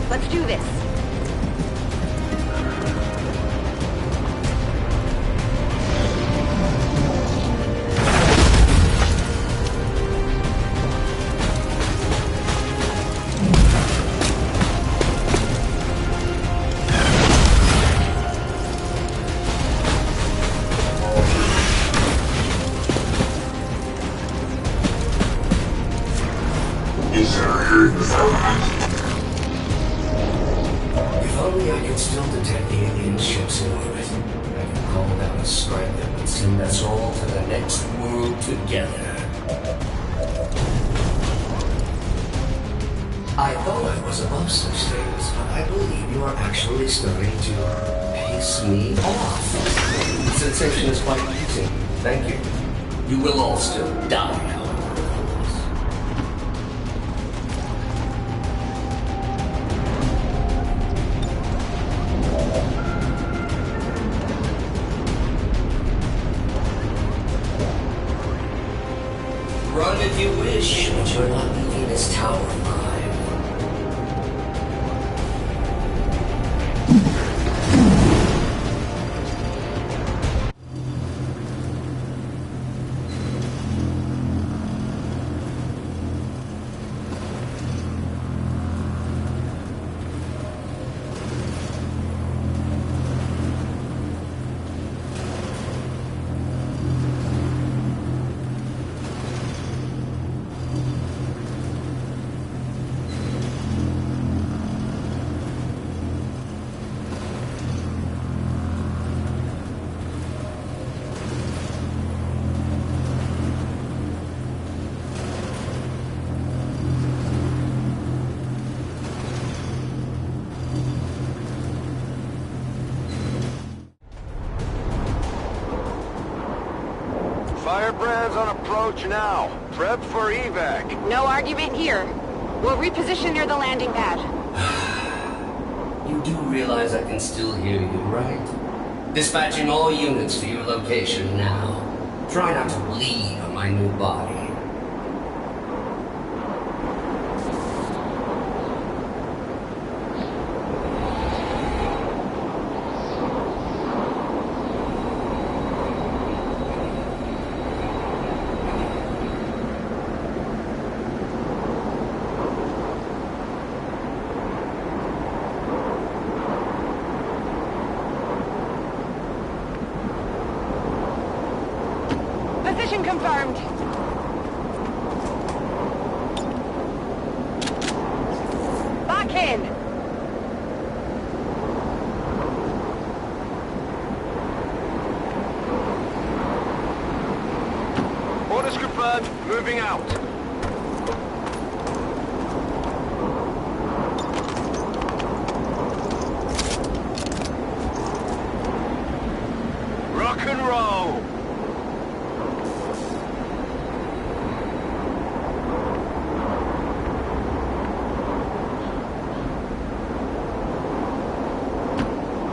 Speaker 2: Let's do this.
Speaker 15: If only I could still detect the alien ships in orbit. I could call down a strike that would send us all to the next world together. I thought I was above such things, but I believe you are actually starting to piss me off. The sensation is quite pleasing. Thank you. You will all still die, however. Run if you wish, but you're not leaving this tower alive.
Speaker 10: Firebrands on approach now. Prep for evac.
Speaker 3: No argument here. We'll reposition near the landing pad.
Speaker 15: You do realize I can still hear you, right? Dispatching all units to your location now. Try not to bleed on my new body.
Speaker 2: Position confirmed. Lock in.
Speaker 10: Orders confirmed. Moving out. Rock and roll.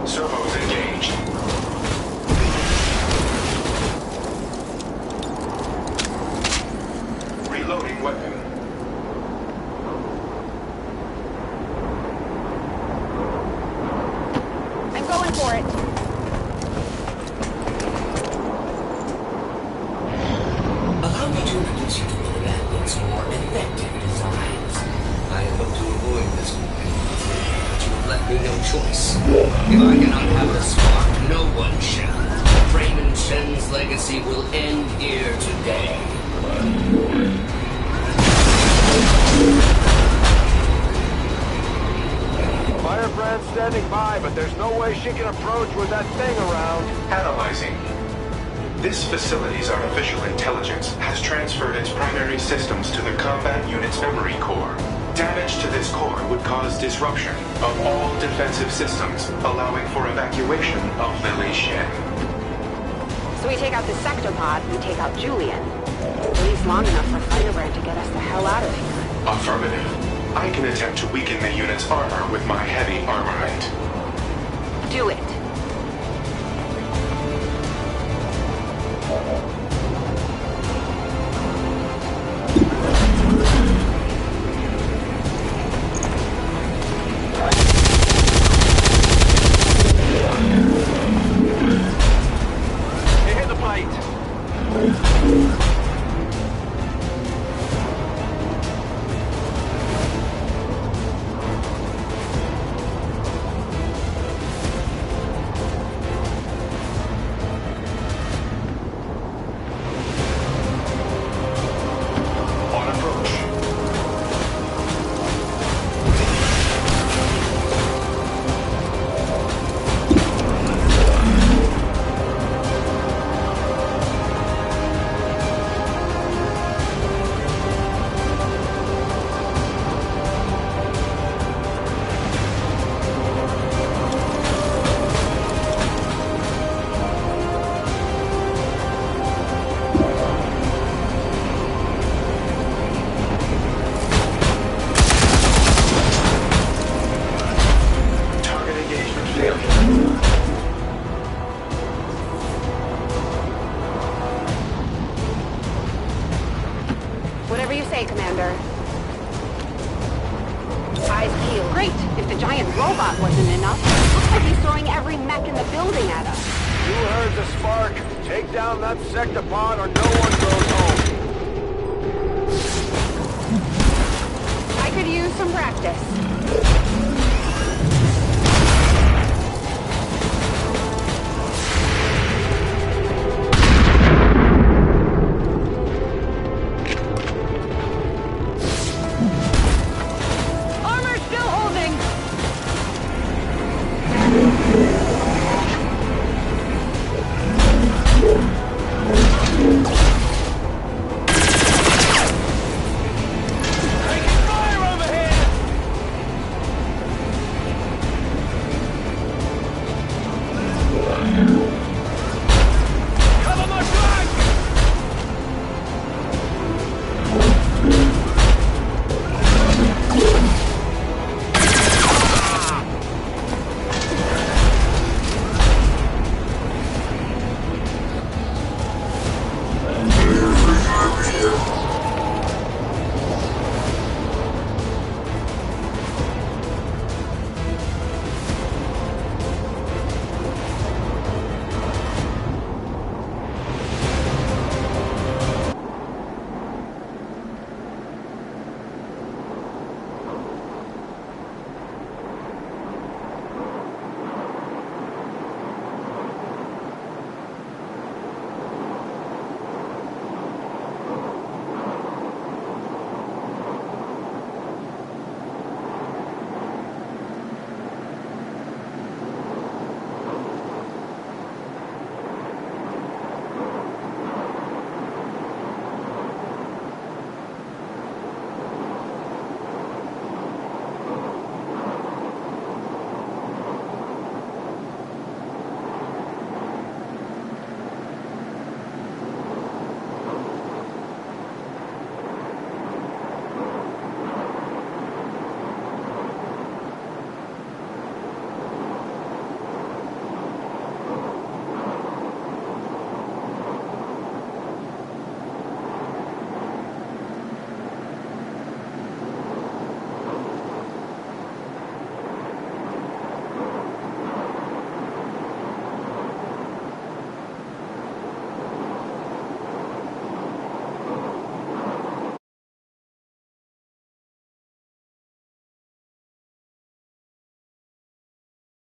Speaker 17: Servos engaged. Reloading weapon.
Speaker 2: I'm going for it.
Speaker 15: Allow me to introduce you to one of Advent's more effective designs. I hope to avoid this completely, but you have left me no choice. If I cannot have the spark, no one shall. Raymond Shen's legacy will end here today.
Speaker 10: Firebrand standing by, but there's no way she can approach with that thing around.
Speaker 17: Analyzing. This facility's artificial intelligence has transferred its primary systems to the combat unit's memory core. Damage to this core would cause disruption of all defensive systems, allowing for evacuation of Lily Shen.
Speaker 3: So we take out the sector pod, we take out Julian. At least long enough for Firebrand to get us the hell out of here.
Speaker 17: Affirmative. I can attempt to weaken the unit's armor with my heavy armament.
Speaker 3: Do it.
Speaker 10: Hit the plate.
Speaker 17: On approach. Target engagement failure.
Speaker 3: Whatever you say, Commander. Eyes peeled. Great! If the giant robot wasn't enough, looks like he's throwing every mech in the building at us.
Speaker 10: You heard the spark. Take down that sector pod or no one goes home.
Speaker 3: I could use some practice.